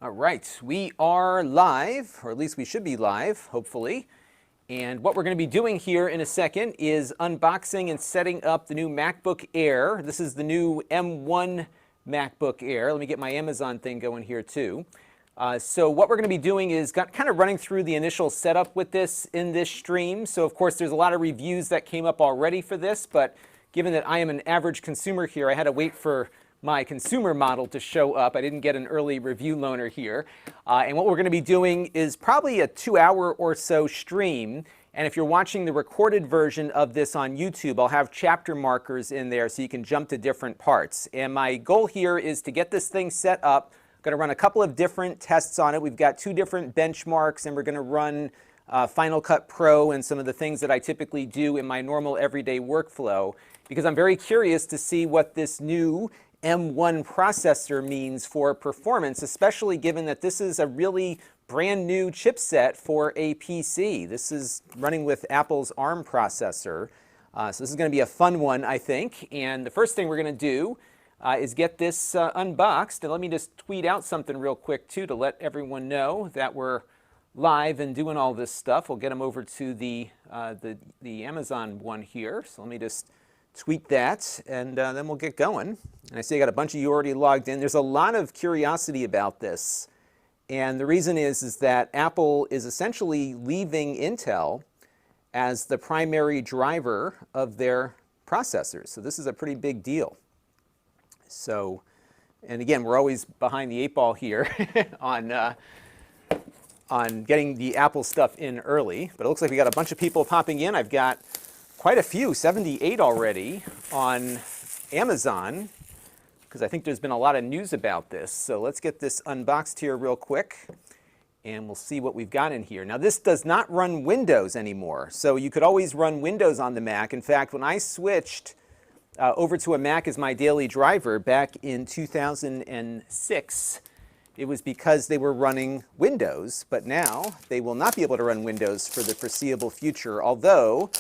All right, we are live, or at least we should be live, hopefully. And what we're going to be doing here in a second is unboxing and setting up the new MacBook Air. This is the new M1 MacBook Air. Let me get my Amazon thing going here too. So what we're going to be doing is kind of running through the initial setup with this in this stream. So of course there's a lot of reviews that came up already for this, but given that I am an average consumer here, I had to wait for my consumer model to show up. I didn't get an early review loaner here. And what we're going to be doing is probably a 2-hour or so stream. And if you're watching the recorded version of this on YouTube, I'll have chapter markers in there so you can jump to different parts. And my goal here is to get this thing set up. I'm going to run a couple of different tests on it. We've got 2 different benchmarks, and we're going to run Final Cut Pro and some of the things that I typically do in my normal everyday workflow, because I'm very curious to see what this new M1 processor means for performance, especially given that this is a really brand new chipset for a PC. This is running with Apple's ARM processor. So this is going to be a fun one, I think. And the first thing we're going to do is get this unboxed. And let me just tweet out something real quick, too, to let everyone know that we're live and doing all this stuff. We'll get them over to the Amazon one here. So let me just tweet that, and then we'll get going. And I see I got a bunch of you already logged in. There's a lot of curiosity about this. And the reason is that Apple is essentially leaving Intel as the primary driver of their processors. So this is a pretty big deal. So, and again, we're always behind the 8 ball here on getting the Apple stuff in early. But it looks like we got a bunch of people popping in. I've got quite a few, 78 already on Amazon, because I think there's been a lot of news about this. So let's get this unboxed here real quick, and we'll see what we've got in here. Now this does not run Windows anymore, so you could always run Windows on the Mac. In fact, when I switched over to a Mac as my daily driver back in 2006, it was because they were running Windows, but now they will not be able to run Windows for the foreseeable future, although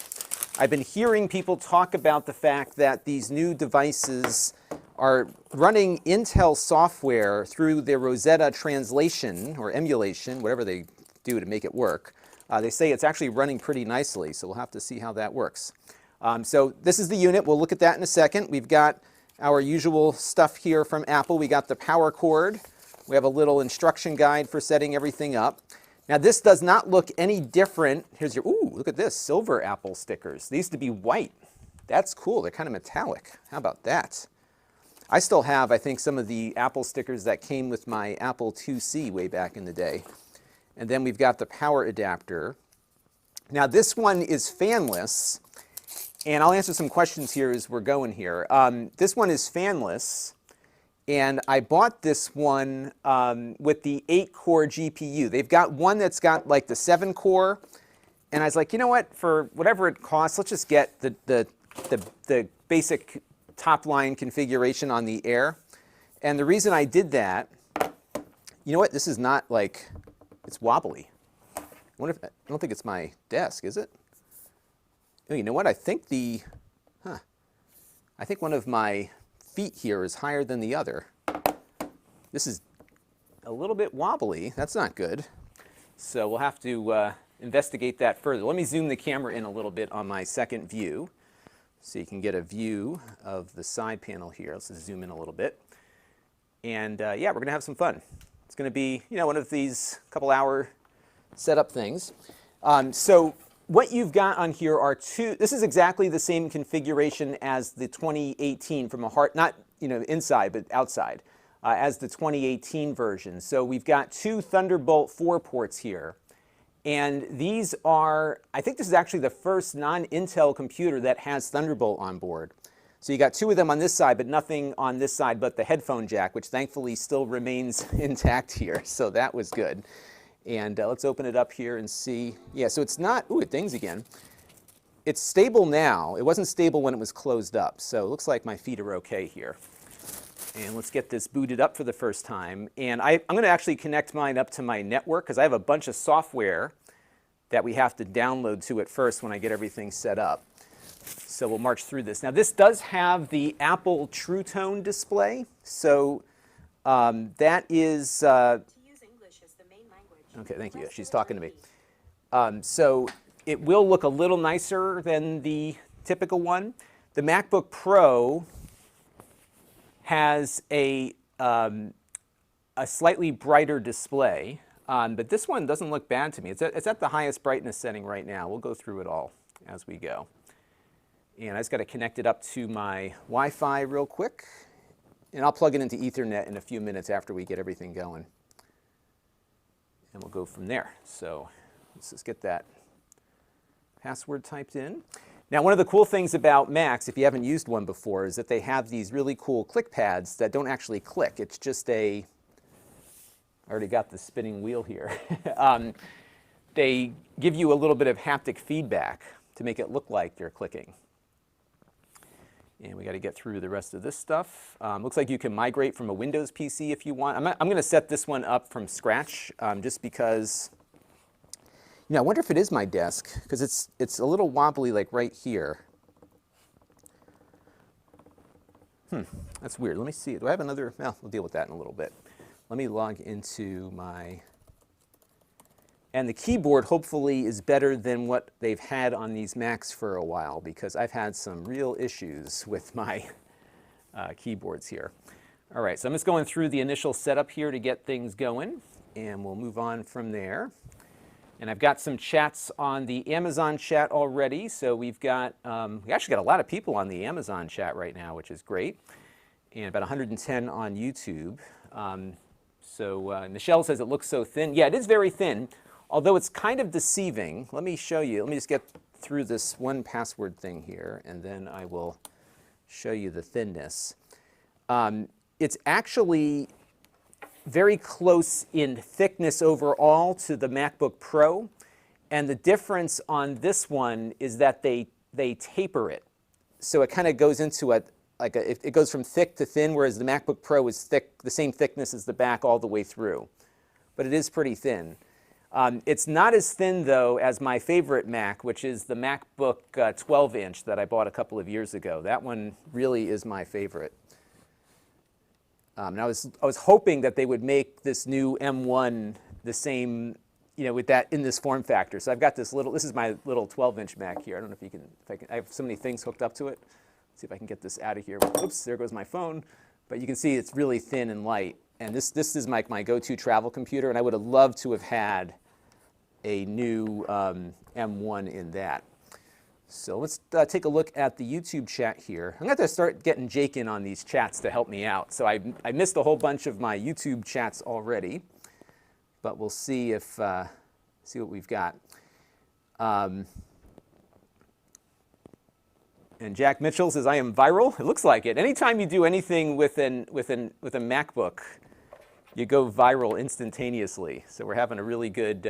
I've been hearing people talk about the fact that these new devices are running Intel software through their Rosetta translation or emulation, whatever they do to make it work. They say it's actually running pretty nicely, so we'll have to see how that works. So this is the unit. We'll look at that in a second. We've got our usual stuff here from Apple. We got the power cord. We have a little instruction guide for setting everything up. Now this does not look any different. Here's your, ooh, look at this, silver Apple stickers. They used to be white. That's cool, they're kind of metallic. How about that? I still have, I think, some of the Apple stickers that came with my Apple IIc way back in the day. And then we've got the power adapter. Now this one is fanless, and I'll answer some questions here as we're going here. This one is fanless. And I bought this one with the 8-core GPU. They've got one that's got like the 7-core. And I was like, you know what? For whatever it costs, let's just get the basic top-line configuration on the Air. And the reason I did that, you know what? This is not like, it's wobbly. I don't think it's my desk, is it? Oh, you know what? I think I think one of my feet here is higher than the other. This is a little bit wobbly. That's not good. So we'll have to investigate that further. Let me zoom the camera in a little bit on my second view so you can get a view of the side panel here. Let's just zoom in a little bit. And yeah, we're going to have some fun. It's going to be, you know, one of these couple-hour setup things. So what you've got on here are this is exactly the same configuration as the 2018 from a not, you know, inside, but outside, as the 2018 version. So we've got 2 Thunderbolt 4 ports here. And these are, I think this is actually the first non-Intel computer that has Thunderbolt on board. So you got 2 of them on this side, but nothing on this side but the headphone jack, which thankfully still remains intact here. So that was good. And let's open it up here and see. Yeah, so it's not, ooh, it dings again. It's stable now. It wasn't stable when it was closed up. So it looks like my feet are okay here. And let's get this booted up for the first time. And I'm going to actually connect mine up to my network because I have a bunch of software that we have to download to it first when I get everything set up. So we'll march through this. Now this does have the Apple True Tone display. So that is, Okay, thank you. She's talking to me. So it will look a little nicer than the typical one. The MacBook Pro has a slightly brighter display, but this one doesn't look bad to me. It's at the highest brightness setting right now. We'll go through it all as we go. And I just got to connect it up to my Wi-Fi real quick, and I'll plug it into Ethernet in a few minutes after we get everything going. And we'll go from there. So let's just get that password typed in. Now, one of the cool things about Macs, if you haven't used one before, is that they have these really cool click pads that don't actually click. It's just I already got the spinning wheel here. They give you a little bit of haptic feedback to make it look like you're clicking. And we got to get through the rest of this stuff. Looks like you can migrate from a Windows PC if you want. I'm going to set this one up from scratch just because, you know, I wonder if it is my desk, because it's a little wobbly like right here. That's weird. Let me see. Do I have another? Well, we'll deal with that in a little bit. Let me log into my... And the keyboard hopefully is better than what they've had on these Macs for a while, because I've had some real issues with my keyboards here. All right, so I'm just going through the initial setup here to get things going, and we'll move on from there. And I've got some chats on the Amazon chat already, so we actually got a lot of people on the Amazon chat right now, which is great, and about 110 on YouTube. So Michelle says it looks so thin. Yeah, it is very thin. Although it's kind of deceiving. Let me show you. Let me just get through this one password thing here, and then I will show you the thinness. It's actually very close in thickness overall to the MacBook Pro, and the difference on this one is that they taper it. So it kind of goes into it goes from thick to thin, whereas the MacBook Pro is thick, the same thickness as the back all the way through. But it is pretty thin. It's not as thin, though, as my favorite Mac, which is the MacBook 12-inch that I bought a couple of years ago. That one really is my favorite. And I was hoping that they would make this new M1 the same, you know, with that in this form factor. So I've got this is my little 12-inch Mac here. I don't know if I have so many things hooked up to it. Let's see if I can get this out of here. Oops, there goes my phone. But you can see it's really thin and light. And this is my go-to travel computer, and I would have loved to have had a new M1 in that. So let's take a look at the YouTube chat here. I'm going to have to start getting Jake in on these chats to help me out. So I missed a whole bunch of my YouTube chats already, but we'll see see what we've got. And Jack Mitchell says, I am viral. It looks like it. Anytime you do anything with a MacBook, you go viral instantaneously. So we're having a really good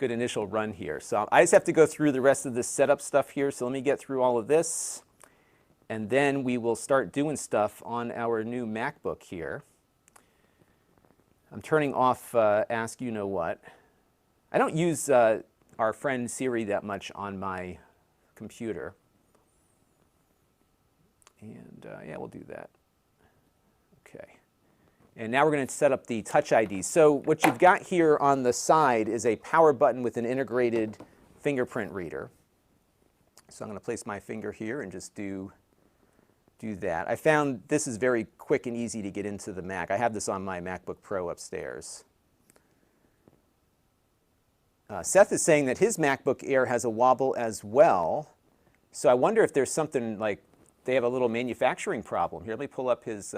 initial run here. So I just have to go through the rest of this setup stuff here. So let me get through all of this, and then we will start doing stuff on our new MacBook here. I'm turning off Ask You Know What. I don't use our friend Siri that much on my computer. And yeah, we'll do that. Okay. And now we're going to set up the Touch ID. So what you've got here on the side is a power button with an integrated fingerprint reader. So I'm going to place my finger here and just do that. I found this is very quick and easy to get into the Mac. I have this on my MacBook Pro upstairs. Seth is saying that his MacBook Air has a wobble as well. So I wonder if there's something like they have a little manufacturing problem. Here, let me pull up his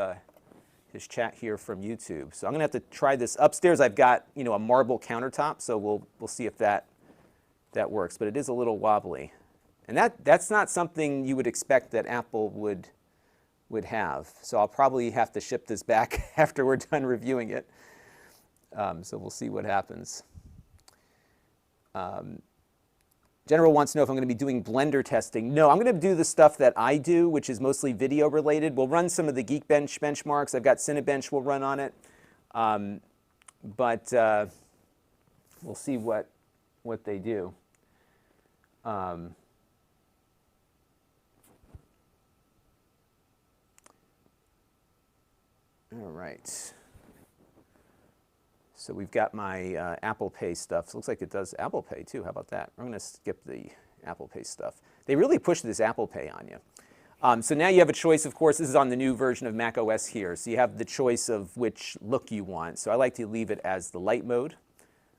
chat here from YouTube. So I'm going to have to try this. Upstairs I've got, you know, a marble countertop, so we'll see if that works. But it is a little wobbly. And that's not something you would expect that Apple would have. So I'll probably have to ship this back after we're done reviewing it. So we'll see what happens. General wants to know if I'm going to be doing Blender testing. No, I'm going to do the stuff that I do, which is mostly video related. We'll run some of the Geekbench benchmarks. I've got Cinebench we'll run on it. But we'll see what they do. All right. So we've got my Apple Pay stuff. So it looks like it does Apple Pay too. How about that? I'm going to skip the Apple Pay stuff. They really push this Apple Pay on you. So now you have a choice, of course. This is on the new version of Mac OS here. So you have the choice of which look you want. So I like to leave it as the light mode.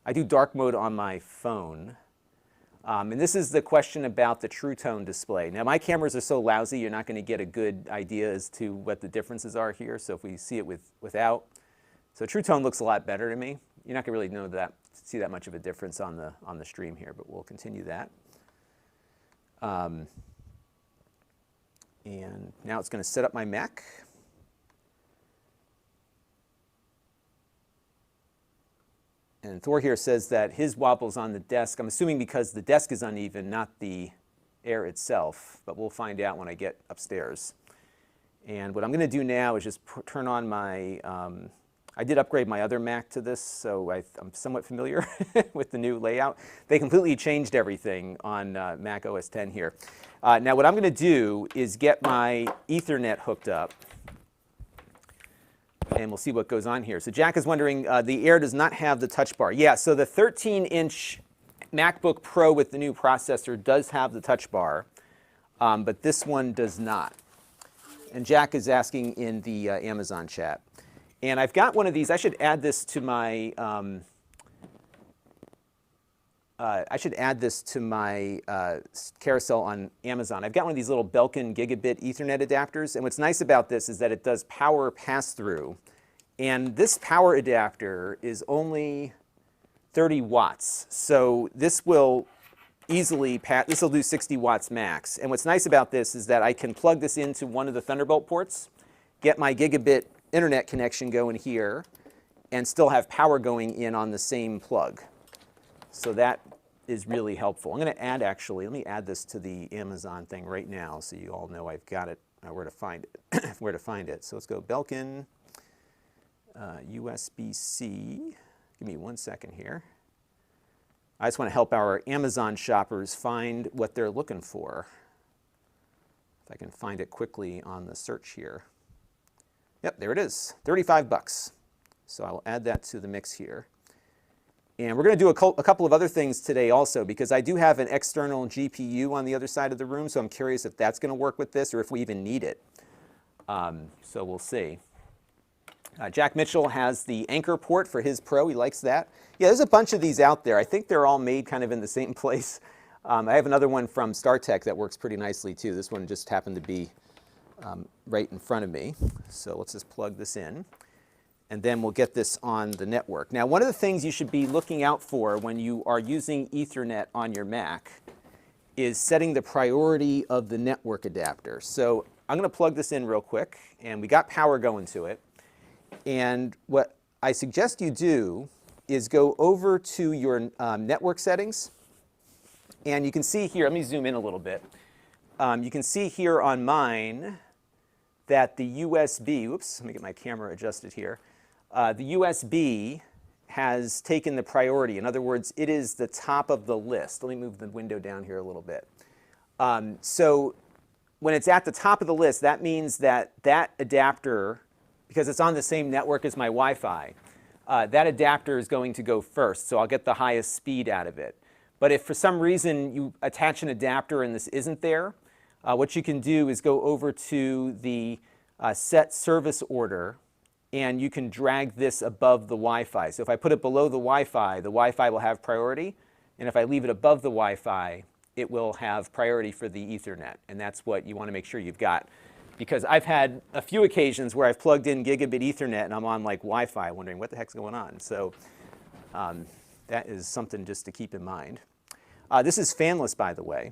I do dark mode on my phone. And this is the question about the True Tone display. Now my cameras are so lousy, you're not going to get a good idea as to what the differences are here. So if we see it without, so True Tone looks a lot better to me. You're not going to really see that much of a difference on the stream here, but we'll continue that. And now it's going to set up my Mac. And Thor here says that his wobble's on the desk. I'm assuming because the desk is uneven, not the Air itself, but we'll find out when I get upstairs. And what I'm going to do now is just turn on my, I did upgrade my other Mac to this, so I'm somewhat familiar with the new layout. They completely changed everything on Mac OS X here. Now what I'm going to do is get my Ethernet hooked up. And we'll see what goes on here. So Jack is wondering, the Air does not have the touch bar. Yeah, so the 13-inch MacBook Pro with the new processor does have the touch bar, but this one does not. And Jack is asking in the Amazon chat. And I've got one of these. I should add this to my carousel on Amazon. I've got one of these little Belkin gigabit Ethernet adapters, and what's nice about this is that it does power pass-through, and this power adapter is only 30 watts. So this will easily this will do 60 watts max. And what's nice about this is that I can plug this into one of the Thunderbolt ports, get my gigabit internet connection going here, and still have power going in on the same plug. So that is really helpful. I'm going to add, actually, let me add this to the Amazon thing right now so you all know I've got it, where to find it. Where to find it. So let's go Belkin, USB-C. Give me 1 second here. I just want to help our Amazon shoppers find what they're looking for. If I can find it quickly on the search here. Yep, there it is, 35 bucks. So I'll add that to the mix here. And we're going to do a couple of other things today also, because I do have an external GPU on the other side of the room, so I'm curious if that's going to work with this or if we even need it. So we'll see. Jack Mitchell has the Anchor port for his Pro. He likes that. Yeah, there's a bunch of these out there. I think they're all made kind of in the same place. I have another one from StarTech that works pretty nicely too. This one just happened to be right in front of me. So let's just plug this in. And then we'll get this on the network. Now, one of the things you should be looking out for when you are using Ethernet on your Mac is setting the priority of the network adapter. So I'm going to plug this in real quick, and we got power going to it. And what I suggest you do is go over to your network settings, and you can see here, let me zoom in a little bit. You can see here on mine that the USB, oops, let me get my camera adjusted here. The USB has taken the priority. In other words, it is the top of the list. Let me move the window down here a little bit. So when it's at the top of the list, that means that that adapter, because it's on the same network as my Wi-Fi, that adapter is going to go first, so I'll get the highest speed out of it. But if for some reason you attach an adapter and this isn't there, what you can do is go over to the set service order, and you can drag this above the Wi-Fi. So if I put it below the Wi-Fi will have priority, and if I leave it above the Wi-Fi, it will have priority for the Ethernet, and that's what you want to make sure you've got. Because I've had a few occasions where I've plugged in gigabit Ethernet and I'm on like Wi-Fi wondering what the heck's going on. So that is something just to keep in mind. This is fanless, by the way.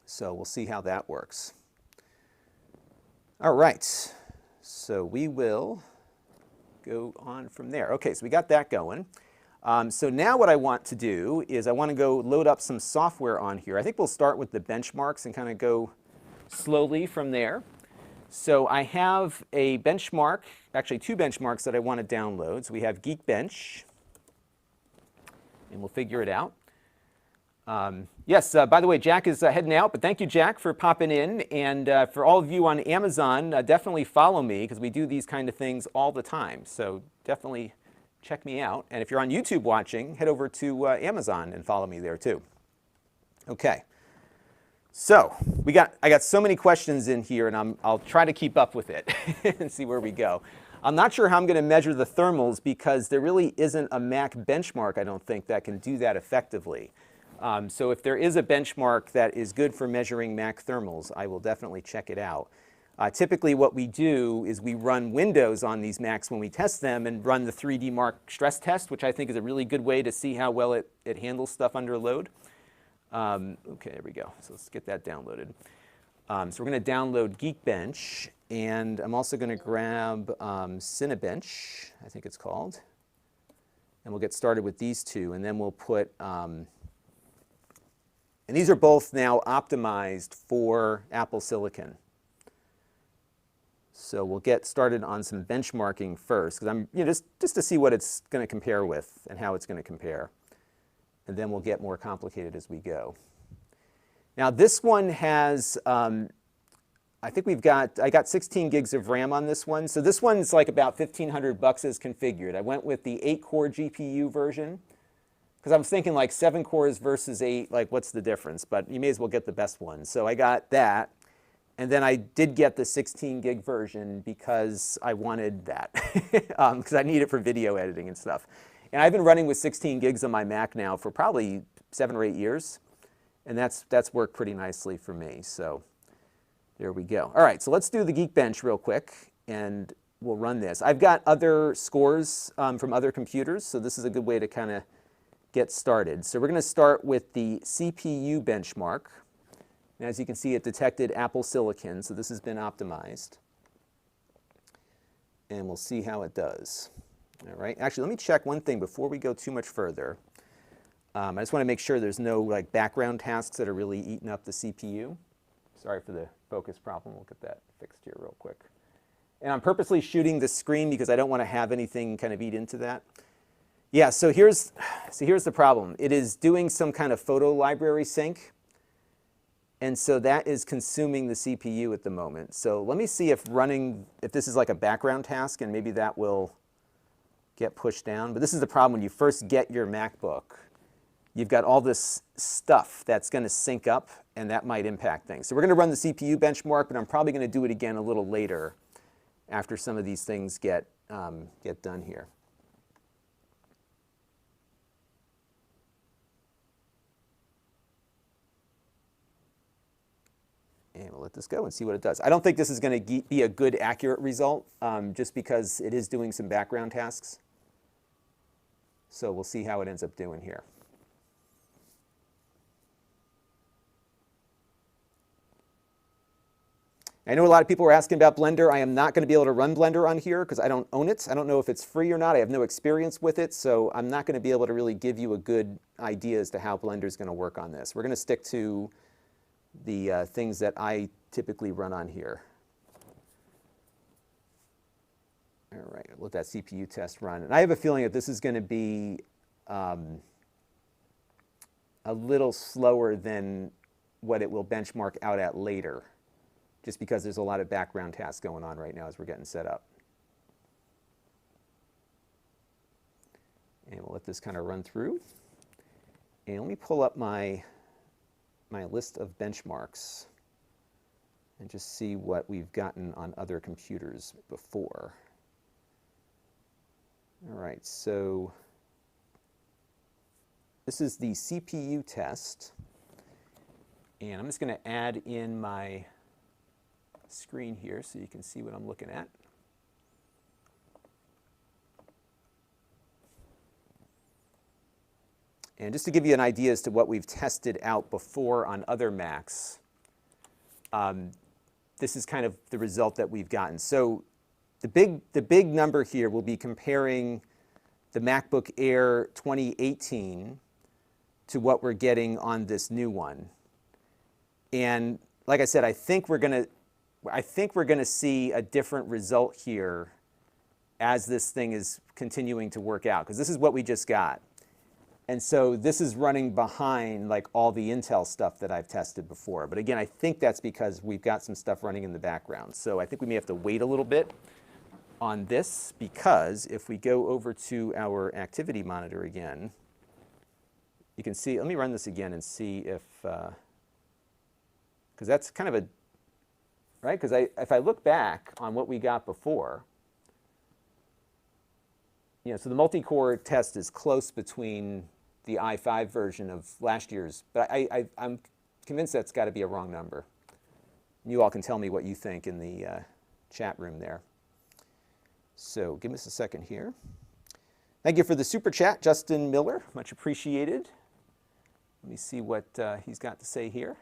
So we'll see how that works. All right, so we will go on from there. Okay, so we got that going. So now what I want to do is I want to go load up some software on here. I think we'll start with the benchmarks and kind of go slowly from there. So I have a benchmark, actually two benchmarks that I want to download. So we have Geekbench, and we'll figure it out. Yes, by the way, Jack is heading out, but thank you, Jack, for popping in. And for all of you on Amazon, definitely follow me, because we do these kind of things all the time. So definitely check me out. And if you're on YouTube watching, head over to Amazon and follow me there too. Okay. So I got so many questions in here, and I'll try to keep up with it and see where we go. I'm not sure how I'm going to measure the thermals because there really isn't a Mac benchmark, I don't think, that can do that effectively. So if there is a benchmark that is good for measuring Mac thermals, I will definitely check it out. Typically what we do is we run Windows on these Macs when we test them and run the 3D Mark stress test, which I think is a really good way to see how well it handles stuff under load. Okay, there we go. So let's get that downloaded. So we're going to download Geekbench, and I'm also going to grab Cinebench, I think it's called. And we'll get started with these two, and then we'll put, and these are both now optimized for Apple Silicon. So we'll get started on some benchmarking first, because I'm, just to see what it's going to compare with and how it's going to compare. And then we'll get more complicated as we go. Now this one has, I think I got 16 gigs of RAM on this one. So this one's like about $1,500 as configured. I went with the 8-core GPU version, because I was thinking like 7 cores versus 8, like what's the difference? But you may as well get the best one. So I got that. And then I did get the 16 gig version because I wanted that, because I need it for video editing and stuff. And I've been running with 16 gigs on my Mac now for probably 7 or 8 years. And that's worked pretty nicely for me. So there we go. All right, so let's do the Geekbench real quick, and we'll run this. I've got other scores from other computers, so this is a good way to kind of get started. So we're going to start with the CPU benchmark. And as you can see, it detected Apple Silicon, so this has been optimized. And we'll see how it does. All right. Actually, let me check one thing before we go too much further. I just want to make sure there's no like background tasks that are really eating up the CPU. Sorry for the focus problem. We'll get that fixed here real quick. And I'm purposely shooting the screen because I don't want to have anything kind of eat into that. Yeah, so here's the problem. It is doing some kind of photo library sync. And so that is consuming the CPU at the moment. So let me see if this is like a background task, and maybe that will get pushed down. But this is the problem when you first get your MacBook. You've got all this stuff that's going to sync up, and that might impact things. So we're going to run the CPU benchmark, but I'm probably going to do it again a little later after some of these things get done here. And we'll let this go and see what it does. I don't think this is going to be a good, accurate result, just because it is doing some background tasks. So we'll see how it ends up doing here. I know a lot of people were asking about Blender. I am not going to be able to run Blender on here because I don't own it. I don't know if it's free or not. I have no experience with it, so I'm not going to be able to really give you a good idea as to how Blender is going to work on this. We're going to stick to the things that I typically run on here. All right, let that CPU test run. And I have a feeling that this is going to be a little slower than what it will benchmark out at later, just because there's a lot of background tasks going on right now as we're getting set up. And we'll let this kind of run through. And let me pull up my list of benchmarks and just see what we've gotten on other computers before. All right, so this is the CPU test. And I'm just going to add in my screen here so you can see what I'm looking at. And just to give you an idea as to what we've tested out before on other Macs, this is kind of the result that we've gotten. So the big number here will be comparing the MacBook Air 2018 to what we're getting on this new one. And like I said, I think we're going to see a different result here as this thing is continuing to work out, because this is what we just got. And so this is running behind like all the Intel stuff that I've tested before. But again, I think that's because we've got some stuff running in the background. So I think we may have to wait a little bit on this, because if we go over to our activity monitor again, you can see, let me run this again and see if, because that's kind of a, right? Because if I look back on what we got before, you know, so the multi-core test is close between the i5 version of last year's, but I'm convinced that's got to be a wrong number. You all can tell me what you think in the chat room there. So give us a second here. Thank you for the super chat, Justin Miller. Much appreciated. Let me see what he's got to say here.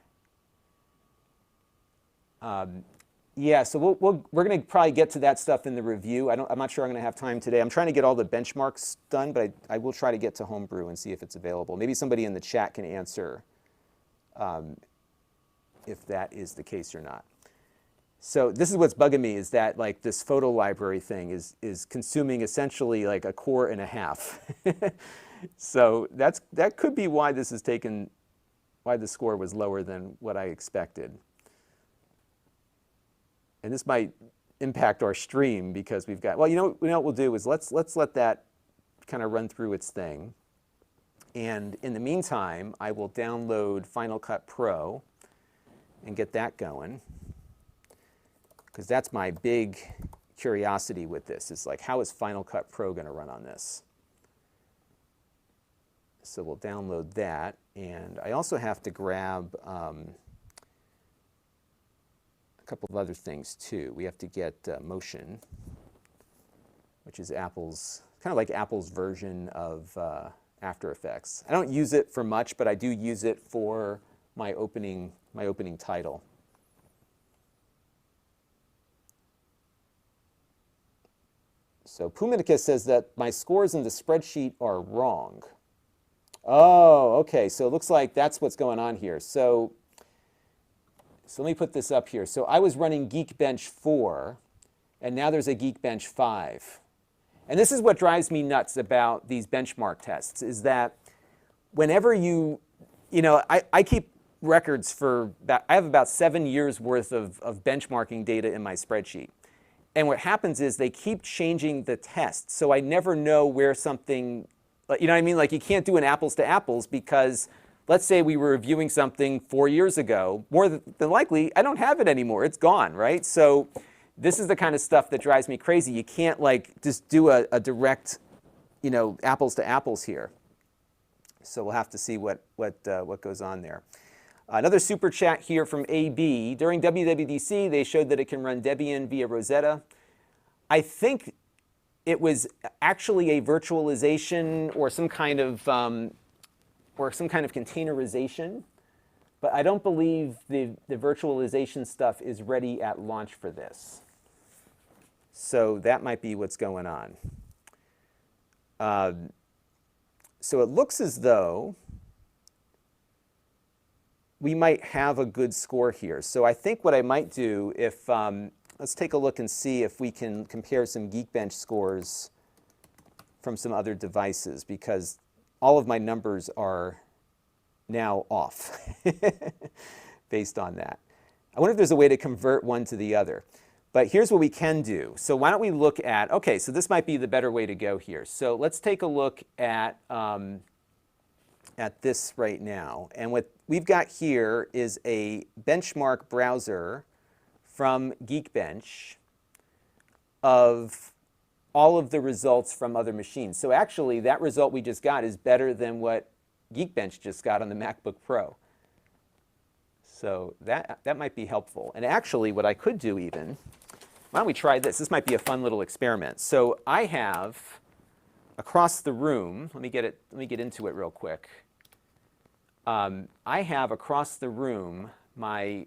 Yeah, so we're going to probably get to that stuff in the review. I'm not sure I'm going to have time today. I'm trying to get all the benchmarks done, but I will try to get to Homebrew and see if it's available. Maybe somebody in the chat can answer if that is the case or not. So this is what's bugging me, is that like this photo library thing is consuming essentially like a core and a half. So that could be why this is why the score was lower than what I expected. And this might impact our stream because we've got, well, you know what we'll do is let's let that kind of run through its thing. And in the meantime, I will download Final Cut Pro and get that going, because that's my big curiosity with this. Is like, how is Final Cut Pro going to run on this? So we'll download that, and I also have to grab a couple of other things too. We have to get Motion, which is Apple's, kind of like Apple's version of After Effects. I don't use it for much, but I do use it for my opening title. So Puminicus says that my scores in the spreadsheet are wrong. Oh, okay. So it looks like that's what's going on here. So let me put this up here. So I was running Geekbench 4, and now there's a Geekbench 5. And this is what drives me nuts about these benchmark tests, is that whenever you know, I keep records for, I have about 7 years worth of benchmarking data in my spreadsheet. And what happens is they keep changing the test. So I never know where something, you know what I mean? Like, you can't do an apples to apples, because let's say we were reviewing something 4 years ago, more than likely, I don't have it anymore. It's gone, right? So this is the kind of stuff that drives me crazy. You can't like just do a direct, you know, apples to apples here. So we'll have to see what goes on there. Another super chat here from AB. During WWDC, they showed that it can run Debian via Rosetta. I think it was actually a virtualization or some kind of containerization, but I don't believe the virtualization stuff is ready at launch for this. So that might be what's going on. So it looks as though we might have a good score here. So I think what I might do, if let's take a look and see if we can compare some Geekbench scores from some other devices, because all of my numbers are now off based on that. I wonder if there's a way to convert one to the other. But here's what we can do. So why don't we look at, okay, so this might be the better way to go here. So let's take a look at this right now. And what we've got here is a benchmark browser from Geekbench of all of the results from other machines. So actually, that result we just got is better than what Geekbench just got on the MacBook Pro. So that might be helpful. And actually, what I could do even, why don't we try this? This might be a fun little experiment. So I have across the room, let me get into it real quick. I have across the room my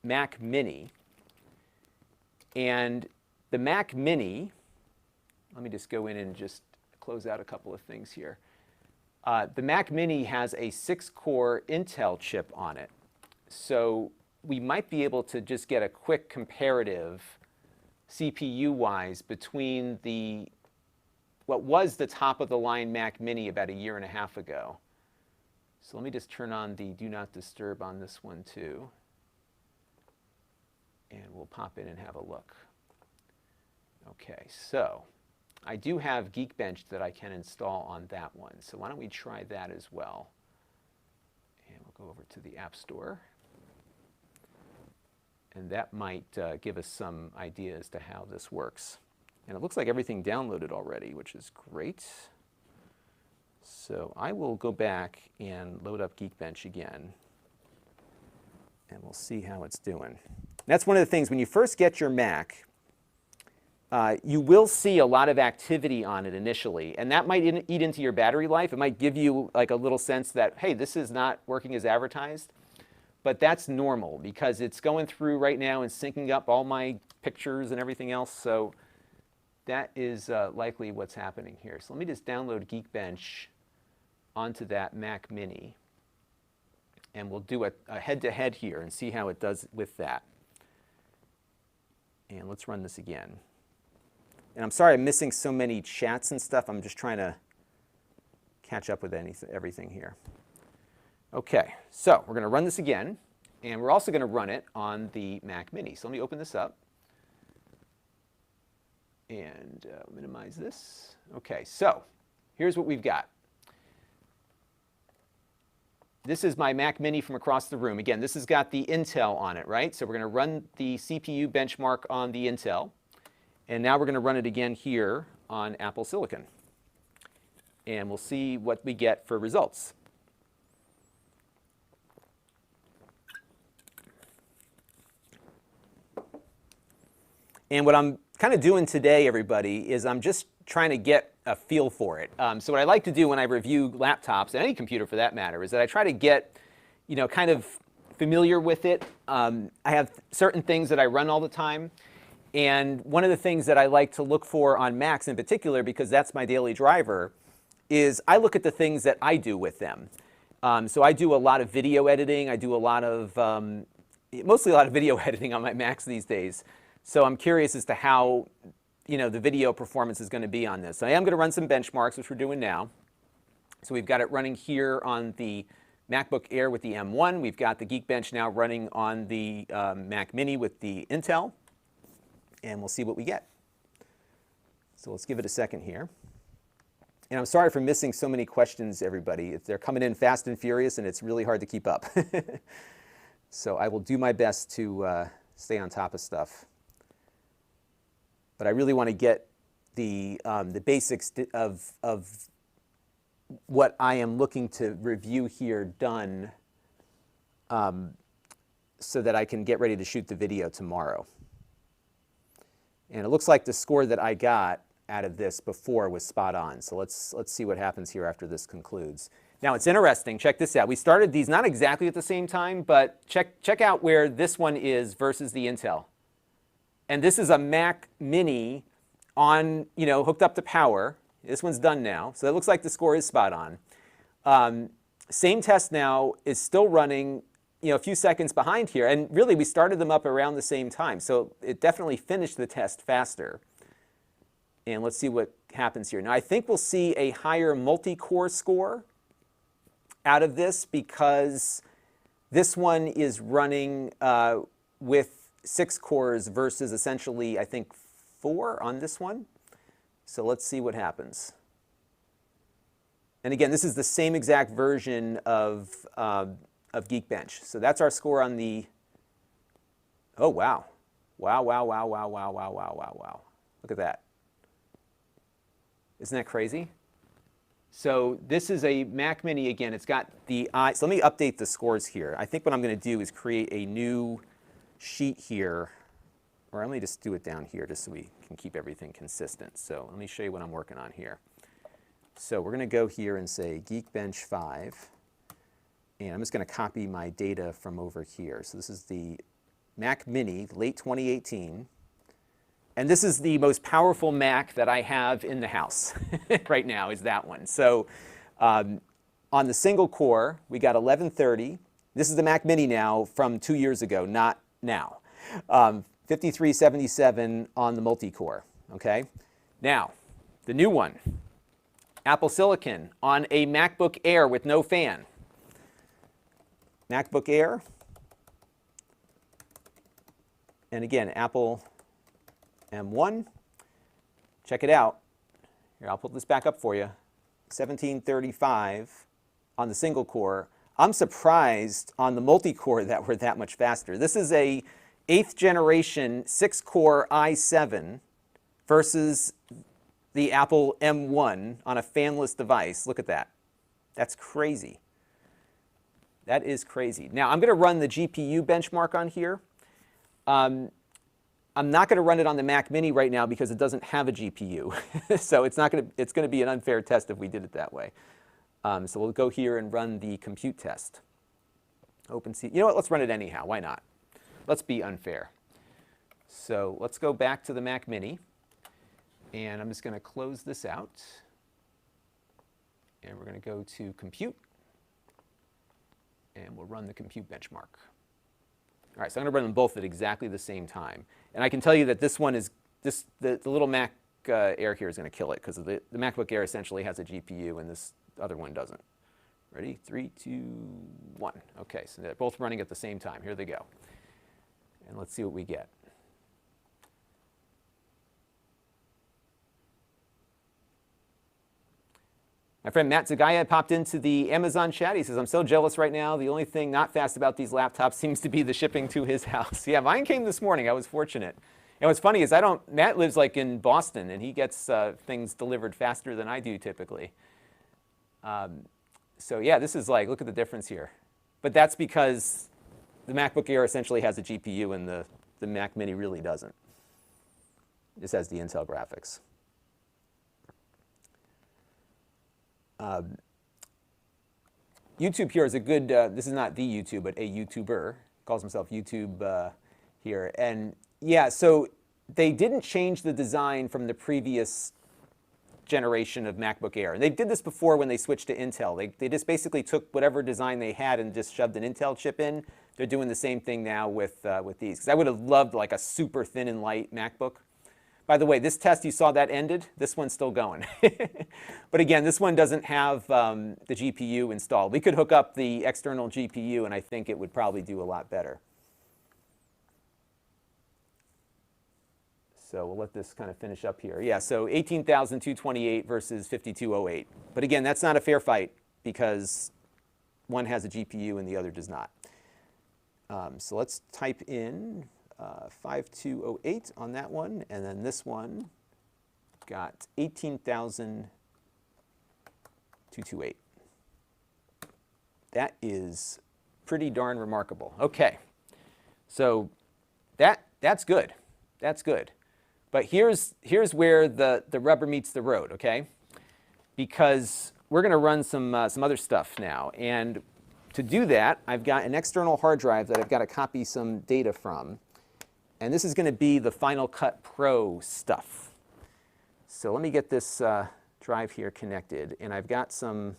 Mac Mini. And the Mac Mini, let me just go in and just close out a couple of things here. The Mac Mini has a 6-core Intel chip on it. So we might be able to just get a quick comparative CPU-wise between what was the top-of-the-line Mac Mini about a year and a half ago. So let me just turn on the Do Not Disturb on this one too. And we'll pop in and have a look. Okay, so I do have Geekbench that I can install on that one. So why don't we try that as well. And we'll go over to the App Store. And that might give us some idea as to how this works. And it looks like everything downloaded already, which is great. So I will go back and load up Geekbench again. And we'll see how it's doing. That's one of the things, when you first get your Mac, you will see a lot of activity on it initially, and that might eat into your battery life. It might give you like a little sense that, hey, this is not working as advertised. But that's normal because it's going through right now and syncing up all my pictures and everything else. So that is likely what's happening here. So let me just download Geekbench onto that Mac Mini. And we'll do a head-to-head here and see how it does with that. And let's run this again. And I'm sorry I'm missing so many chats and stuff. I'm just trying to catch up with everything here. Okay, so we're going to run this again, and we're also going to run it on the Mac Mini. So let me open this up and minimize this. Okay, so here's what we've got. This is my Mac Mini from across the room. Again, this has got the Intel on it, right? So we're going to run the CPU benchmark on the Intel, and now we're going to run it again here on Apple Silicon. And we'll see what we get for results. And what I'm kind of doing today, everybody, is I'm just trying to get a feel for it. So what I like to do when I review laptops, and any computer for that matter, is that I try to get, kind of familiar with it. I have certain things that I run all the time. And one of the things that I like to look for on Macs in particular, because that's my daily driver, is I look at the things that I do with them. So I do a lot of video editing. I do a lot of, mostly a lot of video editing on my Macs these days. So I'm curious as to how, the video performance is going to be on this. So I am going to run some benchmarks, which we're doing now. So we've got it running here on the MacBook Air with the M1. We've got the Geekbench now running on the Mac Mini with the Intel. And we'll see what we get. So let's give it a second here. And I'm sorry for missing so many questions, everybody. They're coming in fast and furious, and it's really hard to keep up. So I will do my best to stay on top of stuff. But I really want to get the basics of what I am looking to review here done so that I can get ready to shoot the video tomorrow. And it looks like the score that I got out of this before was spot on. So let's see what happens here after this concludes. Now it's interesting. Check this out. We started these not exactly at the same time, but check out where this one is versus the Intel. And this is a Mac Mini on, hooked up to power. This one's done now. So it looks like the score is spot on. Same test now is still running, a few seconds behind here. And really, we started them up around the same time. So it definitely finished the test faster. And let's see what happens here. Now, I think we'll see a higher multi-core score out of this because this one is running with 6 cores versus essentially, I think, 4 on this one. So let's see what happens. And again, this is the same exact version of Geekbench. So that's our score on the, oh, wow. Wow, wow, wow, wow, wow, wow, wow, wow, wow. Look at that. Isn't that crazy? So this is a Mac Mini again. It's got the so let me update the scores here. I think what I'm going to do is create a new sheet here, or let me just do it down here just so we can keep everything consistent. So let me show you what I'm working on here. So we're going to go here and say Geekbench 5, and I'm just going to copy my data from over here. So this is the Mac Mini, late 2018, and this is the most powerful Mac that I have in the house right now is that one. So on the single core, we got 1130. This is the Mac Mini now from 2 years ago, not now. 5377 on the multi-core, okay? Now, the new one, Apple Silicon on a MacBook Air with no fan. MacBook Air. And again, Apple M1. check it out. Here, I'll put this back up for you. 1735 on the single core. I'm surprised on the multi-core that we're that much faster. This is a 8th generation 6-core i7 versus the Apple M1 on a fanless device. Look at that. That's crazy. That is crazy. Now, I'm going to run the GPU benchmark on here. I'm not going to run it on the Mac Mini right now because it doesn't have a GPU. So it's going to be an unfair test if we did it that way. So we'll go here and run the compute test. OpenC. You know what? Let's run it anyhow. Why not? Let's be unfair. So let's go back to the Mac Mini. And I'm just going to close this out. And we're going to go to compute. And we'll run the compute benchmark. All right, so I'm going to run them both at exactly the same time. And I can tell you that this one is, the little Mac Air here is going to kill it because the MacBook Air essentially has a GPU and this other one doesn't. Ready? 3, 2, 1. Okay, so they're both running at the same time. Here they go. And let's see what we get. My friend Matt Zagaya popped into the Amazon chat. He says, I'm so jealous right now. The only thing not fast about these laptops seems to be the shipping to his house. Yeah, mine came this morning. I was fortunate. And what's funny is Matt lives like in Boston, and he gets things delivered faster than I do typically. So yeah, this is like, look at the difference here. But that's because the MacBook Air essentially has a GPU and the Mac Mini really doesn't. This has the Intel graphics. YouTube here is a good, this is not the YouTube, but a YouTuber, calls himself YouTube here. And yeah, so they didn't change the design from the previous generation of MacBook Air. And they did this before when they switched to Intel. They just basically took whatever design they had and just shoved an Intel chip in. They're doing the same thing now with these. Because I would have loved like a super thin and light MacBook. By the way, this test, you saw that ended. This one's still going. But again, this one doesn't have the GPU installed. We could hook up the external GPU, and I think it would probably do a lot better. So we'll let this kind of finish up here. Yeah, so 18,228 versus 5,208. But again, that's not a fair fight because one has a GPU and the other does not. So let's type in 5208 on that one, and then this one got 18,228. That is pretty darn remarkable. Okay, so that's good. That's good. But here's where the rubber meets the road, okay? Because we're going to run some other stuff now, and to do that, I've got an external hard drive that I've got to copy some data from. And this is going to be the Final Cut Pro stuff. So let me get this drive here connected, and I've got some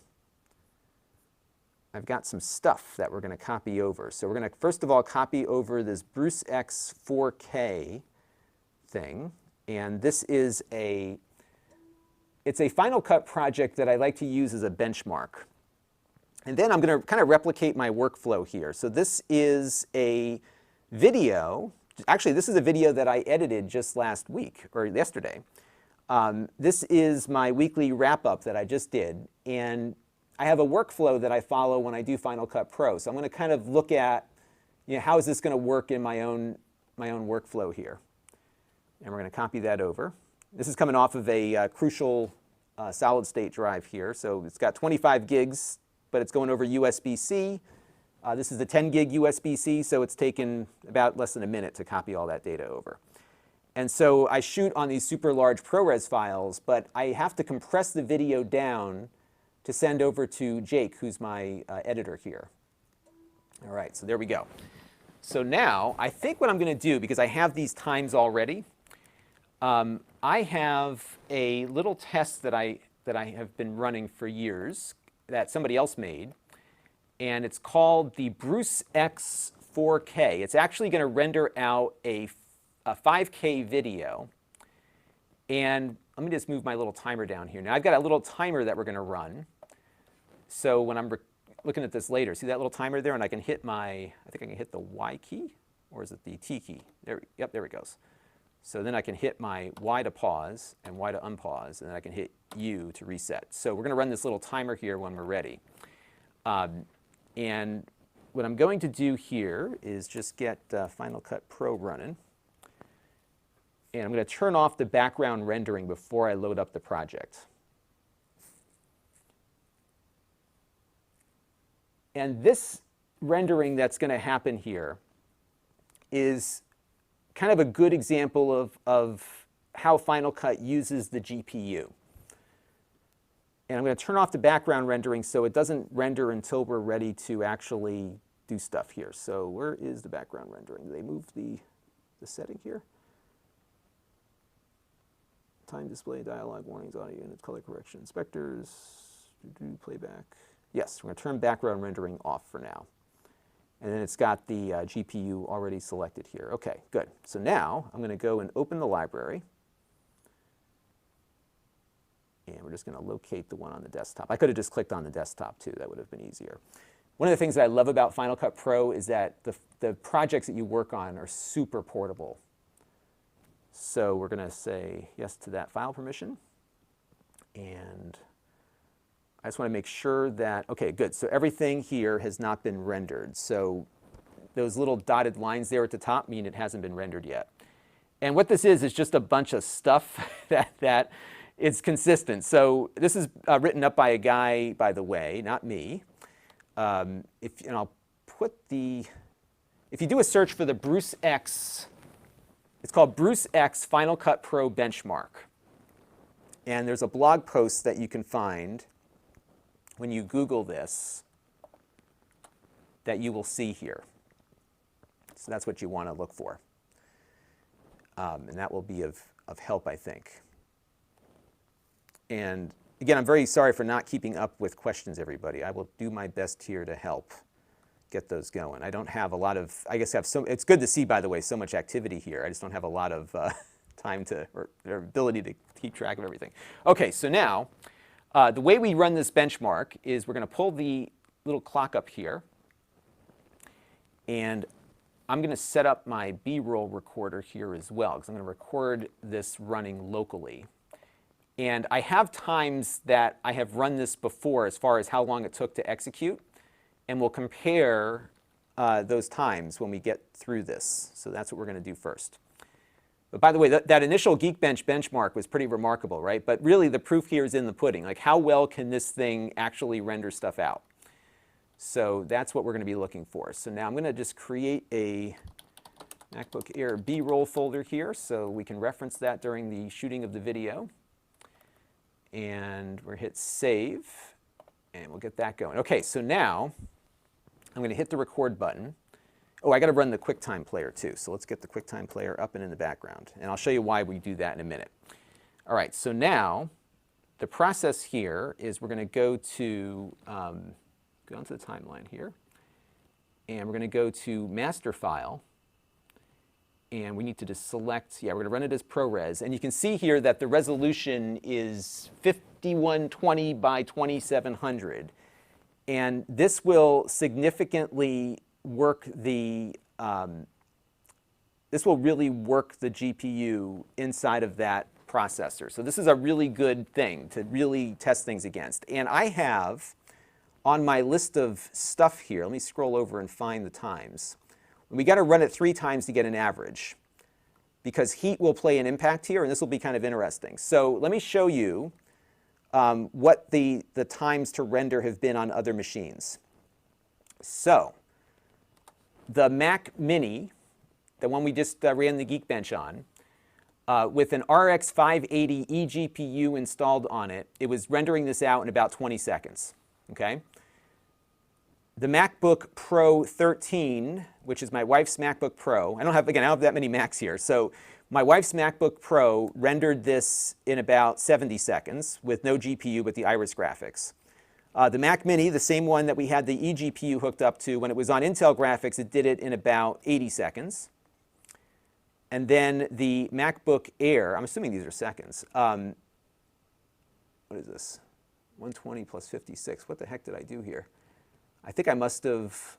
stuff that we're going to copy over. So we're going to first of all copy over this Bruce X 4K thing, and this is it's a Final Cut project that I like to use as a benchmark. And then I'm going to kind of replicate my workflow here. So this is a video. Actually, this is a video that I edited just last week, or yesterday. This is my weekly wrap-up that I just did, and I have a workflow that I follow when I do Final Cut Pro. So I'm going to kind of look at, how is this going to work in my own workflow here. And we're going to copy that over. This is coming off of a Crucial solid-state drive here. So it's got 25 gigs, but it's going over USB-C. This is a 10 gig USB-C, so it's taken about less than a minute to copy all that data over. And so I shoot on these super large ProRes files, but I have to compress the video down to send over to Jake, who's my editor here. All right, so there we go. So now, I think what I'm going to do, because I have these times already, I have a little test that I have been running for years that somebody else made. And it's called the Bruce X 4K. It's actually going to render out a 5K video. And let me just move my little timer down here. Now I've got a little timer that we're going to run. So when I'm looking at this later, see that little timer there? And I can hit I think I can hit the Y key, or is it the T key? Yep, there it goes. So then I can hit my Y to pause and Y to unpause, and then I can hit U to reset. So we're going to run this little timer here when we're ready. And what I'm going to do here is just get Final Cut Pro running. And I'm going to turn off the background rendering before I load up the project. And this rendering that's going to happen here is kind of a good example of how Final Cut uses the GPU. And I'm going to turn off the background rendering so it doesn't render until we're ready to actually do stuff here. So where is the background rendering? Did they move the setting here? Time display, dialog, warnings, audio units, color correction, inspectors, playback. Yes, we're going to turn background rendering off for now. And then it's got the GPU already selected here. Okay, good. So now I'm going to go and open the library. And we're just going to locate the one on the desktop. I could have just clicked on the desktop too. That would have been easier. One of the things that I love about Final Cut Pro is that the projects that you work on are super portable. So we're going to say yes to that file permission. And I just want to make sure that, okay, good. So everything here has not been rendered. So those little dotted lines there at the top mean it hasn't been rendered yet. And what this is just a bunch of stuff that is consistent. So this is written up by a guy, by the way, not me. And I'll put if you do a search for the Bruce X, it's called Bruce X Final Cut Pro Benchmark. And there's a blog post that you can find when you Google this that you will see here. So that's what you want to look for. And that will be of help, I think. And again, I'm very sorry for not keeping up with questions, everybody. I will do my best here to help get those going. I don't have a lot of, I guess it's good to see, by the way, so much activity here. I just don't have a lot of time or ability to keep track of everything. Okay, so now, the way we run this benchmark is we're going to pull the little clock up here, and I'm going to set up my B-roll recorder here as well, because I'm going to record this running locally. And I have times that I have run this before as far as how long it took to execute, and we'll compare those times when we get through this. So that's what we're going to do first. But by the way, that initial Geekbench benchmark was pretty remarkable, right? But really the proof here is in the pudding. Like, how well can this thing actually render stuff out? So that's what we're going to be looking for. So now I'm going to just create a MacBook Air B-roll folder here so we can reference that during the shooting of the video. And we'll hit save, and we'll get that going. Okay, so now I'm going to hit the record button. Oh, I got to run the QuickTime player too. So let's get the QuickTime player up and in the background. And I'll show you why we do that in a minute. All right, so now the process here is we're going to go to, go onto the timeline here. And we're going to go to master file. And we need to just select, we're going to run it as ProRes. And you can see here that the resolution is 5120 by 2700. And this will significantly work this will really work the GPU inside of that processor. So this is a really good thing to really test things against. And I have on my list of stuff here, let me scroll over and find the times. We got to run it 3 times to get an average, because heat will play an impact here, and this will be kind of interesting. So let me show you what the times to render have been on other machines. So the Mac Mini, the one we just ran the Geekbench on, with an RX 580 eGPU installed on it, it was rendering this out in about 20 seconds. Okay? The MacBook Pro 13, which is my wife's MacBook Pro. I don't have that many Macs here. So my wife's MacBook Pro rendered this in about 70 seconds with no GPU, but the Iris graphics. The Mac Mini, the same one that we had the eGPU hooked up to, when it was on Intel graphics, it did it in about 80 seconds. And then the MacBook Air, I'm assuming these are seconds. What is this? 120 plus 56. What the heck did I do here? I think I must have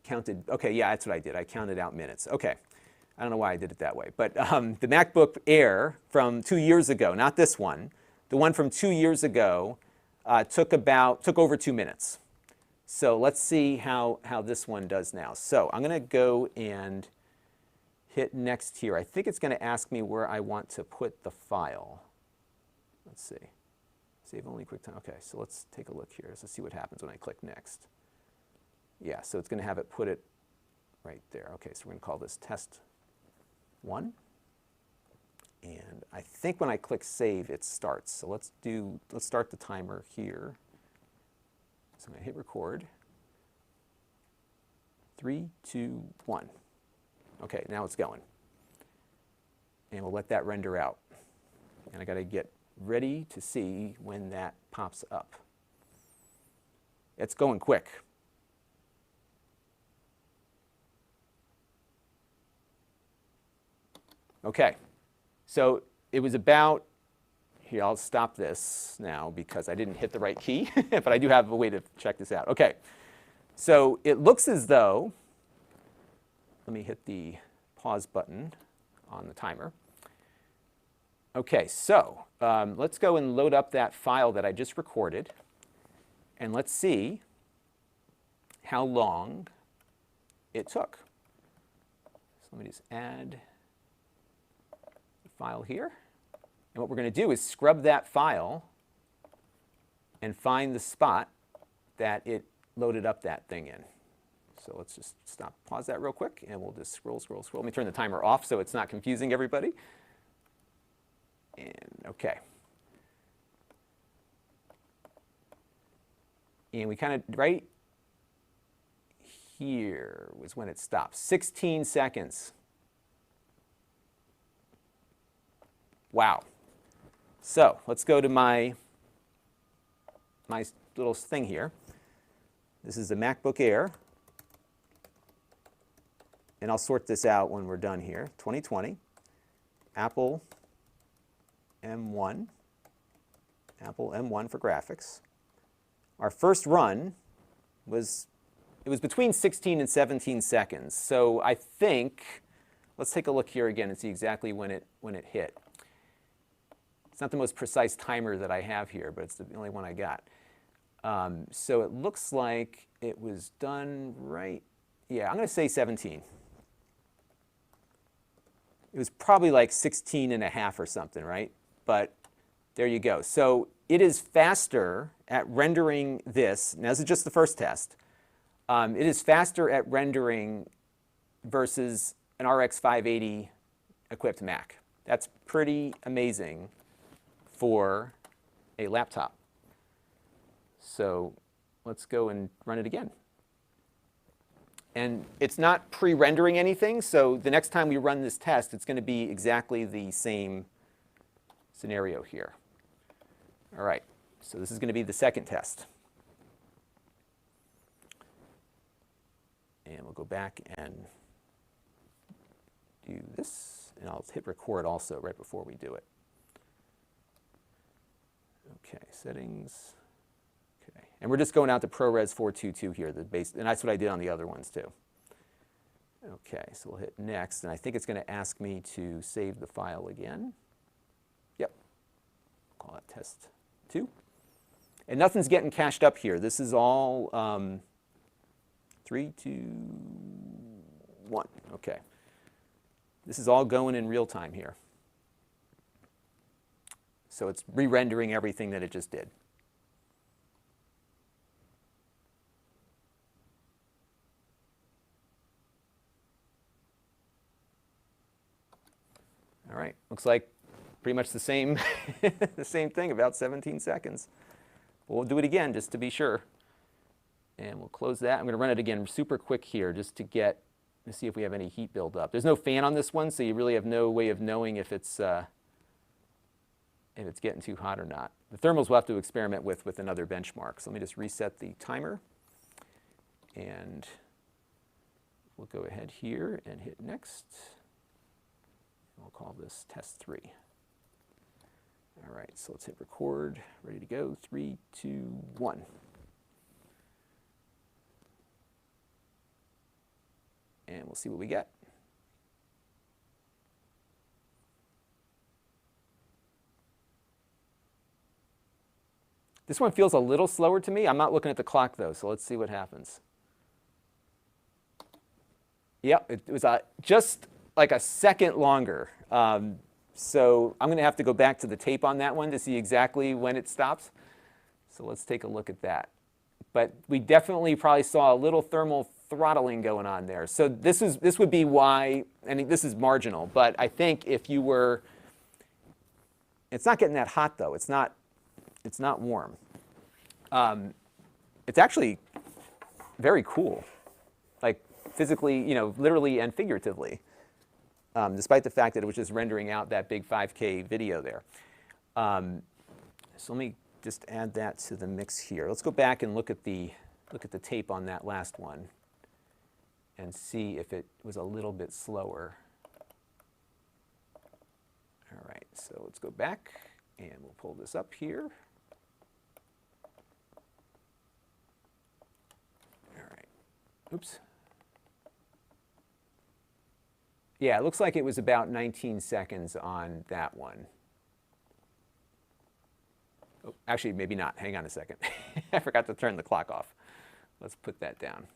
counted. Okay, yeah, that's what I did. I counted out minutes. Okay. I don't know why I did it that way, but the MacBook Air from 2 years ago, not this one, the one from 2 years ago took over 2 minutes. So let's see how this one does now. So I'm going to go and hit next here. I think it's going to ask me where I want to put the file. Let's see. Save only QuickTime. Okay, so let's take a look here. Let's see what happens when I click next. Yeah, so it's going to have it put it right there. Okay, so we're going to call this test 1. And I think when I click save, it starts. So let's start the timer here. So I'm going to hit record. 3, 2, 1. Okay, now it's going. And we'll let that render out. And I got to get ready to see when that pops up. It's going quick. Okay, so it was about, here, I'll stop this now because I didn't hit the right key, but I do have a way to check this out. Okay, so it looks as though, let me hit the pause button on the timer. Okay, so let's go and load up that file that I just recorded, and let's see how long it took. So let me just add the file here. And what we're going to do is scrub that file and find the spot that it loaded up that thing in. So let's just pause that real quick, and we'll just scroll. Let me turn the timer off so it's not confusing everybody. And okay. And we kind of, right here was when it stopped. 16 seconds. Wow. So let's go to my little thing here. This is the MacBook Air. And I'll sort this out when we're done here. 2020, Apple M1 for graphics. Our first run was between 16 and 17 seconds. So I think, let's take a look here again and see exactly when it hit. It's not the most precise timer that I have here, but it's the only one I got. So it looks like it was done right, yeah, I'm going to say 17. It was probably like 16 and a half or something, right? But there you go. So it is faster at rendering this. Now, this is just the first test. It is faster at rendering versus an RX 580 equipped Mac. That's pretty amazing for a laptop. So let's go and run it again. And it's not pre-rendering anything, so the next time we run this test, it's going to be exactly the same scenario here. All right, so this is going to be the second test. And we'll go back and do this, and I'll hit record also right before we do it. Okay, settings. Okay, and we're just going out to ProRes 422 here, the base, and that's what I did on the other ones too. Okay, so we'll hit next, and I think it's going to ask me to save the file again. Yep, call that test 2. And nothing's getting cached up here. This is all 3, 2, 1. Okay, this is all going in real time here. So it's re-rendering everything that it just did. All right, looks like pretty much the same, the same thing, about 17 seconds. But we'll do it again just to be sure. And we'll close that. I'm going to run it again super quick here just to see if we have any heat buildup. There's no fan on this one, so you really have no way of knowing if it's getting too hot or not. The thermals we'll have to experiment with another benchmark. So let me just reset the timer. And we'll go ahead here and hit next. We'll call this test 3. All right, so let's hit record. Ready to go. 3, 2, 1. And we'll see what we get. This one feels a little slower to me. I'm not looking at the clock though, so let's see what happens. Yep, it was just like a second longer. So I'm going to have to go back to the tape on that one to see exactly when it stops. So let's take a look at that. But we definitely probably saw a little thermal throttling going on there. So this would be why, and this is marginal, but I think if you were, it's not getting that hot though. It's not warm. It's actually very cool, like physically, you know, literally and figuratively, despite the fact that it was just rendering out that big 5K video there. So let me just add that to the mix here. Let's go back and look at the tape on that last one and see if it was a little bit slower. All right, so let's go back and we'll pull this up here. All right, oops. Yeah, it looks like it was about 19 seconds on that one. Oh, actually, maybe not. Hang on a second. I forgot to turn the clock off. Let's put that down.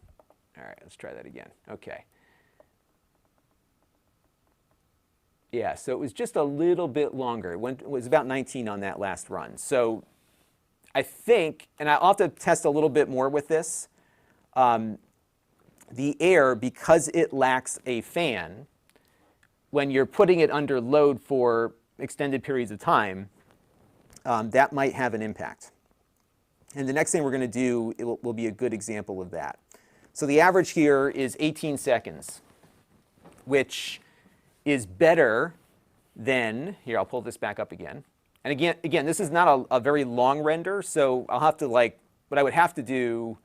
All right, let's try that again. Okay. Yeah, so it was just a little bit longer. It was about 19 on that last run. So I think, and I'll have to test a little bit more with this, the air, because it lacks a fan, when you're putting it under load for extended periods of time, that might have an impact. And the next thing we're going to do will be a good example of that. So the average here is 18 seconds, which is better than, here, I'll pull this back up again. And again, this is not a very long render, so I'll have to what I would have to do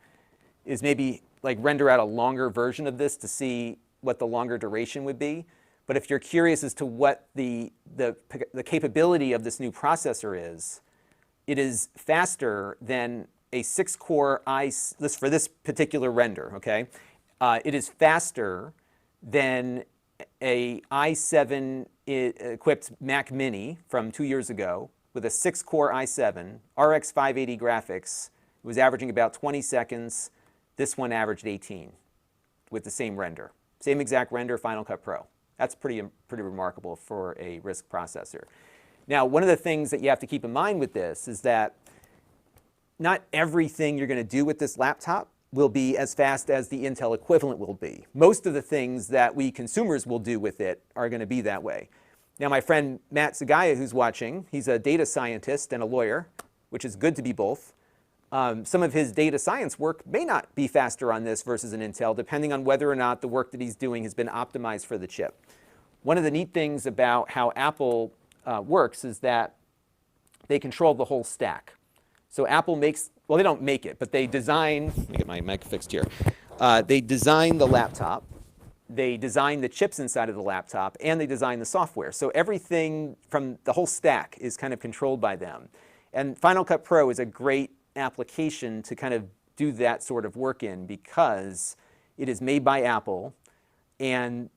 is maybe render out a longer version of this to see what the longer duration would be. But if you're curious as to what the capability of this new processor is, it is faster than a 6-core for this particular render, okay? It is faster than a i7 equipped Mac Mini from 2 years ago with a 6-core i7, RX 580 graphics. It was averaging about 20 seconds. This one averaged 18 with the same render. Same exact render, Final Cut Pro. That's pretty remarkable for a RISC processor. Now, one of the things that you have to keep in mind with this is that not everything you're going to do with this laptop will be as fast as the Intel equivalent will be. Most of the things that we consumers will do with it are going to be that way. Now, my friend Matt Zagaya, who's watching, he's a data scientist and a lawyer, which is good to be both. Some of his data science work may not be faster on this versus an Intel, depending on whether or not the work that he's doing has been optimized for the chip. One of the neat things about how Apple works is that they control the whole stack. So Apple makes, well, they don't make it, but they design, let me get my mic fixed here. They design the laptop, they design the chips inside of the laptop, and they design the software. So everything from the whole stack is kind of controlled by them. And Final Cut Pro is a great application to kind of do that sort of work in because it is made by Apple, and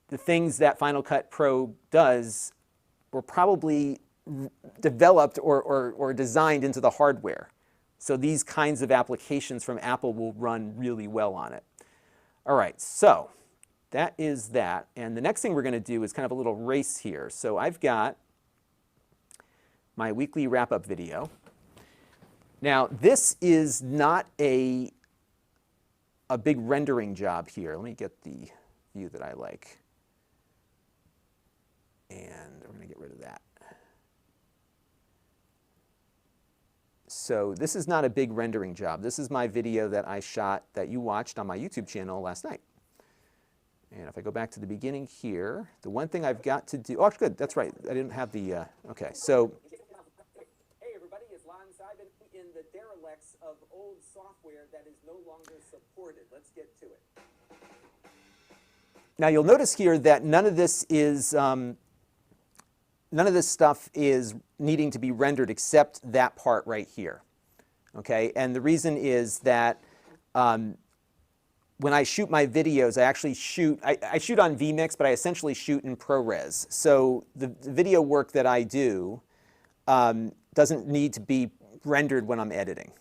the things that Final Cut Pro does were probably developed or designed into the hardware. So these kinds of applications from Apple will run really well on it. All right, so that is that. And the next thing we're going to do is kind of a little race here. So I've got my weekly wrap-up video. Now, this is not a big rendering job here. Let me get the view that I like. And we're going to get rid of that. So this is not a big rendering job. This is my video that I shot that you watched on my YouTube channel last night. And if I go back to the beginning here, the one thing I've got to do, oh, good, that's right. I didn't have the, okay, so. Hey everybody, it's Lon.TV in the derelicts of old software that is no longer supported. Let's get to it. Now you'll notice here that none of this stuff is needing to be rendered except that part right here, okay? And the reason is that when I shoot my videos, I actually shoot, I shoot on vMix, but I essentially shoot in ProRes. So the video work that I do doesn't need to be rendered when I'm editing.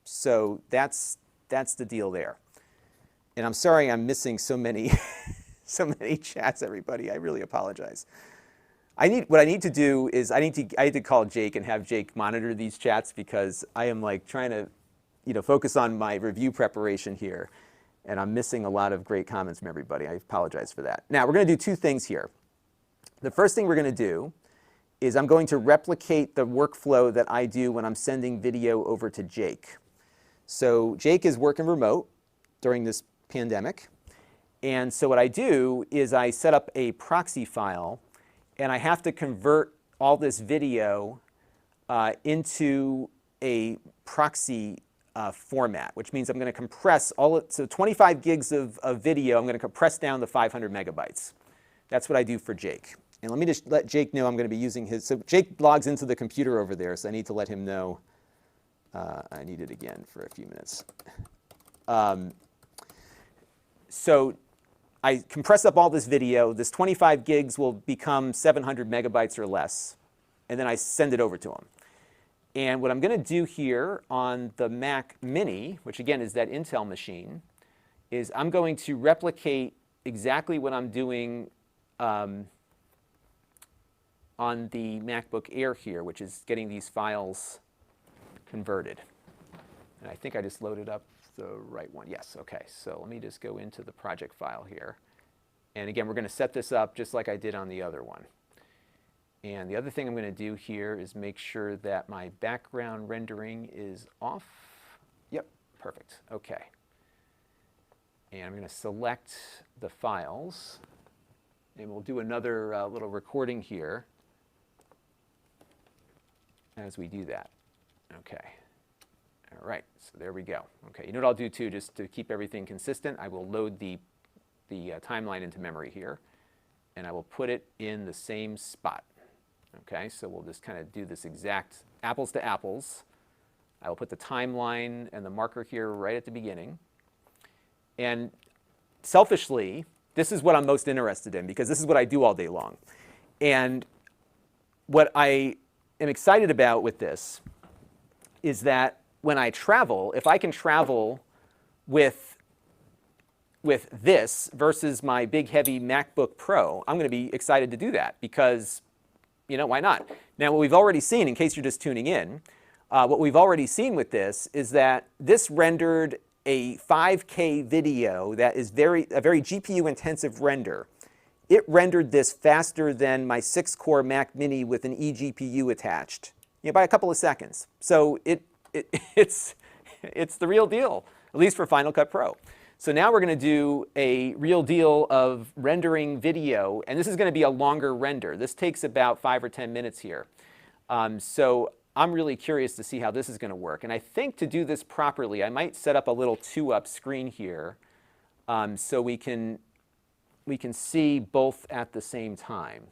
So that's the deal there. And I'm sorry I'm missing so many so many chats, everybody. I really apologize. What I need to do is I need to call Jake and have Jake monitor these chats, because I am like trying to, focus on my review preparation here, and I'm missing a lot of great comments from everybody. I apologize for that. Now we're going to do two things here. The first thing we're going to do is I'm going to replicate the workflow that I do when I'm sending video over to Jake. So Jake is working remote during this pandemic, and so what I do is I set up a proxy file, and I have to convert all this video into a proxy format, which means I'm going to compress so 25 gigs of video, I'm going to compress down to 500 megabytes. That's what I do for Jake. And let me just let Jake know I'm going to be using his, so Jake logs into the computer over there, so I need to let him know I need it again for a few minutes. So I compress up all this video. This 25 gigs will become 700 megabytes or less, and then I send it over to him. And what I'm going to do here on the Mac Mini, which again is that Intel machine, is I'm going to replicate exactly what I'm doing on the MacBook Air here, which is getting these files converted. And I think I just loaded up the right one. Yes, okay. So let me just go into the project file here. And again, we're going to set this up just like I did on the other one. And the other thing I'm going to do here is make sure that my background rendering is off. Yep, perfect. Okay. And I'm going to select the files. And we'll do another little recording here as we do that. Okay. All right, so there we go. Okay, you know what I'll do too, just to keep everything consistent, I will load the timeline into memory here, and I will put it in the same spot. Okay, so we'll just kind of do this exact apples to apples. I will put the timeline and the marker here right at the beginning. And selfishly, this is what I'm most interested in, because this is what I do all day long. And what I am excited about with this is that when I travel, if I can travel with this versus my big heavy MacBook Pro, I'm going to be excited to do that, because, why not? Now, what we've already seen, in case you're just tuning in, what we've already seen with this is that this rendered a 5K video that is a very GPU intensive render. It rendered this faster than my 6-core Mac Mini with an eGPU attached, by a couple of seconds. So it's the real deal, at least for Final Cut Pro. So now we're going to do a real deal of rendering video, and this is going to be a longer render. This takes about 5 or 10 minutes here. So I'm really curious to see how this is going to work. And I think to do this properly, I might set up a little 2-up screen here so we can see both at the same time.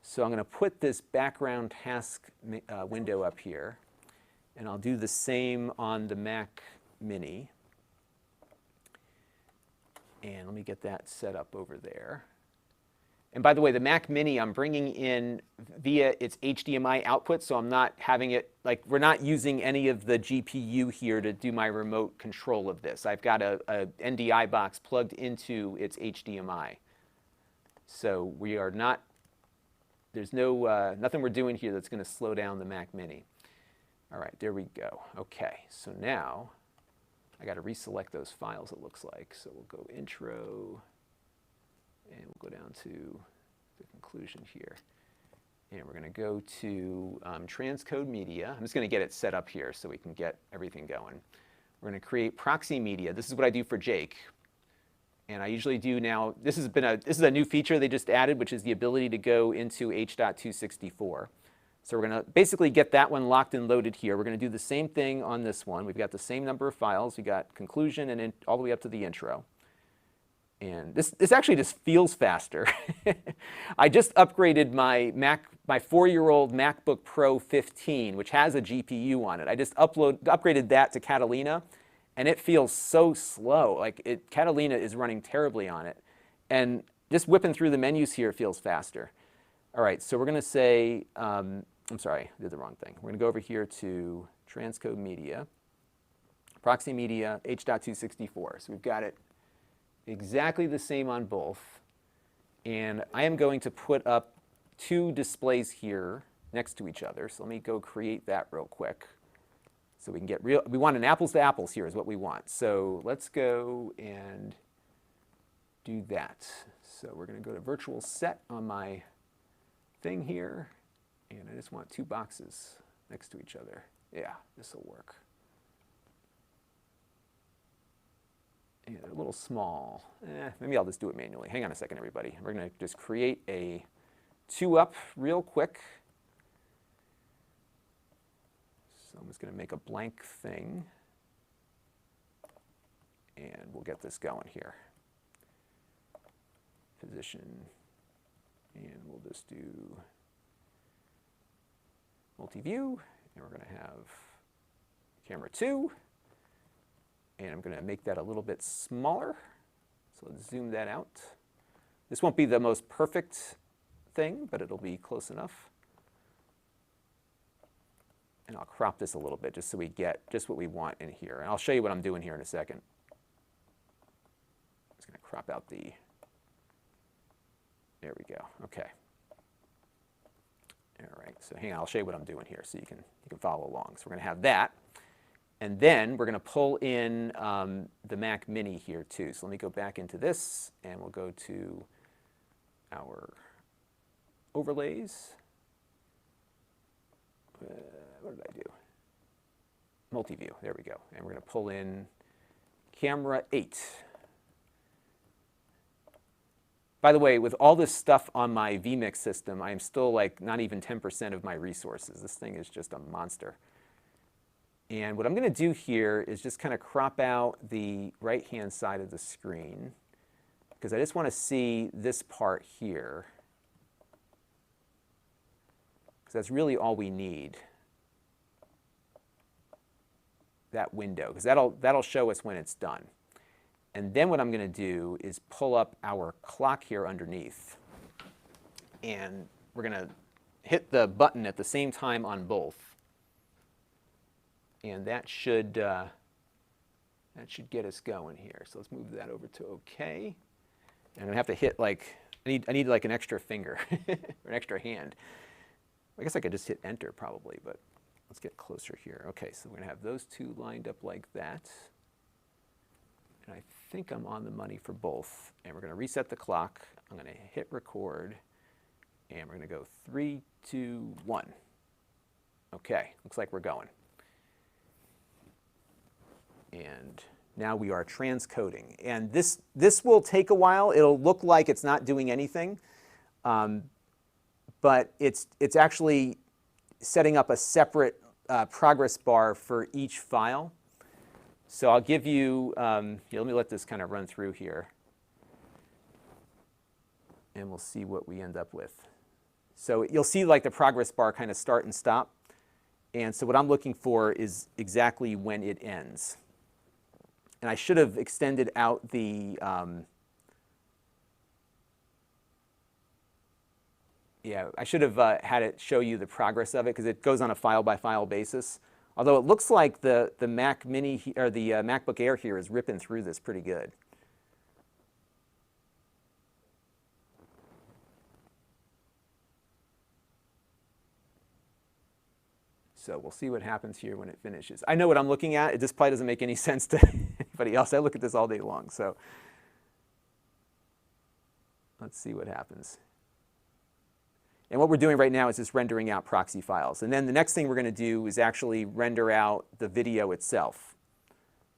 So I'm going to put this background task window up here, and I'll do the same on the Mac Mini. And let me get that set up over there. And by the way, the Mac Mini I'm bringing in via its HDMI output, so I'm not having it, we're not using any of the GPU here to do my remote control of this. I've got a NDI box plugged into its HDMI. So we are not, there's nothing we're doing here that's going to slow down the Mac Mini. All right, there we go. Okay, so now I got to reselect those files, it looks like. So we'll go intro, and we'll go down to the conclusion here. And we're going to go to transcode media. I'm just going to get it set up here so we can get everything going. We're going to create proxy media. This is what I do for Jake. And I usually do now, this is a new feature they just added, which is the ability to go into H.264. So we're going to basically get that one locked and loaded here. We're going to do the same thing on this one. We've got the same number of files. We've got conclusion and all the way up to the intro. And this actually just feels faster. I just upgraded my 4-year-old MacBook Pro 15, which has a GPU on it. I just upgraded that to Catalina, and it feels so slow. Catalina is running terribly on it. And just whipping through the menus here feels faster. All right, so we're going to say I'm sorry, I did the wrong thing. We're going to go over here to transcode media, proxy media, H.264. So we've got it exactly the same on both. And I am going to put up two displays here next to each other. So let me go create that real quick. So we can get real, we want an apples to apples here is what we want. So let's go and do that. So we're going to go to virtual set on my thing here. And I just want two boxes next to each other. Yeah, this will work. And they're a little small. Maybe I'll just do it manually. Hang on a second, everybody. We're going to just create a 2-up real quick. So I'm just going to make a blank thing. And we'll get this going here. Position. And we'll just do multi-view. And we're going to have camera 2. And I'm going to make that a little bit smaller. So let's zoom that out. This won't be the most perfect thing, but it'll be close enough. And I'll crop this a little bit just so we get just what we want in here. And I'll show you what I'm doing here in a second. I'm just going to crop out the, there we go, okay. All right, so hang on, I'll show you what I'm doing here so you can follow along. So we're going to have that. And then we're going to pull in the Mac Mini here too. So let me go back into this, and we'll go to our overlays. What did I do? Multi-view, there we go. And we're going to pull in camera 8. By the way, with all this stuff on my vMix system, I am still like not even 10% of my resources. This thing is just a monster. And what I'm going to do here is just kind of crop out the right-hand side of the screen because I just want to see this part here because that's really all we need, that window, because that'll show us when it's done. And then what I'm going to do is pull up our clock here underneath. And we're going to hit the button at the same time on both. And that should get us going here. So let's move that over to OK. And I'm going to have to hit like, I need like an extra finger or an extra hand. I guess I could just hit Enter probably, but let's get closer here. OK, so we're going to have those two lined up like that. And I think I'm on the money for both. And we're going to reset the clock. I'm going to hit record. And we're going to go 3, 2, 1. OK, looks like we're going. And now we are transcoding. And this will take a while. It'll look like it's not doing anything. But it's actually setting up a separate progress bar for each file. So I'll give you, let me let this kind of run through here. And we'll see what we end up with. So you'll see like the progress bar kind of start and stop. And so what I'm looking for is exactly when it ends. And I should have extended out the, I should have had it show you the progress of it because it goes on a file-by-file basis. Although it looks like the Mac Mini or the MacBook Air here is ripping through this pretty good. So we'll see what happens here when it finishes. I know what I'm looking at. It just probably doesn't make any sense to anybody else. I look at this all day long. So let's see what happens. And what we're doing right now is just rendering out proxy files. And then the next thing we're going to do is actually render out the video itself.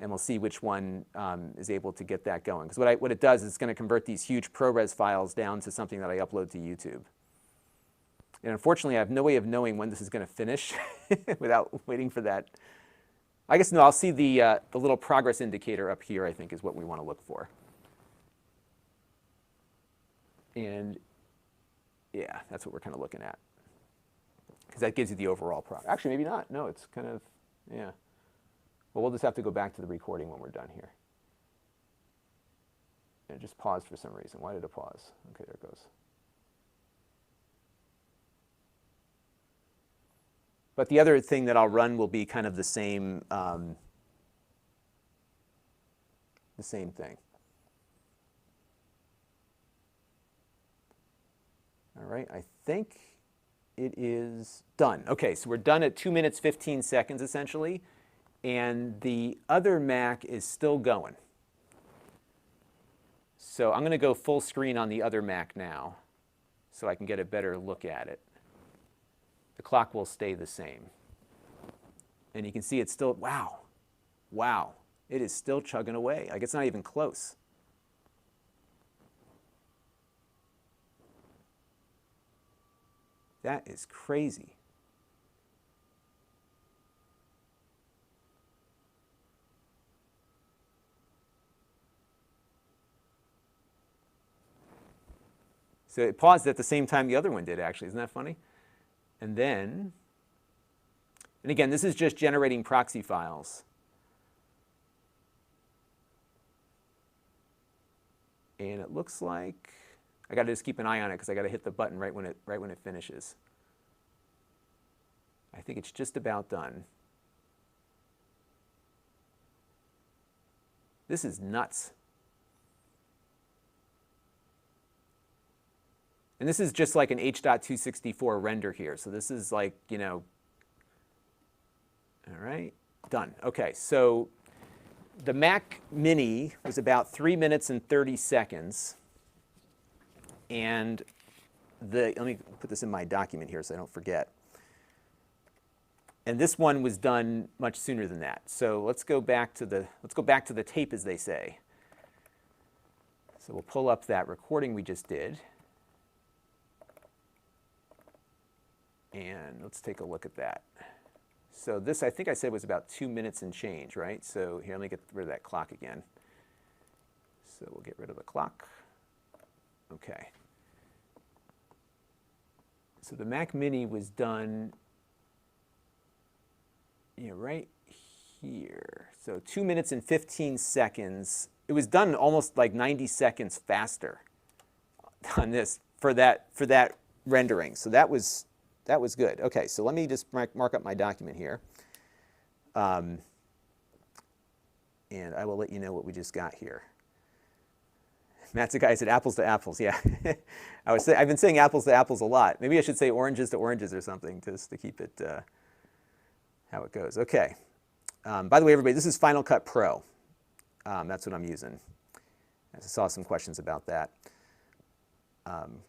And we'll see which one is able to get that going. Because what it does is it's going to convert these huge ProRes files down to something that I upload to YouTube. And unfortunately, I have no way of knowing when this is going to finish without waiting for that. I guess, no, I'll see the little progress indicator up here, I think, is what we want to look for. And yeah, that's what we're kind of looking at. Because that gives you the overall progress. Actually, maybe not. No, it's kind of, yeah. Well, we'll just have to go back to the recording when we're done here. And it just paused for some reason. Why did it pause? Okay, there it goes. But the other thing that I'll run will be kind of the same thing. All right, I think it is done. Okay, so we're done at 2 minutes, 15 seconds essentially, and the other Mac is still going. So I'm going to go full screen on the other Mac now so I can get a better look at it. The clock will stay the same. And you can see it's still, wow, it is still chugging away. Like it's not even close. That is crazy. So it paused at the same time the other one did, actually. Isn't that funny? And then, and again, this is just generating proxy files. And it looks like I got to just keep an eye on it because I got to hit the button right when it finishes. I think it's just about done. This is nuts. And this is just like an H.264 render here. So this is like, you know, all right, done. Okay, so the Mac Mini was about 3 minutes and 30 seconds. And let me put this in my document here so I don't forget. And this one was done much sooner than that. So let's go back to the tape, as they say. So we'll pull up that recording we just did. And let's take a look at that. So this, I think I said, was about 2 minutes and change, right? So here, let me get rid of that clock again. So we'll get rid of the clock. Okay. So the Mac Mini was done, right here. So 2 minutes and 15 seconds. It was done almost like 90 seconds faster on this for that rendering. So that was good. Okay, so let me just mark up my document here. And I will let you know what we just got here. Matt's the guy who said apples to apples. Yeah, I've been saying apples to apples a lot. Maybe I should say oranges to oranges or something just to keep it how it goes. Okay. By the way, everybody, this is Final Cut Pro. That's what I'm using. I saw some questions about that.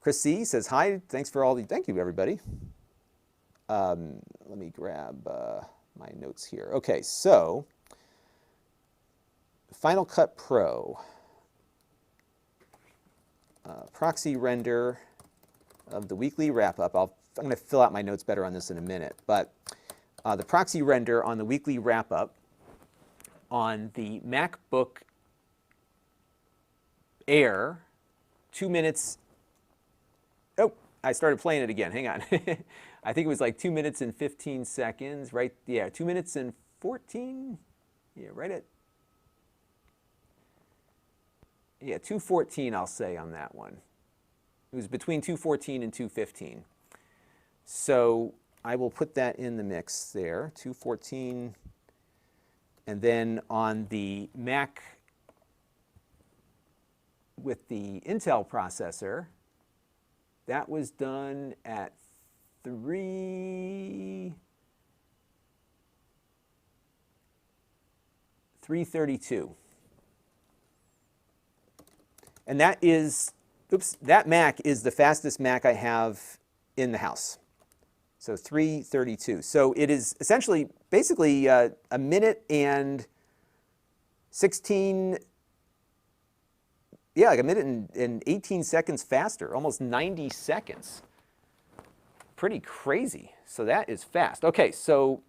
Chris C. says, hi, thanks for all the, thank you, everybody. Let me grab my notes here. Okay, so Final Cut Pro. Proxy render of the weekly wrap-up. I'm going to fill out my notes better on this in a minute. But the proxy render on the weekly wrap-up on the MacBook Air, 2 minutes. Oh, I started playing it again. Hang on. I think it was like 2 minutes and 15 seconds, right? Yeah, 2 minutes and 14. Yeah, right at. Yeah, 2:14 I'll say on that one. It was between 2:14 and 2:15. So I will put that in the mix there, 2:14. And then on the Mac with the Intel processor, that was done at 3:32. And that is, that Mac is the fastest Mac I have in the house. So 3:32. So it is essentially, basically a minute and 16, yeah, like a minute and 18 seconds faster, almost 90 seconds. Pretty crazy. So that is fast. Okay, so,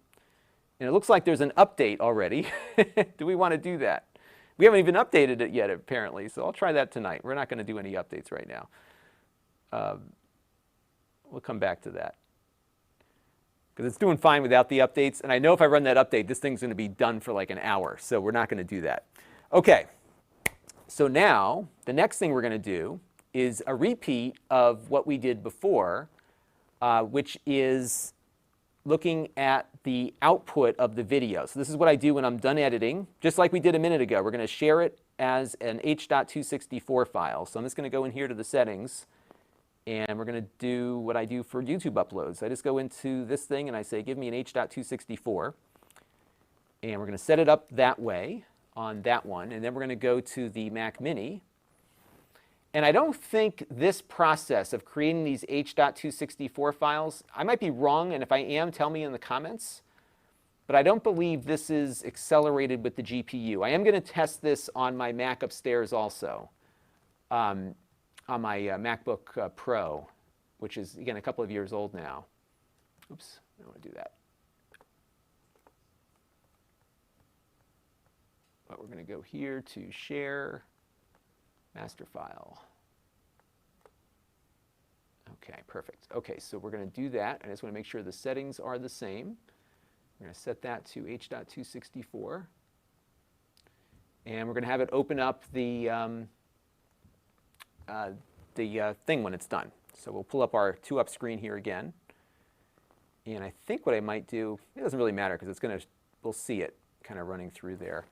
and it looks like there's an update already. Do we want to do that? We haven't even updated it yet, apparently, so I'll try that tonight. We're not going to do any updates right now. We'll come back to that. Because it's doing fine without the updates, and I know if I run that update, this thing's going to be done for like an hour, so we're not going to do that. Okay, so now the next thing we're going to do is a repeat of what we did before, which is looking at the output of the video. So this is what I do when I'm done editing, just like we did a minute ago. We're going to share it as an H.264 file. So I'm just going to go in here to the settings, and we're going to do what I do for YouTube uploads. I just go into this thing and I say, give me an H.264. And we're going to set it up that way on that one. And then we're going to go to the Mac Mini. And I don't think this process of creating these H.264 files, I might be wrong, and if I am, tell me in the comments, but I don't believe this is accelerated with the GPU. I am going to test this on my Mac upstairs also, on my MacBook Pro, which is, again, a couple of years old now. Oops, I don't want to do that. But we're going to go here to Share, Master File. Okay, perfect. Okay, so we're going to do that. I just want to make sure the settings are the same. We're going to set that to H.264. And we're going to have it open up the thing when it's done. So we'll pull up our 2-up screen here again. And I think what I might do, it doesn't really matter because it's going to, we'll see it kind of running through there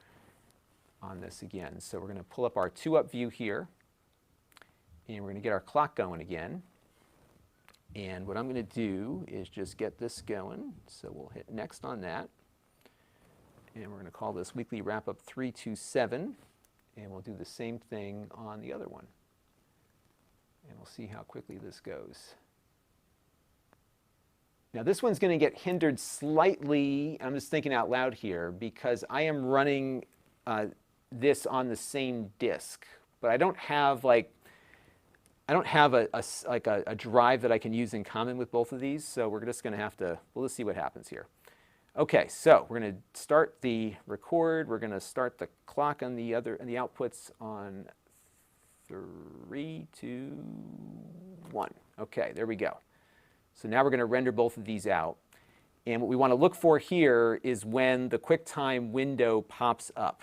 on this again. So we're going to pull up our 2-up view here, and we're going to get our clock going again. And what I'm going to do is just get this going. So we'll hit next on that. And we're going to call this Weekly Wrap-Up 327. And we'll do the same thing on the other one. And we'll see how quickly this goes. Now this one's going to get hindered slightly, I'm just thinking out loud here, because I am running this on the same disk, but I don't have a drive that I can use in common with both of these, so we're just going to have to, we'll just see what happens here. Okay, so we're going to start the record. We're going to start the clock on the outputs on 3, 2, 1. Okay, there we go. So now we're going to render both of these out. And what we want to look for here is when the QuickTime window pops up.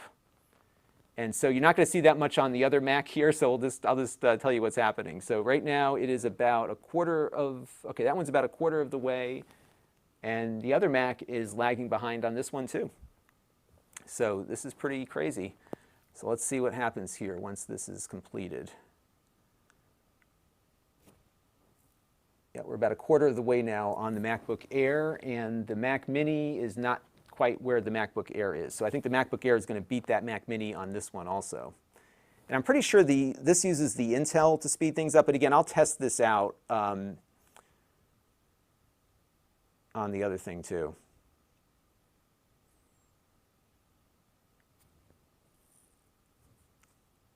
And so you're not going to see that much on the other Mac here, so I'll just tell you what's happening. So right now it is about a quarter of, okay, that one's about a quarter of the way, and the other Mac is lagging behind on this one too. So this is pretty crazy. So let's see what happens here once this is completed. Yeah, we're about a quarter of the way now on the MacBook Air, and the Mac Mini is not quite where the MacBook Air is. So I think the MacBook Air is going to beat that Mac Mini on this one also. And I'm pretty sure this uses the Intel to speed things up, but again, I'll test this out on the other thing too.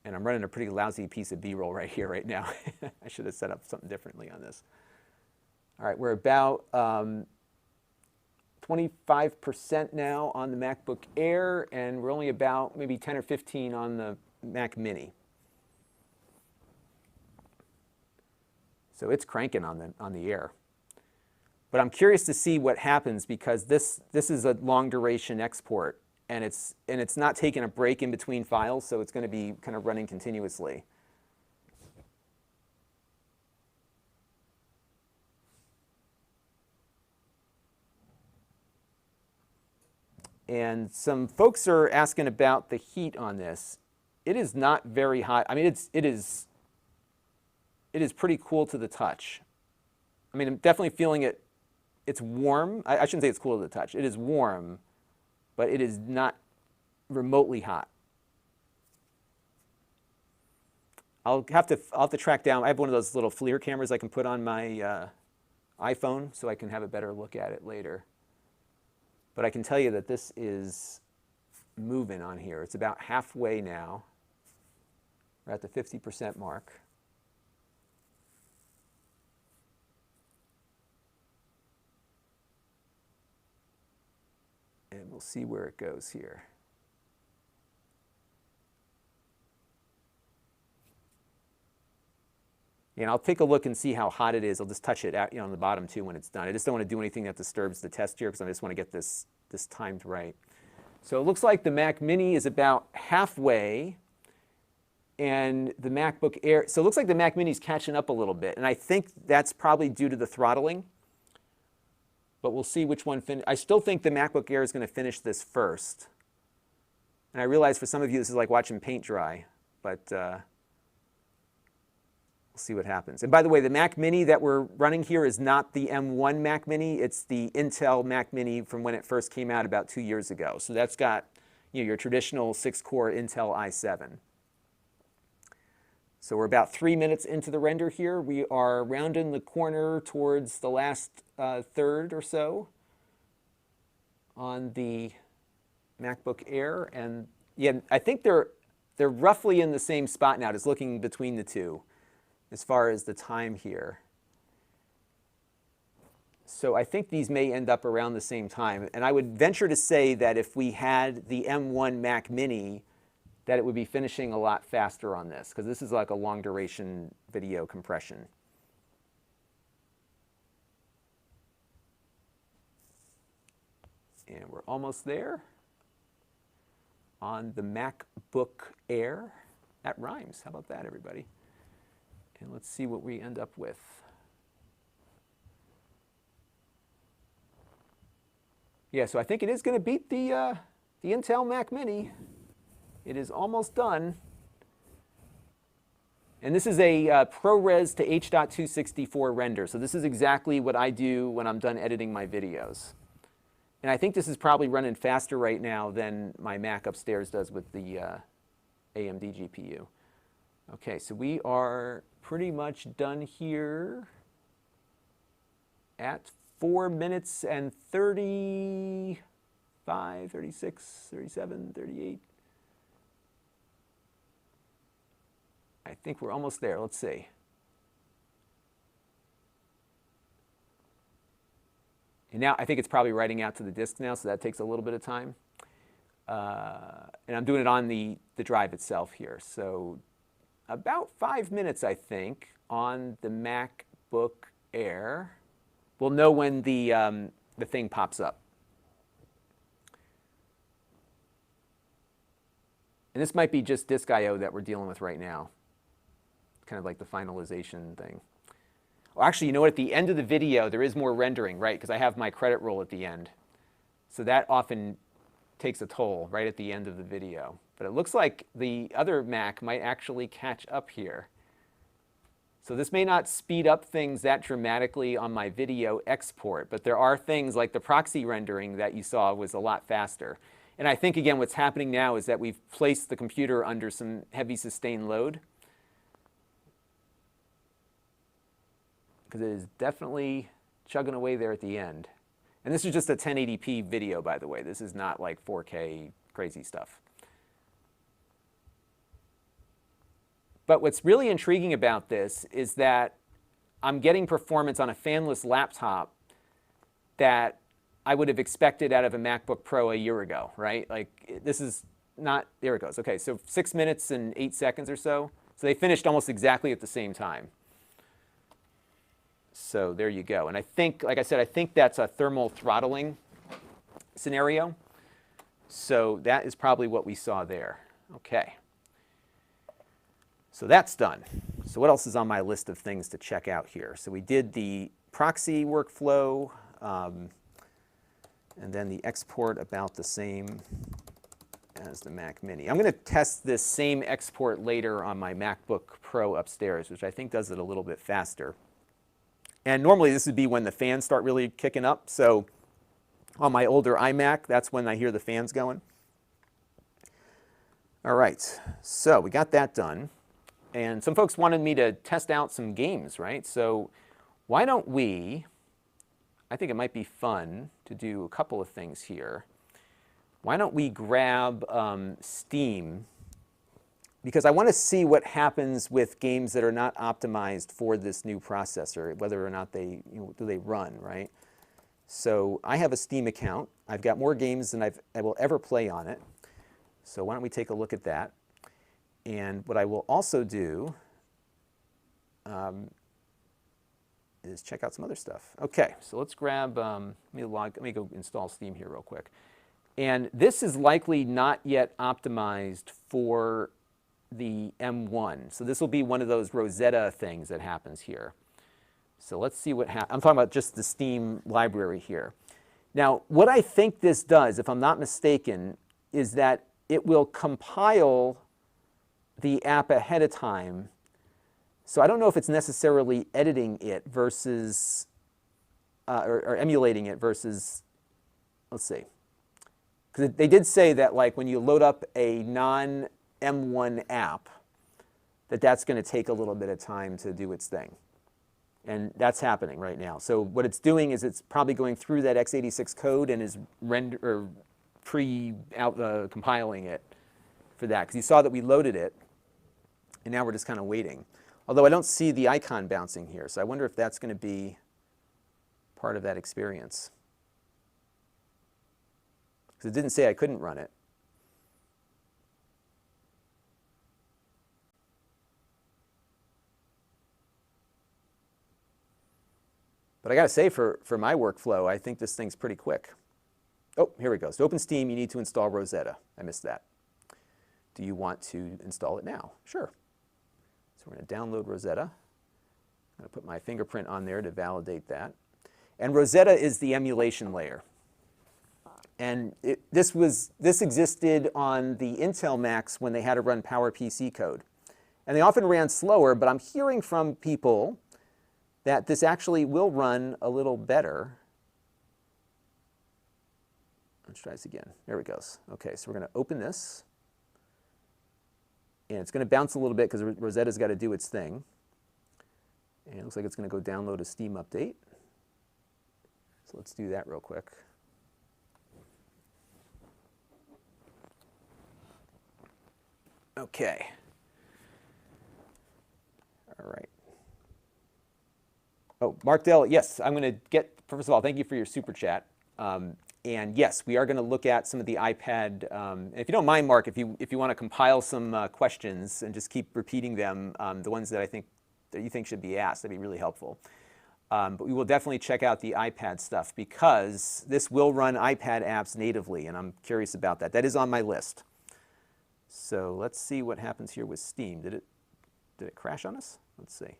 And I'm running a pretty lousy piece of B-roll right here, right now. I should have set up something differently on this. All right, we're about 25% now on the MacBook Air, and we're only about maybe 10 or 15 on the Mac Mini. So it's cranking on the Air. But I'm curious to see what happens, because this is a long duration export, and it's not taking a break in between files, so it's going to be kind of running continuously. And some folks are asking about the heat on this. It is not very hot. I mean, it is pretty cool to the touch. I mean, I'm definitely feeling it. It's warm. I shouldn't say it's cool to the touch. It is warm, but it is not remotely hot. I'll have to track down. I have one of those little FLIR cameras I can put on my iPhone so I can have a better look at it later. But I can tell you that this is moving on here. It's about halfway now. We're at the 50% mark. And we'll see where it goes here. And I'll take a look and see how hot it is. I'll just touch it out, on the bottom too when it's done. I just don't want to do anything that disturbs the test here, because I just want to get this timed right. So it looks like the Mac Mini is about halfway, and the MacBook Air, so it looks like the Mac Mini is catching up a little bit, and I think that's probably due to the throttling. but we'll see which one I still think the MacBook Air is going to finish this first. And I realize for some of you this is like watching paint dry, but we'll see what happens. And by the way, the Mac Mini that we're running here is not the M1 Mac Mini. It's the Intel Mac Mini from when it first came out about 2 years ago. So that's got, you know, your traditional 6-core Intel i7. So we're about 3 minutes into the render here. We are rounding the corner towards the last third or so on the MacBook Air. And yeah, I think they're roughly in the same spot now, just looking between the two as far as the time here. So I think these may end up around the same time. And I would venture to say that if we had the M1 Mac Mini, that it would be finishing a lot faster on this, because this is like a long duration video compression. And we're almost there on the MacBook Air. That rhymes. How about that, everybody? And let's see what we end up with. Yeah, so I think it is going to beat the Intel Mac Mini. It is almost done. And this is a ProRes to H.264 render. So this is exactly what I do when I'm done editing my videos. And I think this is probably running faster right now than my Mac upstairs does with the AMD GPU. Okay, so we are pretty much done here at 4 minutes and 35, 36, 37, 38. I think we're almost there. Let's see. And now I think it's probably writing out to the disk now, so that takes a little bit of time. And I'm doing it on the drive itself here. So about 5 minutes, I think, on the MacBook Air. We'll know when the thing pops up. And this might be just disk I/O that we're dealing with right now. Kind of like the finalization thing. Well, actually, you know what? At the end of the video, there is more rendering, right? Because I have my credit roll at the end. So that often takes a toll right at the end of the video. But it looks like the other Mac might actually catch up here. So this may not speed up things that dramatically on my video export, but there are things like the proxy rendering that you saw was a lot faster. And I think, again, what's happening now is that we've placed the computer under some heavy sustained load. Because it is definitely chugging away there at the end. And this is just a 1080p video, by the way. This is not like 4K crazy stuff. But what's really intriguing about this is that I'm getting performance on a fanless laptop that I would have expected out of a MacBook Pro a year ago, right? Like, this is not, there it goes. Okay, so 6 minutes and 8 seconds or so. So they finished almost exactly at the same time. So there you go. And I think, like I said, I think that's a thermal throttling scenario. So that is probably what we saw there. Okay. So that's done. So what else is on my list of things to check out here? So we did the proxy workflow, and then the export about the same as the Mac Mini. I'm going to test this same export later on my MacBook Pro upstairs, which I think does it a little bit faster. And normally this would be when the fans start really kicking up. So on my older iMac, that's when I hear the fans going. All right, so we got that done. And some folks wanted me to test out some games, right? So why don't we, I think it might be fun to do a couple of things here. Why don't we grab Steam? Because I want to see what happens with games that are not optimized for this new processor, whether or not they, do they run, right? So I have a Steam account. I've got more games than I will ever play on it. So why don't we take a look at that? And what I will also do is check out some other stuff. Okay, so let's grab, let me go install Steam here real quick. And this is likely not yet optimized for the M1. So this will be one of those Rosetta things that happens here. So let's see what happens. I'm talking about just the Steam library here. Now, what I think this does, if I'm not mistaken, is that it will compile the app ahead of time. So I don't know if it's necessarily editing it versus, or emulating it versus, let's see. Because they did say that like when you load up a non-M1 app, that's going to take a little bit of time to do its thing. And that's happening right now. So what it's doing is it's probably going through that x86 code and is compiling it for that. Because you saw that we loaded it, and now we're just kind of waiting. Although I don't see the icon bouncing here, so I wonder if that's going to be part of that experience. Because it didn't say I couldn't run it. But I got to say, for my workflow, I think this thing's pretty quick. Oh, here we go. So to open Steam, you need to install Rosetta. I missed that. Do you want to install it now? Sure. So we're going to download Rosetta. I'm going to put my fingerprint on there to validate that. And Rosetta is the emulation layer. And this existed on the Intel Macs when they had to run PowerPC code. And they often ran slower, but I'm hearing from people that this actually will run a little better. Let's try this again. There it goes. Okay, so we're going to open this. And it's going to bounce a little bit because Rosetta's got to do its thing. And it looks like it's going to go download a Steam update. So let's do that real quick. Okay. All right. Oh, Mark Dell, yes, I'm going to get, first of all, thank you for your super chat. And yes, we are going to look at some of the iPad. If you don't mind, Mark, if you want to compile some questions and just keep repeating them, the ones that you think should be asked, that'd be really helpful. But we will definitely check out the iPad stuff because this will run iPad apps natively, and I'm curious about that. That is on my list. So let's see what happens here with Steam. Did it crash on us? Let's see.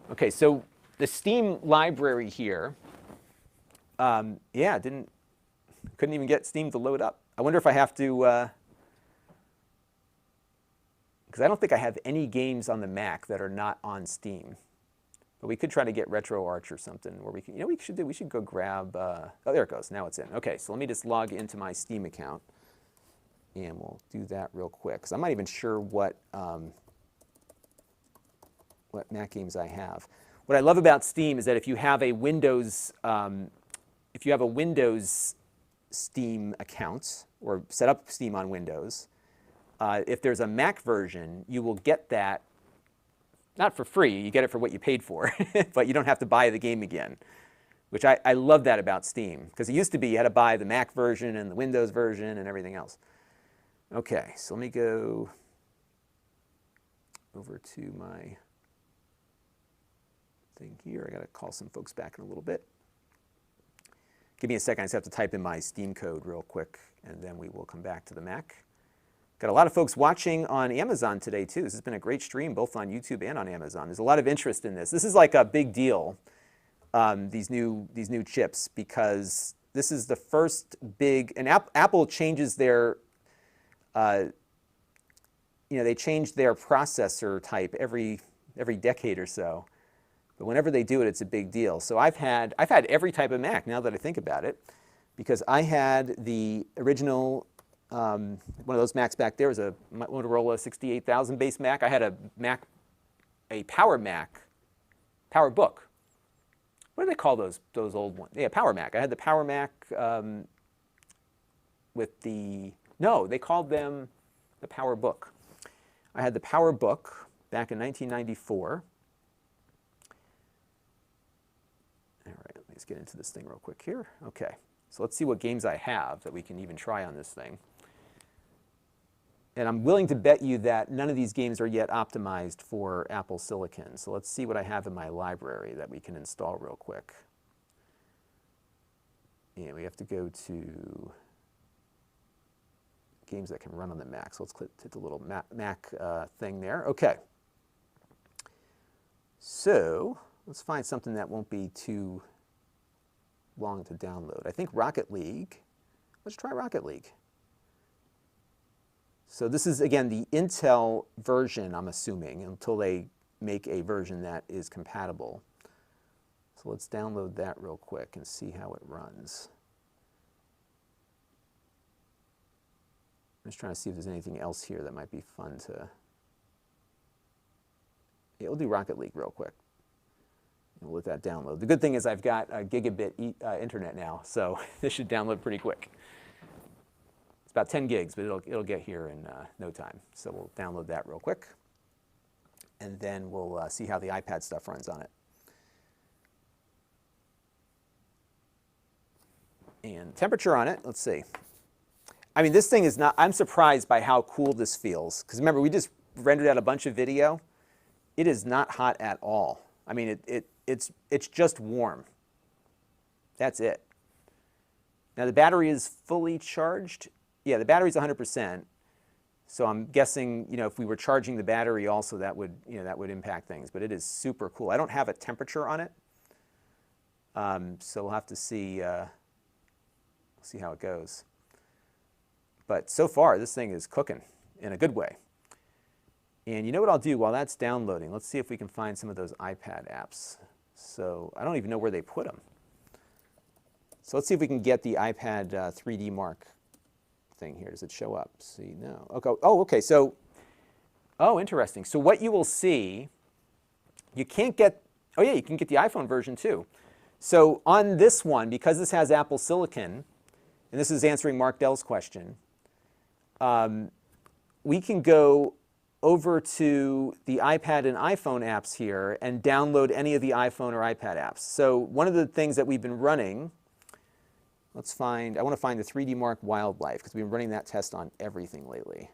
Okay, so the Steam library here, yeah, couldn't even get Steam to load up. I wonder if I have to, because I don't think I have any games on the Mac that are not on Steam. But we could try to get RetroArch or something where we can, we should go grab, oh, there it goes, now it's in. Okay, so let me just log into my Steam account, and we'll do that real quick, because I'm not even sure what Mac games I have. What I love about Steam is that if you have a Windows Steam account or set up Steam on Windows, if there's a Mac version, you will get that not for free. You get it for what you paid for, but you don't have to buy the game again, which I love that about Steam, because it used to be you had to buy the Mac version and the Windows version and everything else. Okay, so let me go over to my thing here. I got to call some folks back in a little bit. Give me a second. I just have to type in my Steam code real quick, and then we will come back to the Mac. Got a lot of folks watching on Amazon today, too. This has been a great stream, both on YouTube and on Amazon. There's a lot of interest in this. This is like a big deal, these new chips, because this is the first big, and Apple changes their, they change their processor type every decade or so. But whenever they do it, it's a big deal. So I've had every type of Mac, now that I think about it, because I had the original, one of those Macs back there was a Motorola 68,000 base Mac. I had a Power Mac, PowerBook. What do they call those old ones? Yeah, Power Mac. I had the Power Mac with the, no, they called them the PowerBook. I had the PowerBook back in 1994. All right, let's get into this thing real quick here. Okay, so let's see what games I have that we can even try on this thing. And I'm willing to bet you that none of these games are yet optimized for Apple Silicon. So let's see what I have in my library that we can install real quick. And we have to go to games that can run on the Mac. So let's hit the little Mac thing there. Okay. So let's find something that won't be too long to download. I think Rocket League. Let's try Rocket League. So this is, again, the Intel version, I'm assuming, until they make a version that is compatible. So let's download that real quick and see how it runs. I'm just trying to see if there's anything else here that might be fun to... Yeah, we'll do Rocket League real quick. And we'll let that download. The good thing is I've got a gigabit internet now, so this should download pretty quick. It's about 10 gigs, but it'll get here in no time. So we'll download that real quick. And then we'll see how the iPad stuff runs on it. And temperature on it, let's see. I mean, this thing is not, I'm surprised by how cool this feels. Because remember, we just rendered out a bunch of video. It is not hot at all. I mean, it's just warm. That's it. Now the battery is fully charged. Yeah, the battery's 100%. So I'm guessing, if we were charging the battery also, that would impact things. But it is super cool. I don't have a temperature on it, so we'll have to see how it goes. But so far, this thing is cooking in a good way. And you know what I'll do while that's downloading? Let's see if we can find some of those iPad apps. So I don't even know where they put them. So let's see if we can get the iPad 3D Mark thing here. Does it show up? See, no. Okay. Oh, okay. So, interesting. So what you will see, you can't get, oh yeah, you can get the iPhone version too. So on this one, because this has Apple Silicon, and this is answering Mark Dell's question, we can go over to the iPad and iPhone apps here and download any of the iPhone or iPad apps. So one of the things that we've been running, I want to find the 3D Mark Wildlife, because we've been running that test on everything lately.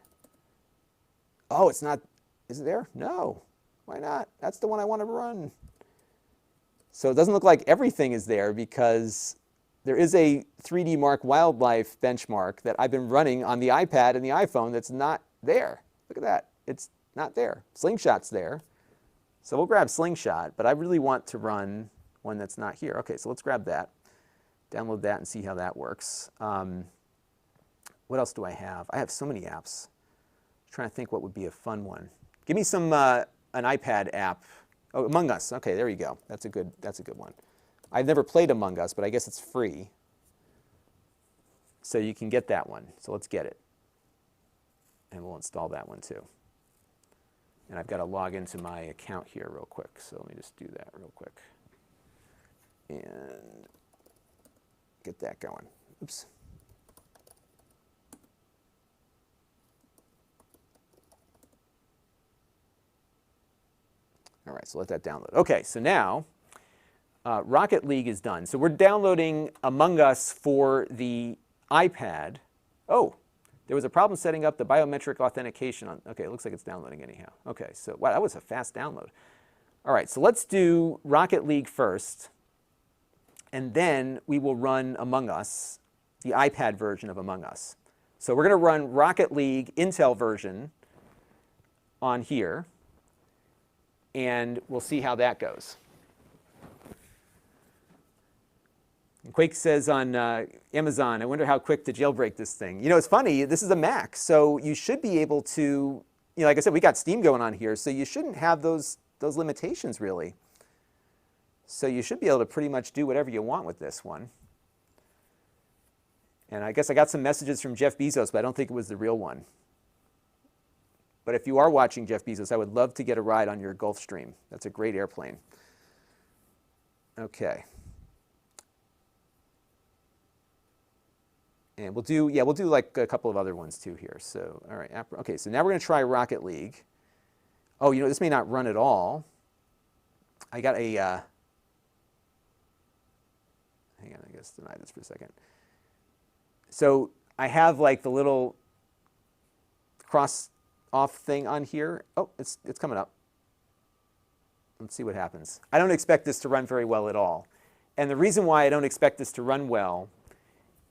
Oh, it's not, is it there? No. Why not? That's the one I want to run. So it doesn't look like everything is there, because there is a 3D Mark Wildlife benchmark that I've been running on the iPad and the iPhone that's not there. Look at that. It's not there. Slingshot's there. So we'll grab Slingshot, but I really want to run one that's not here. Okay, so let's grab that. Download that and see how that works. What else do I have? I have so many apps. I'm trying to think what would be a fun one. Give me some an iPad app. Oh, Among Us. Okay, there you go. That's a good one. I've never played Among Us, but I guess it's free. So you can get that one. So let's get it. And we'll install that one too. And I've got to log into my account here real quick. So let me just do that real quick. And get that going. Oops. All right, so let that download. Okay, so now Rocket League is done. So we're downloading Among Us for the iPad. Oh, there was a problem setting up the biometric authentication on. Okay, it looks like it's downloading anyhow. Okay, so wow, that was a fast download. All right, so let's do Rocket League first. And then we will run Among Us, the iPad version of Among Us. So we're going to run Rocket League Intel version on here, and we'll see how that goes. And Quake says on Amazon, I wonder how quick to jailbreak this thing. It's funny, this is a Mac, so you should be able to, like I said, we got Steam going on here, so you shouldn't have those limitations really. So you should be able to pretty much do whatever you want with this one. And I guess I got some messages from Jeff Bezos, but I don't think it was the real one. But if you are watching Jeff Bezos, I would love to get a ride on your Gulfstream. That's a great airplane. Okay. And we'll do like a couple of other ones too here. So, all right. Okay, so now we're going to try Rocket League. Oh, this may not run at all. I got a, hang on, I guess deny this for a second. So I have like the little cross off thing on here. Oh, it's coming up. Let's see what happens. I don't expect this to run very well at all. And the reason why I don't expect this to run well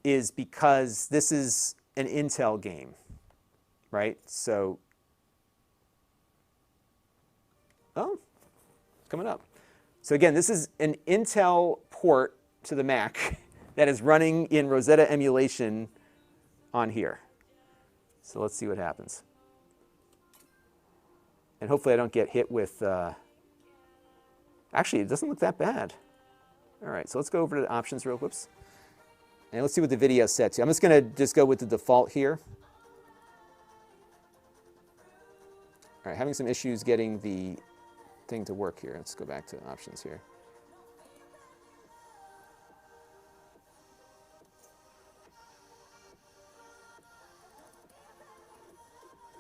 is because this is an Intel game. right? So, oh, it's coming up. So again, this is an Intel port to the Mac that is running in Rosetta emulation on here. So let's see what happens. And hopefully I don't get hit with, actually it doesn't look that bad. All right, so let's go over to the options real quick. And let's see what the video is set to. I'm just gonna go with the default here. All right, having some issues getting the thing to work here. Let's go back to options here.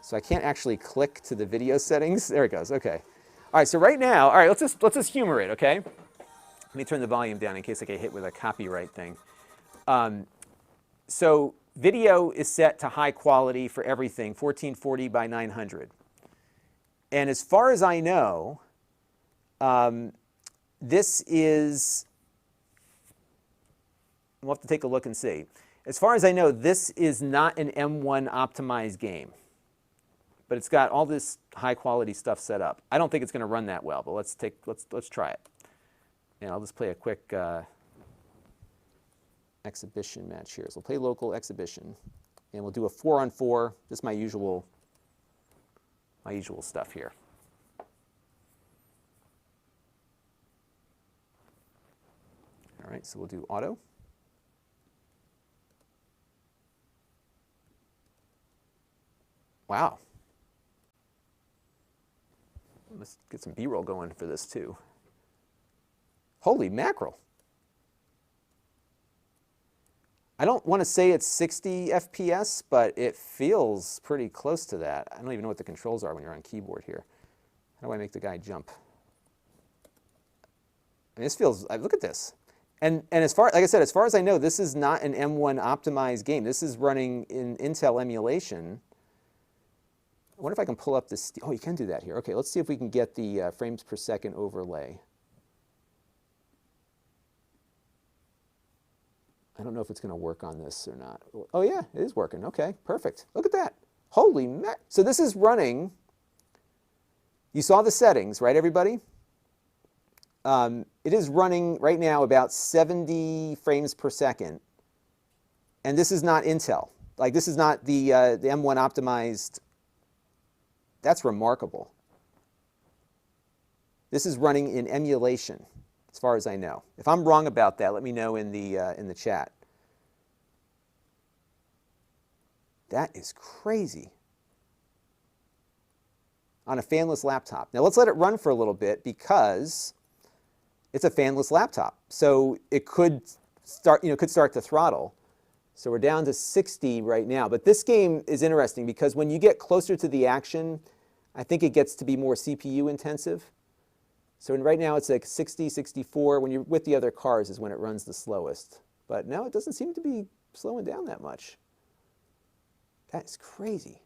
So I can't actually click to the video settings. There it goes. Okay. All right. So right now, all right. Let's just humor it. Okay. Let me turn the volume down in case I get hit with a copyright thing. So video is set to high quality for everything, 1440 by 900. And as far as I know, this is. We'll have to take a look and see. As far as I know, this is not an M1 optimized game. But it's got all this high quality stuff set up. I don't think it's going to run that well, but let's try it. And I'll just play a quick exhibition match here. So we'll play local exhibition, and we'll do a 4-on-4. Just my usual stuff here. All right, so we'll do auto. Wow. Let's get some B-roll going for this too. Holy mackerel. I don't want to say it's 60 FPS, but it feels pretty close to that. I don't even know what the controls are when you're on keyboard here. How do I make the guy jump? I mean, this feels, look at this. And as far, like I said, as far as I know, this is not an M1 optimized game. This is running in Intel emulation. I wonder if I can pull up this. Oh, you can do that here. Okay, let's see if we can get the frames per second overlay. I don't know if it's going to work on this or not. Oh yeah, it is working. Okay, perfect. Look at that. Holy mac. So this is running. You saw the settings, right, everybody? It is running right now about 70 frames per second. And this is not Intel. Like, this is not the M1 optimized. That's remarkable. This is running in emulation, as far as I know. If I'm wrong about that, let me know in the chat. That is crazy. On a fanless laptop. Now let's let it run for a little bit because it's a fanless laptop. So it could start to throttle. So we're down to 60 right now. But this game is interesting because when you get closer to the action, I think it gets to be more CPU intensive. So right now it's like 60, 64. When you're with the other cars is when it runs the slowest. But now it doesn't seem to be slowing down that much. That's crazy.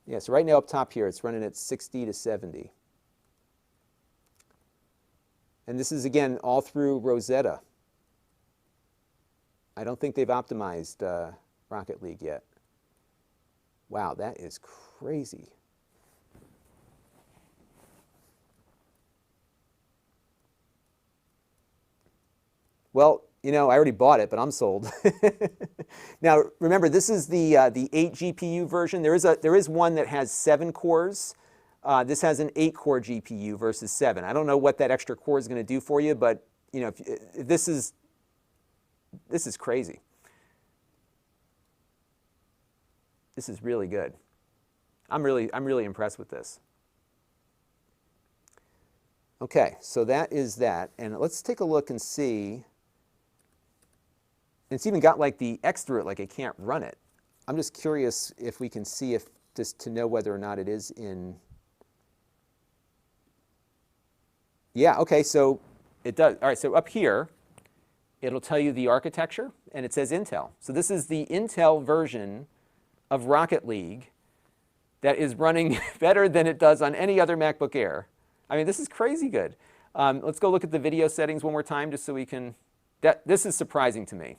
Yeah, so right now up top here, it's running at 60 to 70. And this is, again, all through Rosetta. I don't think they've optimized Rocket League yet. Wow, that is crazy. Well, you know, I already bought it, but I'm sold. Now, remember, this is the 8 GPU version. There is one that has 7 cores. This has an 8-core GPU versus 7. I don't know what that extra core is going to do for you, but you know, if this is crazy. This is really good. I'm really impressed with this. Okay, so that is that, and let's take a look and see. It's even got like the X through it, like it can't run it. I'm just curious if we can see if just to know whether or not it is in. Yeah, okay, so it does. All right, so up here, it'll tell you the architecture, and it says Intel. So this is the Intel version of Rocket League that is running better than it does on any other MacBook Air. I mean, this is crazy good. Let's go look at the video settings one more time just so we can. This is surprising to me.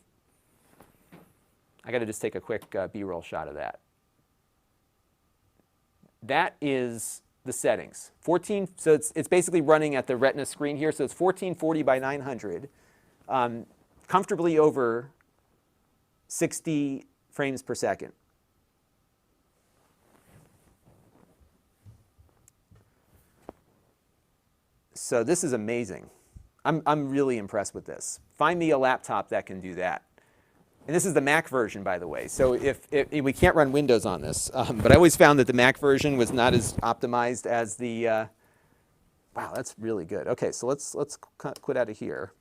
I got to just take a quick B-roll shot of that. That is the settings. 14, so it's basically running at the Retina screen here, so it's 1440 by 900, comfortably over 60 frames per second. So this is amazing. I'm really impressed with this. Find me a laptop that can do that. And this is the Mac version, by the way. So if we can't run Windows on this, but I always found that the Mac version was not as optimized as the. Wow, that's really good. Okay, so let's quit out of here.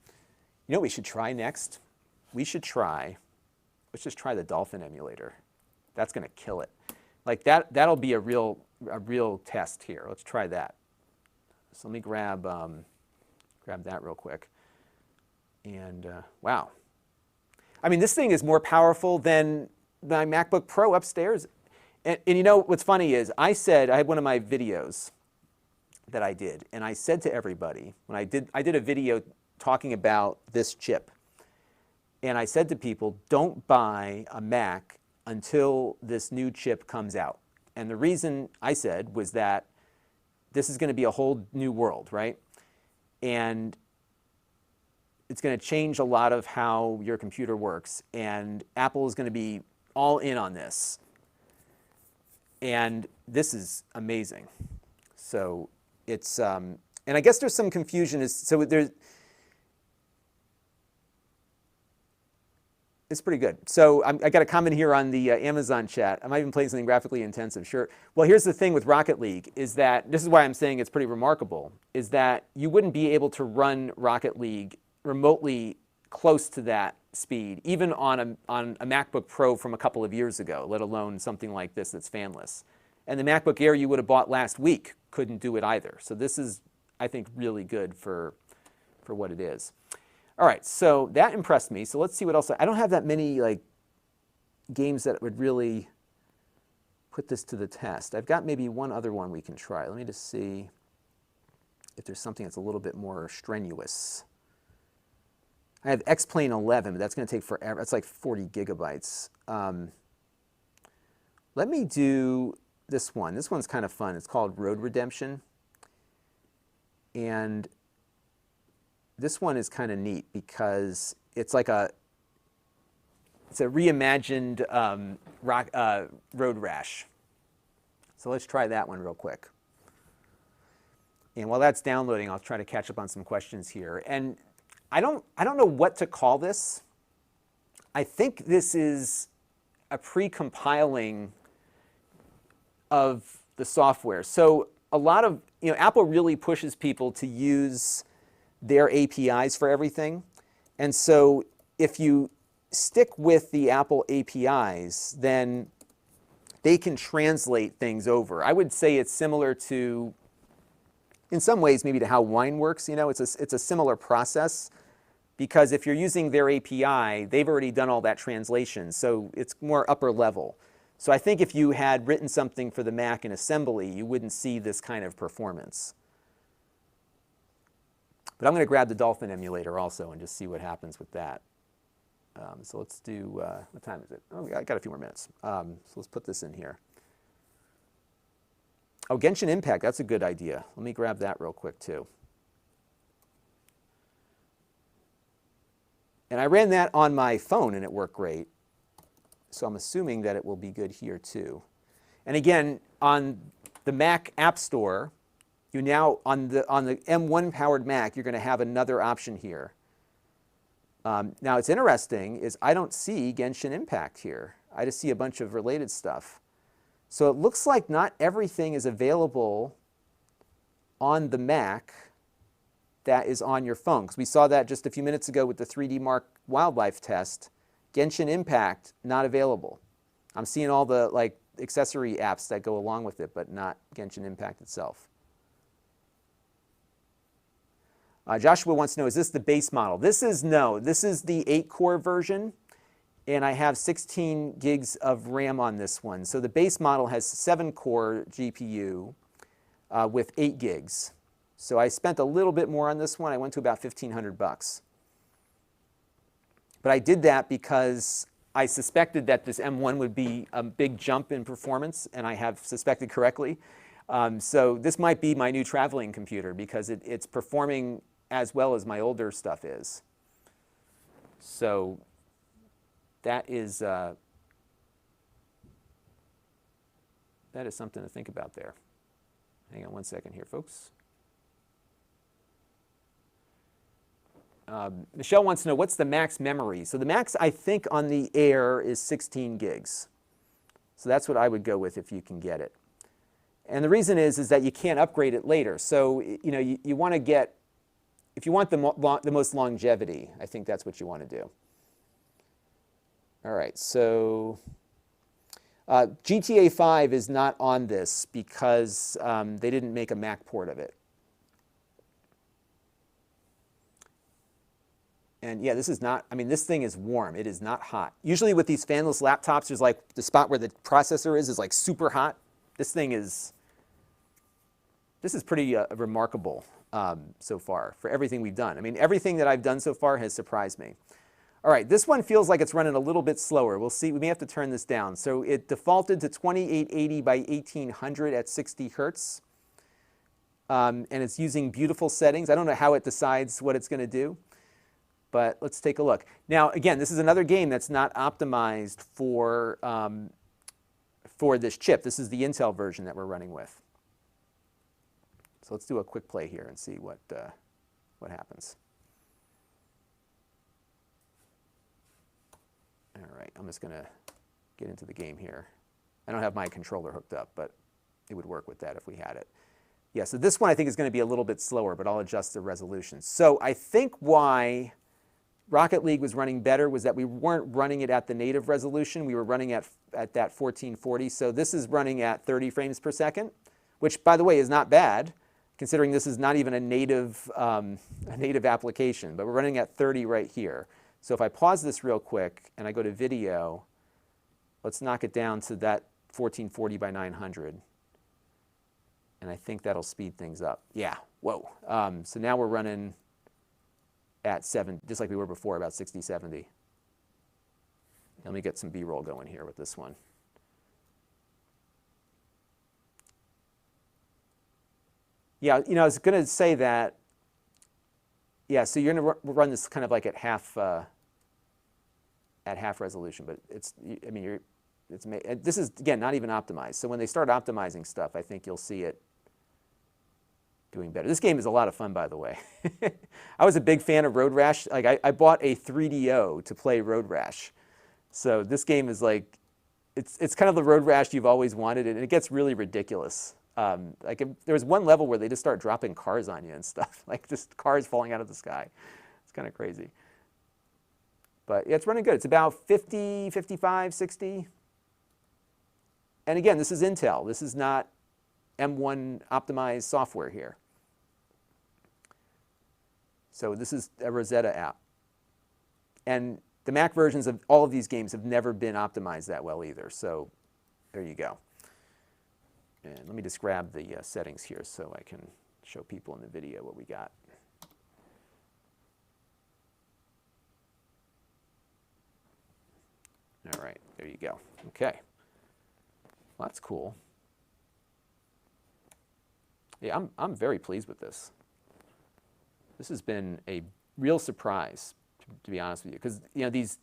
You know what we should try next? Let's just try the Dolphin emulator. That's going to kill it. Like that'll be a real test here. Let's try that. So let me grab that real quick. And wow. I mean, this thing is more powerful than my MacBook Pro upstairs. And you know what's funny is I had one of my videos that I did, and I said to everybody, when I did a video talking about this chip, and I said to people, don't buy a Mac until this new chip comes out. And the reason I said was that this is going to be a whole new world, right? And it's going to change a lot of how your computer works. And Apple is going to be all in on this. And this is amazing. So it's, and I guess there's some confusion. It's pretty good. So I got a comment here on the Amazon chat. I might even play something graphically intensive, sure. Well, here's the thing with Rocket League is that, this is why I'm saying it's pretty remarkable, is that you wouldn't be able to run Rocket League remotely close to that speed, even on a MacBook Pro from a couple of years ago, let alone something like this that's fanless. And the MacBook Air you would have bought last week couldn't do it either. So this is, I think, really good for what it is. All right, so that impressed me. So let's see what else. I don't have that many like games that would really put this to the test. I've got maybe one other one we can try. Let me just see if there's something that's a little bit more strenuous. I have X-Plane 11, but that's going to take forever. That's like 40 gigabytes. Let me do this one. This one's kind of fun. It's called Road Redemption. And this one is kind of neat because it's like it's a reimagined Road Rash. So let's try that one real quick. And while that's downloading, I'll try to catch up on some questions here. And I don't know what to call this. I think this is a pre-compiling of the software. So a lot of, Apple really pushes people to use their APIs for everything. And so if you stick with the Apple APIs, then they can translate things over. I would say it's similar to, in some ways, maybe to how wine works. It's a similar process because if you're using their API, they've already done all that translation. So it's more upper level. So I think if you had written something for the Mac in assembly, you wouldn't see this kind of performance. But I'm going to grab the Dolphin emulator also and just see what happens with that. So let's do, what time is it? Oh, I got a few more minutes. So let's put this in here. Oh, Genshin Impact, that's a good idea. Let me grab that real quick too. And I ran that on my phone and it worked great. So I'm assuming that it will be good here too. And again, on the Mac App Store, you now, on the M1 powered Mac, you're going to have another option here. Now, it's interesting is I don't see Genshin Impact here. I just see a bunch of related stuff. So it looks like not everything is available on the Mac that is on your phone. Because we saw that just a few minutes ago with the 3D Mark Wildlife test. Genshin Impact, not available. I'm seeing all the accessory apps that go along with it, but not Genshin Impact itself. Joshua wants to know, is this the base model? No, this is the 8-core version, and I have 16 gigs of RAM on this one. So the base model has 7-core GPU with 8 gigs. So I spent a little bit more on this one. I went to about $1,500. But I did that because I suspected that this M1 would be a big jump in performance, and I have suspected correctly. So this might be my new traveling computer because it's performing as well as my older stuff is. So that is something to think about there. Hang on one second here, folks. Michelle wants to know, what's the max memory? So the max, I think, on the Air is 16 gigs. So that's what I would go with if you can get it. And the reason is that you can't upgrade it later. So you want to get, if you want the most longevity, I think that's what you want to do. All right, so GTA 5 is not on this because they didn't make a Mac port of it. And yeah, this is not, I mean, this thing is warm. It is not hot. Usually with these fanless laptops, there's like the spot where the processor is like super hot. This is pretty remarkable so far for everything we've done. I mean, everything that I've done so far has surprised me. All right, this one feels like it's running a little bit slower. We'll see, we may have to turn this down. So it defaulted to 2880 by 1800 at 60 hertz. And it's using beautiful settings. I don't know how it decides what it's going to do. But let's take a look. Now, again, this is another game that's not optimized for this chip. This is the Intel version that we're running with. So let's do a quick play here and see what happens. All right, I'm just going to get into the game here. I don't have my controller hooked up, but it would work with that if we had it. Yeah, so this one I think is going to be a little bit slower, but I'll adjust the resolution. So I think why Rocket League was running better was that we weren't running it at the native resolution. We were running at that 1440. So this is running at 30 frames per second, which, by the way, is not bad, considering this is not even a native application. But we're running at 30 right here. So if I pause this real quick and I go to video, let's knock it down to that 1440 by 900. And I think that'll speed things up. Yeah, whoa. So now we're running at 7, just like we were before, about 60, 70. Let me get some B-roll going here with this one. Yeah, I was going to say that, yeah, so you're going to run this kind of like at half resolution, but I mean, this is, again, not even optimized. So when they start optimizing stuff, I think you'll see it doing better. This game is a lot of fun, by the way. I was a big fan of Road Rash. Like I bought a 3DO to play Road Rash. So this game is like, it's kind of the Road Rash you've always wanted, and it gets really ridiculous. There was one level where they just start dropping cars on you and stuff, like just cars falling out of the sky. It's kind of crazy. But yeah, it's running good. It's about 50, 55, 60. And again, this is Intel. This is not M1 optimized software here. So this is a Rosetta app. And the Mac versions of all of these games have never been optimized that well either. So there you go. And let me just grab the settings here so I can show people in the video what we got. All right, there you go. Okay. Well, that's cool. Yeah, I'm very pleased with this. This has been a real surprise, to be honest with you, because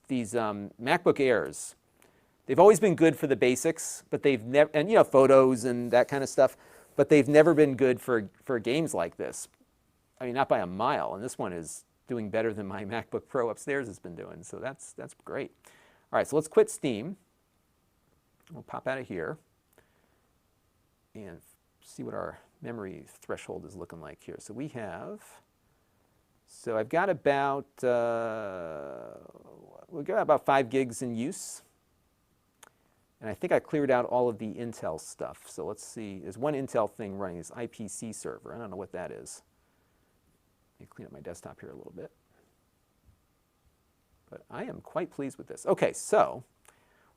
these MacBook Airs, they've always been good for the basics, but they've never, and photos and that kind of stuff, but they've never been good for games like this. I mean, not by a mile. And this one is doing better than my MacBook Pro upstairs has been doing. So that's great. All right, so let's quit Steam. We'll pop out of here and see what our memory threshold is looking like here. So I've got about, we've got about 5 gigs in use. And I think I cleared out all of the Intel stuff. So let's see, there's one Intel thing running, this IPC server. I don't know what that is. Let me clean up my desktop here a little bit. But I am quite pleased with this. Okay, so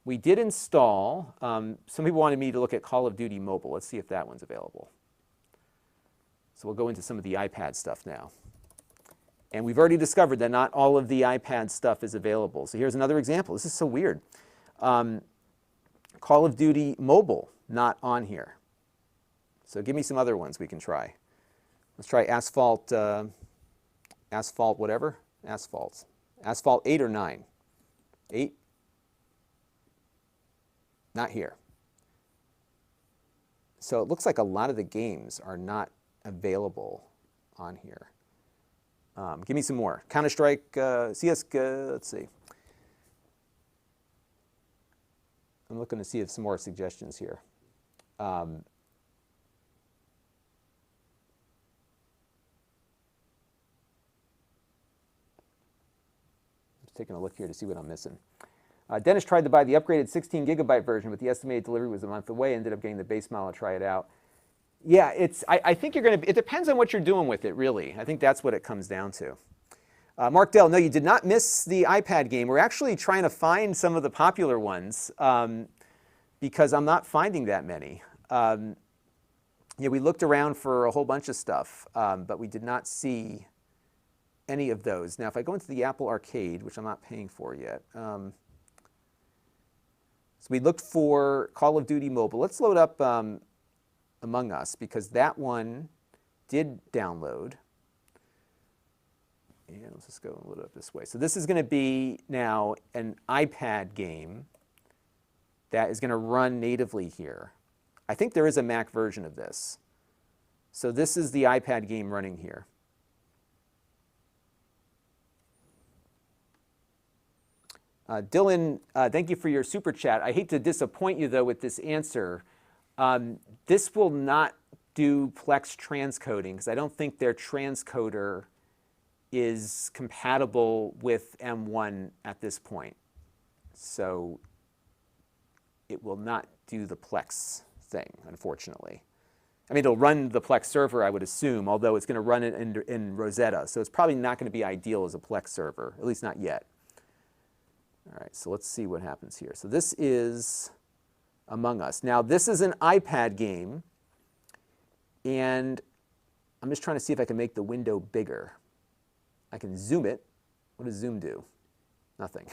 we did install, some people wanted me to look at Call of Duty Mobile. Let's see if that one's available. So we'll go into some of the iPad stuff now. And we've already discovered that not all of the iPad stuff is available. So here's another example. This is so weird. Call of Duty Mobile, not on here. So give me some other ones we can try. Let's try Asphalt, Asphalt whatever, Asphalt. Asphalt 8 or 9? 8? Not here. So it looks like a lot of the games are not available on here. Give me some more. Counter-Strike, CS, let's see. I'm looking to see if some more suggestions here. Just taking a look here to see what I'm missing. Dennis tried to buy the upgraded 16 gigabyte version, but the estimated delivery was a month away. Ended up getting the base model to try it out. Yeah, I think you're going to, it depends on what you're doing with it, really. I think that's what it comes down to. Mark Dell, no, you did not miss the iPad game. We're actually trying to find some of the popular ones because I'm not finding that many. Yeah, we looked around for a whole bunch of stuff, but we did not see any of those. Now, if I go into the Apple Arcade, which I'm not paying for yet, so we looked for Call of Duty Mobile. Let's load up Among Us, because that one did download. And let's just go and load it up this way. So this is going to be now an iPad game that is going to run natively here. I think there is a Mac version of this. So this is the iPad game running here. Dylan, thank you for your super chat. I hate to disappoint you, though, with this answer. This will not do Plex transcoding, because I don't think their transcoder is compatible with M1 at this point. So it will not do the Plex thing, unfortunately. I mean, it'll run the Plex server, I would assume, although it's going to run it in Rosetta. So it's probably not going to be ideal as a Plex server, at least not yet. All right, so let's see what happens here. So this is Among Us. Now, this is an iPad game, and I'm just trying to see if I can make the window bigger. I can zoom it. What does zoom do? Nothing.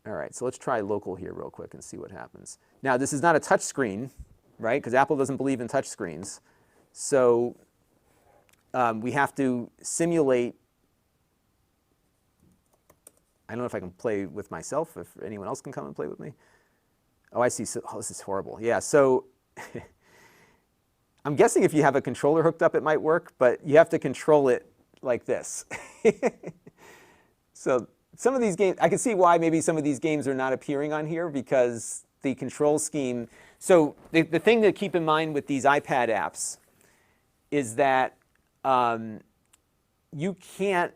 All right, so let's try local here real quick and see what happens. Now, this is not a touch screen, right? Because Apple doesn't believe in touch screens. So we have to simulate. I don't know if I can play with myself, if anyone else can come and play with me. Oh, I see. So, oh, this is horrible. Yeah, so I'm guessing if you have a controller hooked up, it might work, but you have to control it like this. So some of these games, I can see why maybe some of these games are not appearing on here, because the control scheme. So the thing to keep in mind with these iPad apps is that you can't,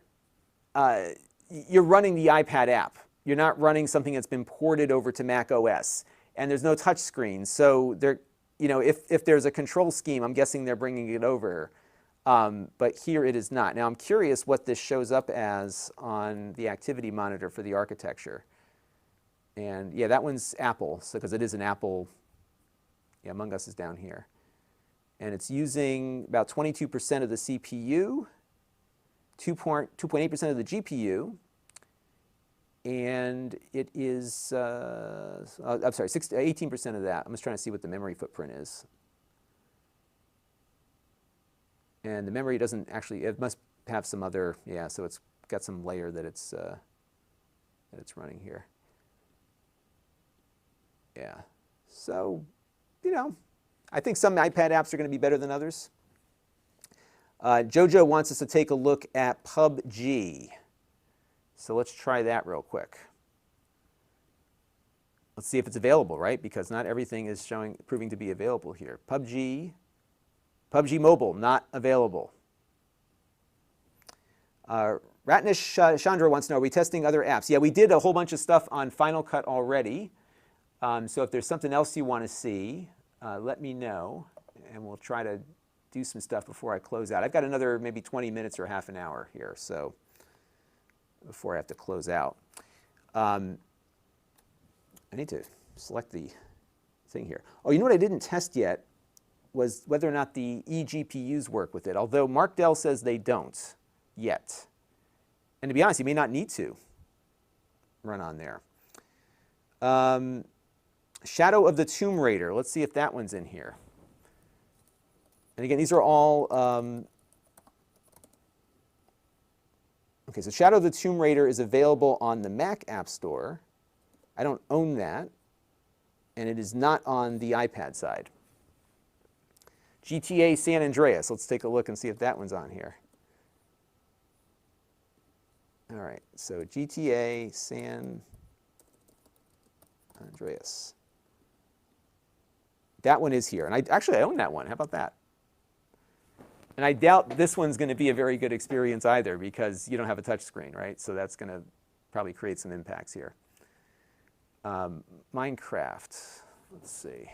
you're running the iPad app. You're not running something that's been ported over to Mac OS, and there's no touch screen. So there, you know, if there's a control scheme, I'm guessing they're bringing it over. But here it is not. Now I'm curious what this shows up as on the activity monitor for the architecture. And yeah, that one's Apple, so because it is an Apple. Yeah, Among Us is down here. And it's using about 22% of the CPU, 2.8% of the GPU, and it is, I'm sorry, 18% of that. I'm just trying to see what the memory footprint is. And the memory doesn't actually, it must have some other, yeah, so it's got some layer that it's running here. Yeah, so, you know, I think some iPad apps are going to be better than others. Jojo wants us to take a look at PUBG. So let's try that real quick. Let's see if it's available, right? Because not everything is proving to be available here. PUBG Mobile, not available. Ratnish Chandra wants to know, are we testing other apps? Yeah, we did a whole bunch of stuff on Final Cut already. So if there's something else you want to see, let me know, and we'll try to do some stuff before I close out. I've got another maybe 20 minutes or half an hour here, so before I have to close out. I need to select the thing here. Oh, you know what I didn't test yet was whether or not the eGPUs work with it, although Mark Dell says they don't yet. And to be honest, you may not need to run on there. Shadow of the Tomb Raider. Let's see if that one's in here. And again, these are all... okay, so Shadow of the Tomb Raider is available on the Mac App Store. I don't own that. And it is not on the iPad side. GTA San Andreas. Let's take a look and see if that one's on here. All right, so GTA San Andreas. That one is here. And I own that one. How about that? And I doubt this one's going to be a very good experience either because you don't have a touch screen, right? So that's going to probably create some impacts here. Minecraft. Let's see.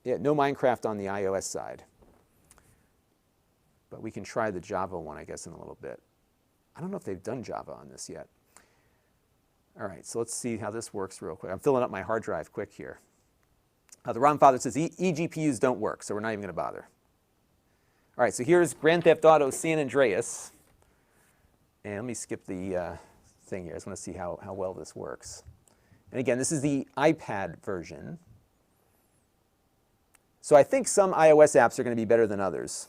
Yeah, no Minecraft on the iOS side. But we can try the Java one, I guess, in a little bit. I don't know if they've done Java on this yet. All right, so let's see how this works real quick. I'm filling up my hard drive quick here. The ROM father says eGPUs don't work, so we're not even going to bother. All right, so here's Grand Theft Auto San Andreas. And let me skip the thing here. I just want to see how well this works. And again, this is the iPad version. So I think some iOS apps are going to be better than others.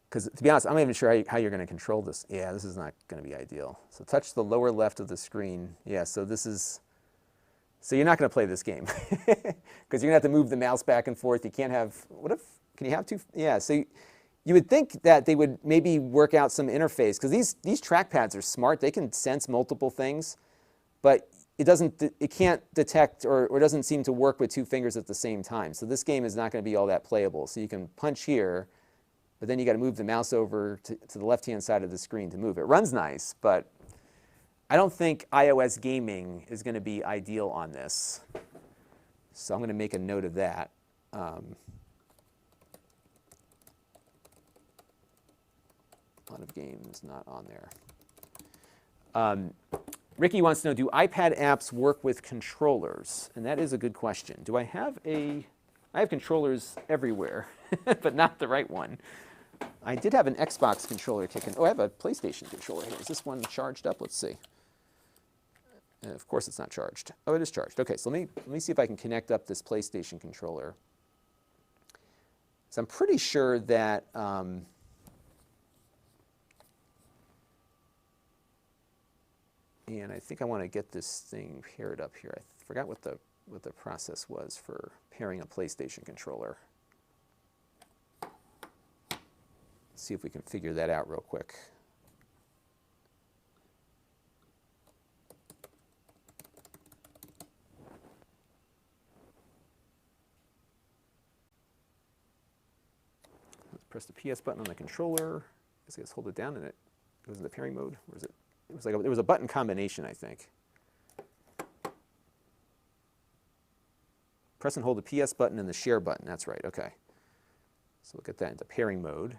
Because to be honest, I'm not even sure how you're going to control this. Yeah, this is not going to be ideal. So touch the lower left of the screen. Yeah, so this is... So you're not going to play this game. Because you're going to have to move the mouse back and forth. You can't have... What if... Can you have two... Yeah, so you would think that they would maybe work out some interface. Because these trackpads are smart. They can sense multiple things. But it can't detect or doesn't seem to work with two fingers at the same time. So this game is not going to be all that playable. So you can punch here... But then you got to move the mouse over to the left-hand side of the screen to move. It runs nice, but I don't think iOS gaming is going to be ideal on this. So I'm going to make a note of that. A lot of games not on there. Ricky wants to know, do iPad apps work with controllers? And that is a good question. Do I have I have controllers everywhere, but not the right one. I did have an Xbox controller kicking. Oh, I have a PlayStation controller here. Is this one charged up? Let's see. Of course it's not charged. Oh, it is charged. Okay, so let me see if I can connect up this PlayStation controller. So I'm pretty sure that and I think I want to get this thing paired up here. I forgot what the process was for pairing a PlayStation controller. Let's see if we can figure that out real quick. Let's press the PS button on the controller. I guess hold it down and it goes into pairing mode. Or is it? It was like there was a button combination, I think. Press and hold the PS button and the share button. That's right. Okay. So we'll get that into pairing mode.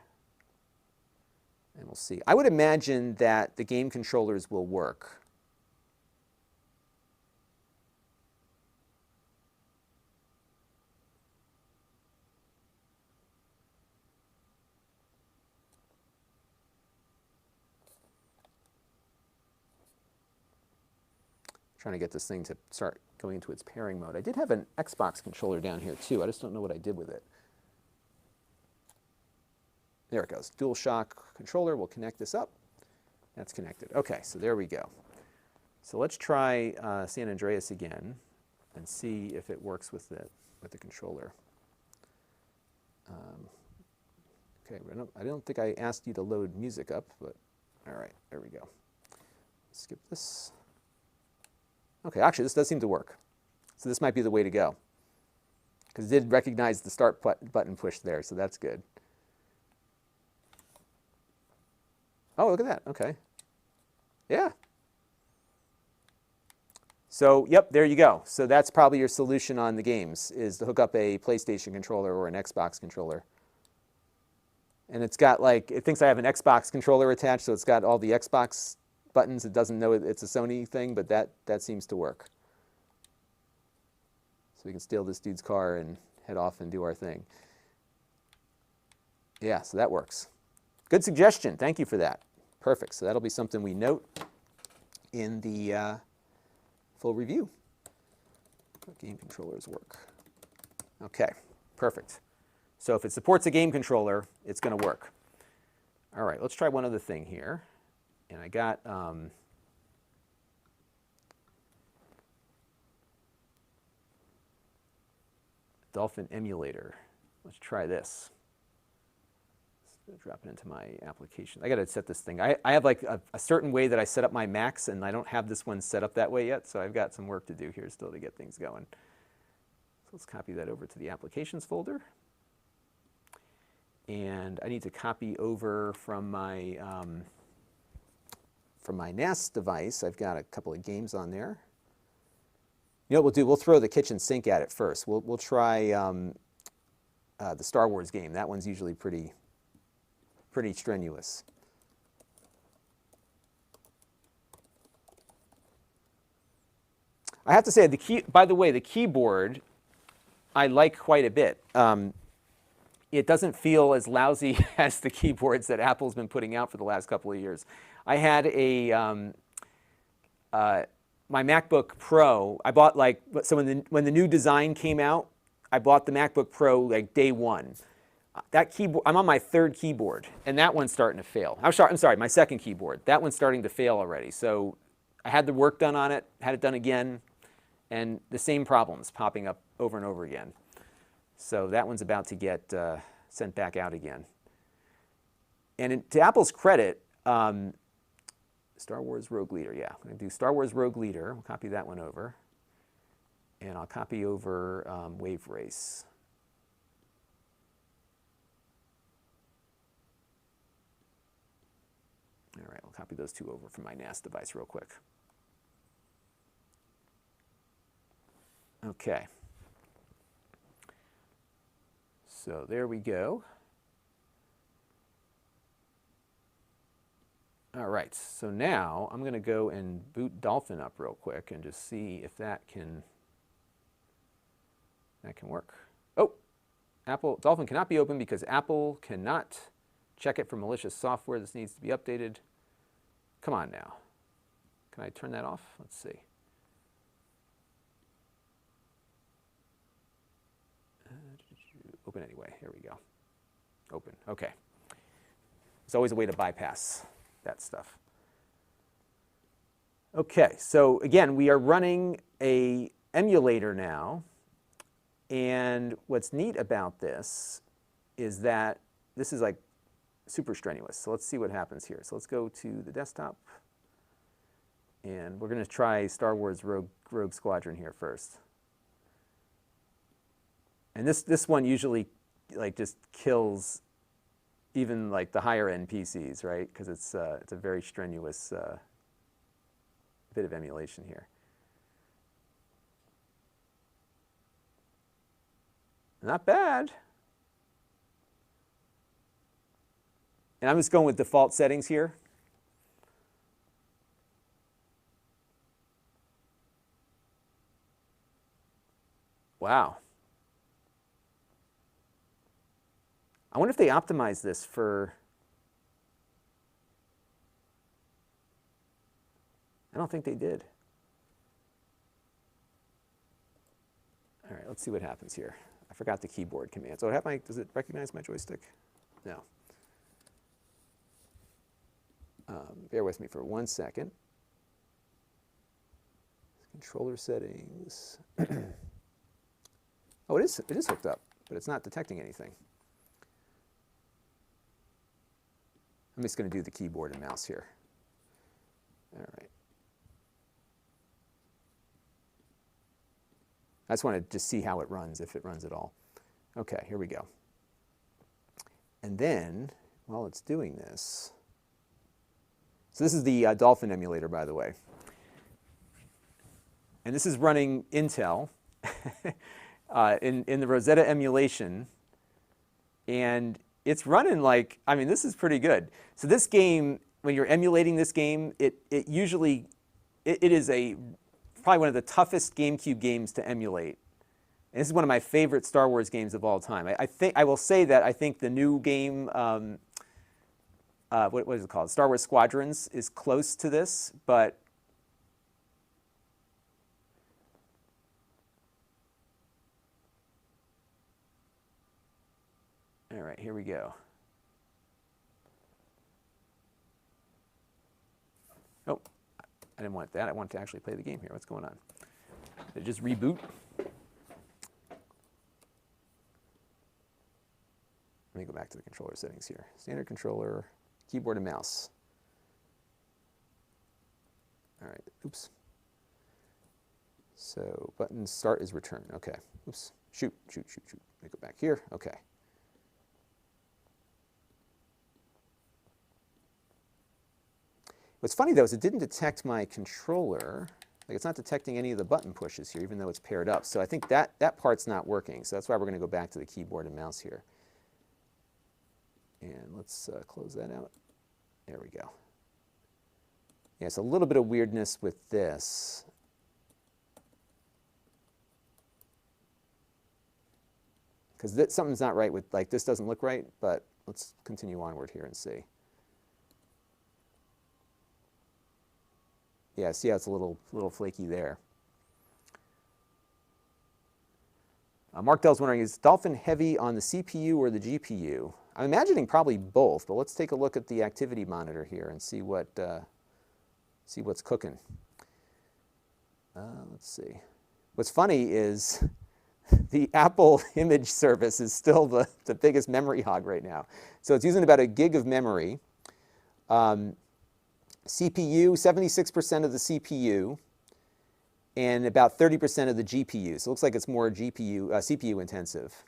And we'll see. I would imagine that the game controllers will work. Trying to get this thing to start going into its pairing mode. I did have an Xbox controller down here too. I just don't know what I did with it. There it goes. DualShock controller. We'll connect this up. That's connected. Okay, so there we go. So let's try San Andreas again and see if it works with the controller. Okay, I don't think I asked you to load music up, but all right, there we go. Skip this. Okay, actually, this does seem to work. So this might be the way to go. Because it did recognize the start button push there, so that's good. Oh, look at that. Okay. Yeah. So, yep, there you go. So that's probably your solution on the games, is to hook up a PlayStation controller or an Xbox controller. And it's got like, it thinks I have an Xbox controller attached, so it's got all the Xbox buttons. It doesn't know it's a Sony thing, but that seems to work. So we can steal this dude's car and head off and do our thing. Yeah, so that works. Good suggestion. Thank you for that. Perfect. So that'll be something we note in the full review. What game controllers work? Okay, perfect. So if it supports a game controller, it's going to work. All right, let's try one other thing here. And I got Dolphin emulator. Let's try this. Let's drop it into my application. I got to set this thing. I have like a certain way that I set up my Macs, and I don't have this one set up that way yet, so I've got some work to do here still to get things going. So let's copy that over to the applications folder. And I need to copy over from my NAS device. I've got a couple of games on there. You know what we'll do? We'll throw the kitchen sink at it first. We'll try the Star Wars game. That one's usually pretty strenuous. I have to say, by the way, the keyboard I like quite a bit. It doesn't feel as lousy as the keyboards that Apple's been putting out for the last couple of years. I had my MacBook Pro. I bought so when the new design came out, I bought the MacBook Pro like day one. That keyboard, I'm on my third keyboard, and that one's starting to fail. I'm sorry, my second keyboard. That one's starting to fail already. So I had the work done on it, had it done again, and the same problems popping up over and over again. So that one's about to get sent back out again. And to Apple's credit, Star Wars Rogue Leader, yeah. I'm going to do Star Wars Rogue Leader. We'll copy that one over. And I'll copy over Wave Race. All right, I'll copy those two over from my NAS device real quick. Okay. So there we go. All right, so now I'm going to go and boot Dolphin up real quick and just see if that can work. Oh, Dolphin cannot be opened because Apple cannot check it for malicious software. This needs to be updated. Come on now. Can I turn that off? Let's see. Open anyway. Here we go. Open. Okay. There's always a way to bypass that stuff. Okay, so again, we are running an emulator now. And what's neat about this is that this is like super strenuous. So let's see what happens here. So let's go to the desktop. And we're going to try Star Wars Rogue Squadron here first. And this one usually like just kills even like the higher end PCs, right? Because it's a very strenuous bit of emulation here. Not bad. And I'm just going with default settings here. Wow. I wonder if they optimized this for... I don't think they did. All right, let's see what happens here. I forgot the keyboard command. So does it recognize my joystick? No. Bear with me for 1 second. Controller settings. Oh, it is hooked up, but it's not detecting anything. I'm just going to do the keyboard and mouse here. All right. I just want to just see how it runs, if it runs at all. Okay, here we go. And then, while it's doing this, so this is the Dolphin emulator, by the way. And this is running Intel in the Rosetta emulation. And it's running like, I mean, this is pretty good. So this game when you're emulating this game, it usually, it is probably one of the toughest GameCube games to emulate. And this is one of my favorite Star Wars games of all time. I will say that I think the new game, what is it called? Star Wars Squadrons is close to this, but all right, here we go. Oh, I didn't want that. I want to actually play the game here. What's going on? Did it just reboot? Let me go back to the controller settings here. Standard controller, keyboard and mouse. All right, oops. So button start is return, okay. Oops, shoot. Let me go back here, okay. What's funny though is it didn't detect my controller. Like it's not detecting any of the button pushes here, even though it's paired up. So I think that part's not working. So that's why we're gonna go back to the keyboard and mouse here. And let's close that out. There we go. Yeah, it's a little bit of weirdness with this. Because something's not right with, like, this doesn't look right, but let's continue onward here and see. Yeah, see how it's a little flaky there. Mark Dell's wondering, is Dolphin heavy on the CPU or the GPU? I'm imagining probably both, but let's take a look at the activity monitor here and see what's cooking. Let's see. What's funny is the Apple image service is still the biggest memory hog right now. So it's using about a gig of memory. CPU, 76% of the CPU, and about 30% of the GPU. So it looks like it's more CPU intensive.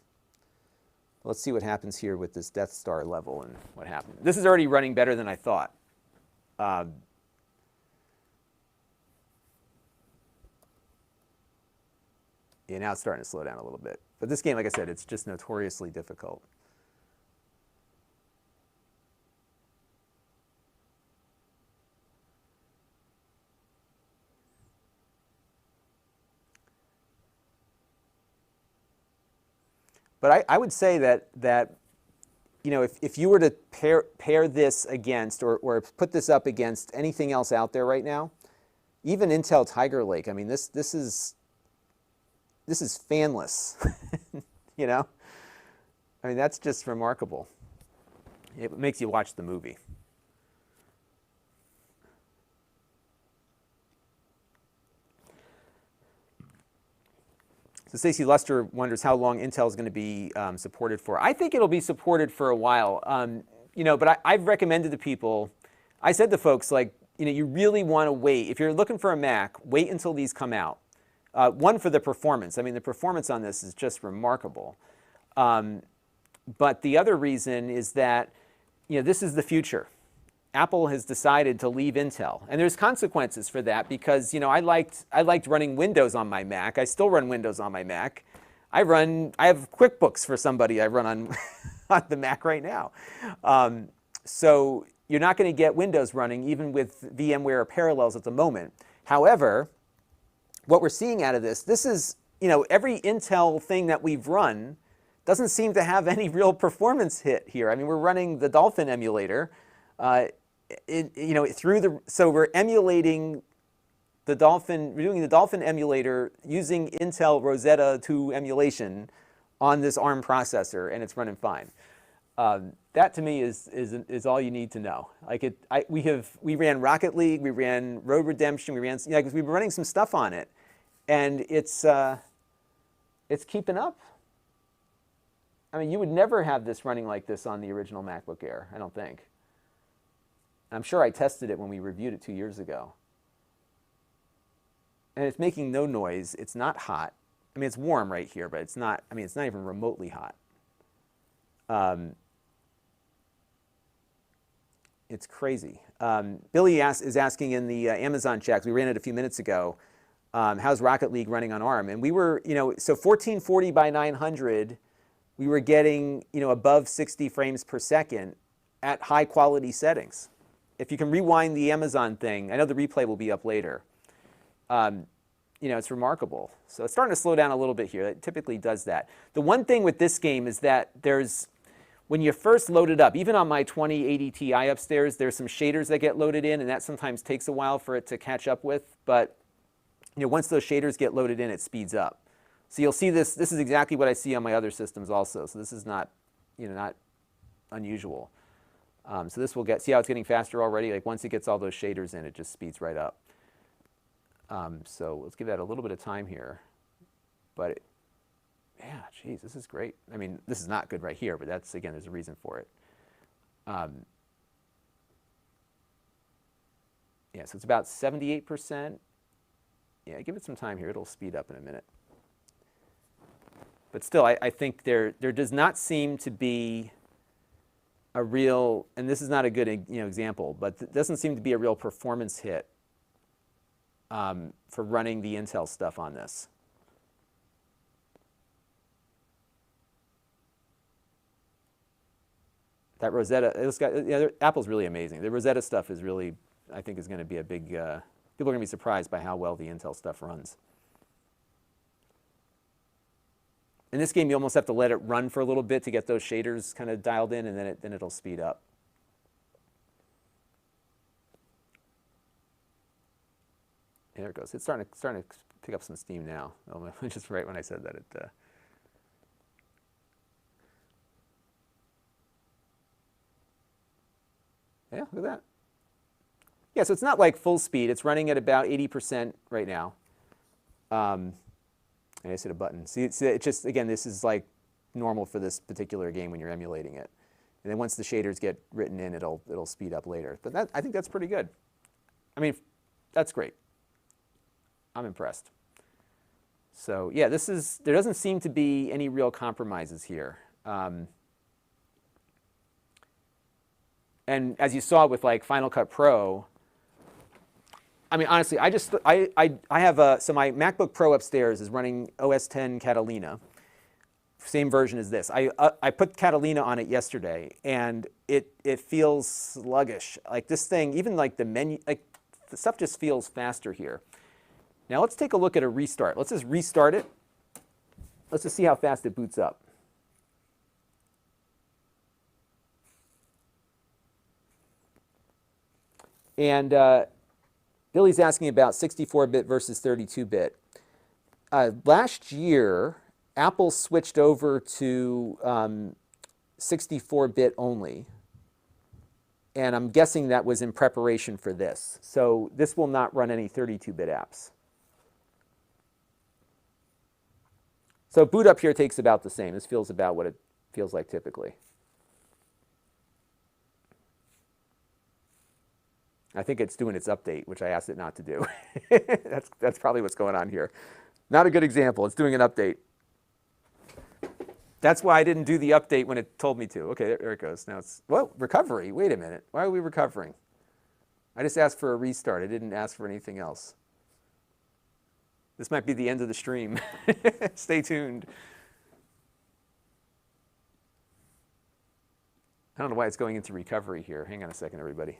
Let's see what happens here with this Death Star level and what happened. This is already running better than I thought. Yeah, now it's starting to slow down a little bit. But this game, like I said, it's just notoriously difficult. But I would say that you know, if you were to pair this against or put this up against anything else out there right now, even Intel Tiger Lake, I mean, this is fanless, you know? I mean, that's just remarkable. It makes you watch the movie. So Stacy Luster wonders how long Intel is going to be supported for. I think it'll be supported for a while, you know, but I've recommended to people, I said to folks, like, you know, you really want to wait. If you're looking for a Mac, wait until these come out. One, for the performance. I mean, the performance on this is just remarkable. But the other reason is that, you know, this is the future. Apple has decided to leave Intel, and there's consequences for that because, you know, I liked running Windows on my Mac. I still run Windows on my Mac. I have QuickBooks for somebody I run on, on the Mac right now. So you're not going to get Windows running even with VMware Parallels at the moment. However, what we're seeing out of this is, you know, every Intel thing that we've run doesn't seem to have any real performance hit here. I mean, we're running the Dolphin emulator, you know, so we're emulating the Dolphin, we're doing the Dolphin emulator using Intel Rosetta 2 emulation on this ARM processor, and it's running fine. That to me is all you need to know. Like we ran Rocket League, we ran Road Redemption, we ran, you know, 'cause we were running some stuff on it, and it's keeping up. I mean, you would never have this running like this on the original MacBook Air, I don't think. I'm sure I tested it when we reviewed it 2 years ago. And it's making no noise. It's not hot. I mean, it's warm right here, but it's not, I mean, it's not even remotely hot. It's crazy. Billy is asking in the Amazon chat, we ran it a few minutes ago, how's Rocket League running on ARM? And we were, you know, so 1440 by 900, we were getting, you know, above 60 frames per second at high quality settings. if you can rewind the Amazon thing, I know the replay will be up later. You know, it's remarkable. So it's starting to slow down a little bit here. It typically does that. The one thing with this game is that when you first load it up, even on my 2080 Ti upstairs, there's some shaders that get loaded in, and that sometimes takes a while for it to catch up with. But you know, once those shaders get loaded in, it speeds up. So you'll see this. This is exactly what I see on my other systems also. So this is not, you know, not unusual. So this will see how it's getting faster already. Like once it gets all those shaders in, it just speeds right up. So let's give that a little bit of time here. But yeah, geez, this is great. I mean, this is not good right here, but that's, again, there's a reason for it. Yeah, so it's about 78%. Yeah, give it some time here. It'll speed up in a minute. But still, I think there does not seem to be a real, and this is not a good example, but it doesn't seem to be a real performance hit for running the Intel stuff on this. That Rosetta, Apple's really amazing. The Rosetta stuff is really, I think, is going to be a big, people are going to be surprised by how well the Intel stuff runs. In this game, you almost have to let it run for a little bit to get those shaders kind of dialed in, and then it'll speed up. And there it goes. It's starting to pick up some steam now. Oh, just right when I said that, yeah, look at that. Yeah, so it's not like full speed. It's running at about 80% right now. And I just hit a button. See, it's just, again, this is like normal for this particular game when you're emulating it. And then once the shaders get written in, it'll speed up later. But I think that's pretty good. I mean, that's great. I'm impressed. So yeah, there doesn't seem to be any real compromises here. And as you saw with like Final Cut Pro, I mean, honestly, I have so my MacBook Pro upstairs is running OS X Catalina, same version as this. I put Catalina on it yesterday, and it feels sluggish. Like this thing, even like the menu, like the stuff just feels faster here. Now let's take a look at a restart. Let's just restart it. Let's just see how fast it boots up. And Billy's asking about 64-bit versus 32-bit. Last year, Apple switched over to 64-bit only. And I'm guessing that was in preparation for this. So this will not run any 32-bit apps. So boot up here takes about the same. This feels about what it feels like typically. I think it's doing its update, which I asked it not to do. That's probably what's going on here. Not a good example. It's doing an update. That's why I didn't do the update when it told me to. Okay, there it goes. Now it's, well, recovery. Wait a minute. Why are we recovering? I just asked for a restart. I didn't ask for anything else. This might be the end of the stream. Stay tuned. I don't know why it's going into recovery here. Hang on a second, everybody.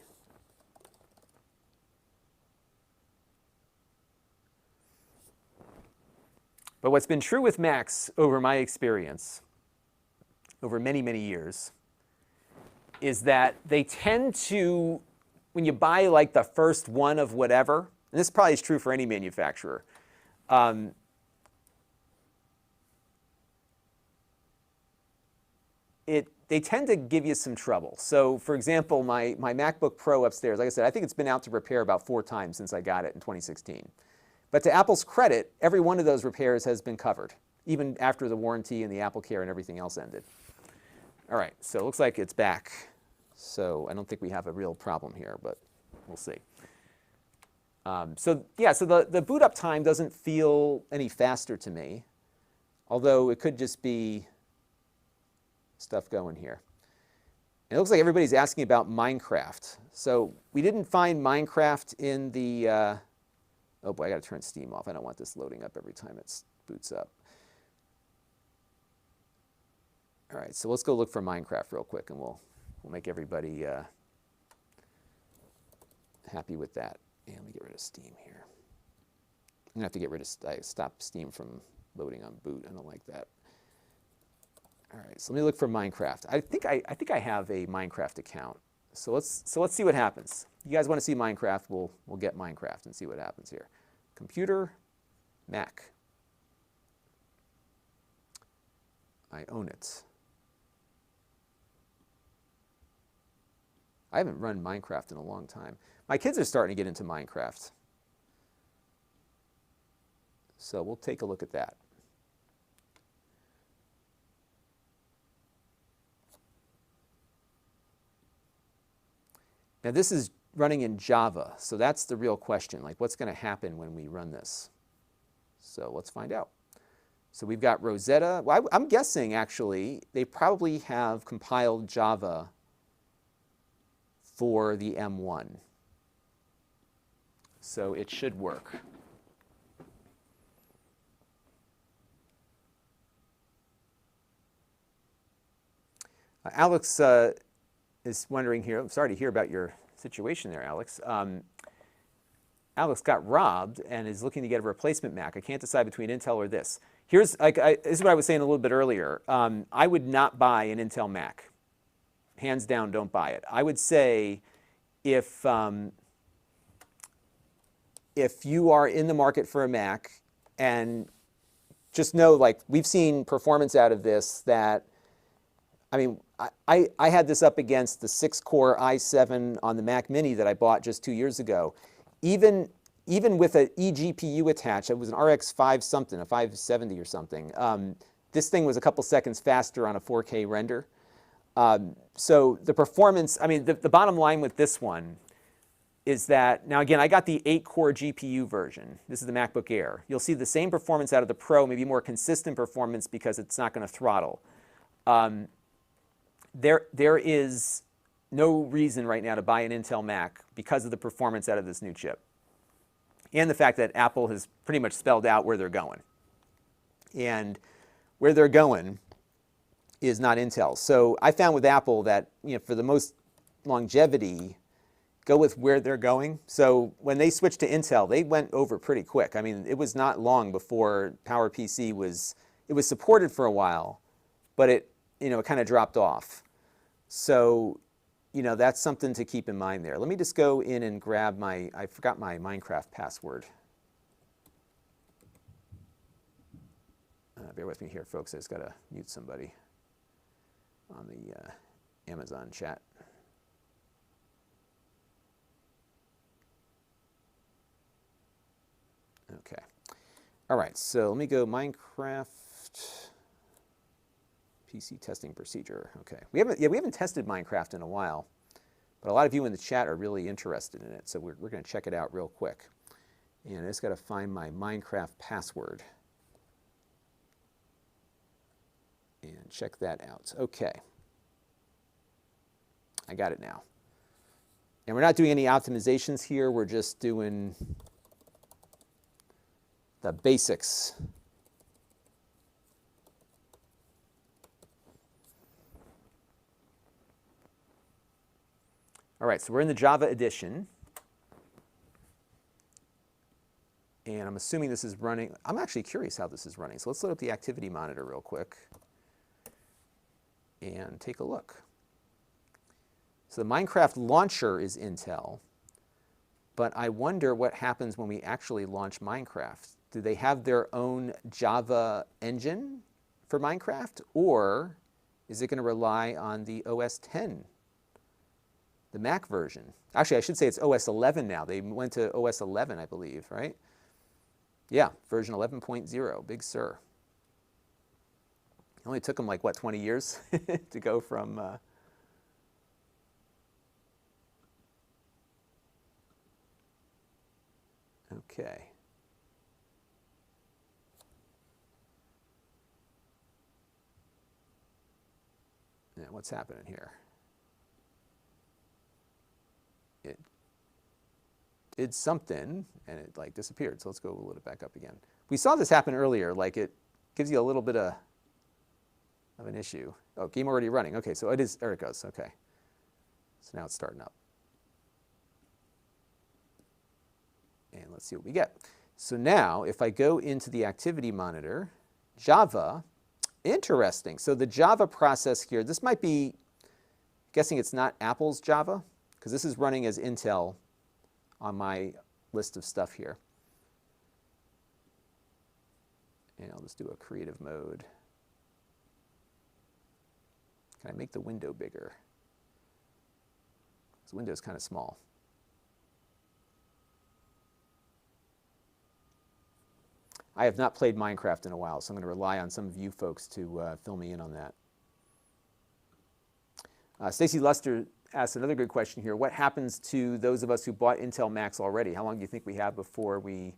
But what's been true with Macs over my experience, over many, many years, is that they tend to, when you buy like the first one of whatever, and this probably is true for any manufacturer, they tend to give you some trouble. So for example, my MacBook Pro upstairs, like I said, I think it's been out to repair about 4 times since I got it in 2016. But to Apple's credit, every one of those repairs has been covered, even after the warranty and the Apple Care and everything else ended. All right, so it looks like it's back. So I don't think we have a real problem here, but we'll see. So yeah, so the boot up time doesn't feel any faster to me, although it could just be stuff going here. And it looks like everybody's asking about Minecraft. So we didn't find Minecraft in the, oh boy, I gotta turn Steam off. I don't want this loading up every time it boots up. All right, so let's go look for Minecraft real quick, and we'll make everybody happy with that. And let me get rid of Steam here. I'm going to have to get rid of, stop Steam from loading on boot. I don't like that. All right, so let me look for Minecraft. I think I have a Minecraft account. So let's see what happens. You guys want to see Minecraft? We'll get Minecraft and see what happens here. Computer, Mac. I own it. I haven't run Minecraft in a long time. My kids are starting to get into Minecraft. So we'll take a look at that. Now this is running in Java, so that's the real question. Like, what's going to happen when we run this? So let's find out. So we've got Rosetta. Well, I'm guessing, actually, they probably have compiled Java for the M1. So it should work. Alex is wondering here, I'm sorry to hear about your situation there, Alex. Alex got robbed and is looking to get a replacement Mac. I can't decide between Intel or this. This is what I was saying a little bit earlier. I would not buy an Intel Mac. Hands down, don't buy it. I would say if you are in the market for a Mac, and just know, like, we've seen performance out of this that, I mean, I had this up against the 6-core i7 on the Mac Mini that I bought just 2 years ago. Even with an eGPU attached, it was an RX 5 something, a 570 or something. This thing was a couple seconds faster on a 4K render. So the performance, I mean, the bottom line with this one is that, now again, I got the 8-core GPU version. This is the MacBook Air. You'll see the same performance out of the Pro, maybe more consistent performance because it's not going to throttle. There is no reason right now to buy an Intel Mac because of the performance out of this new chip. And the fact that Apple has pretty much spelled out where they're going. And where they're going is not Intel. So I found with Apple that, you know, for the most longevity, go with where they're going. So when they switched to Intel, they went over pretty quick. I mean, it was not long before PowerPC was supported for a while, but it kind of dropped off. So, that's something to keep in mind there. Let me just go in and grab I forgot my Minecraft password. Bear with me here, folks. I just got to mute somebody on the Amazon chat. Okay. All right, so let me go Minecraft PC testing procedure. Okay. We haven't tested Minecraft in a while, but a lot of you in the chat are really interested in it, so we're going to check it out real quick. And I just got to find my Minecraft password and check that out. Okay. I got it now. And we're not doing any optimizations here. We're just doing the basics. All right, so we're in the Java edition. And I'm assuming this is running. I'm actually curious how this is running. So let's load up the activity monitor real quick and take a look. So the Minecraft launcher is Intel, but I wonder what happens when we actually launch Minecraft. Do they have their own Java engine for Minecraft, or is it going to rely on the OS X, the Mac version? Actually, I should say it's OS 11 now. They went to OS 11, I believe, right? Yeah, version 11.0, Big Sur. It only took them like, what, 20 years to go from... Okay. Now, what's happening here? It did something, and it like disappeared. So let's go load it back up again. We saw this happen earlier. Like, it gives you a little bit of an issue. Oh, game already running. Okay, so it is. There it goes. Okay. So now it's starting up. And let's see what we get. So now, if I go into the activity monitor, Java, interesting. So the Java process here, this might be, guessing it's not Apple's Java, because this is running as Intel on my list of stuff here. And I'll just do a creative mode. Can I make the window bigger? This window is kind of small. I have not played Minecraft in a while, so I'm going to rely on some of you folks to fill me in on that. Stacy Luster asked another good question here. What happens to those of us who bought Intel Macs already? How long do you think we have before we...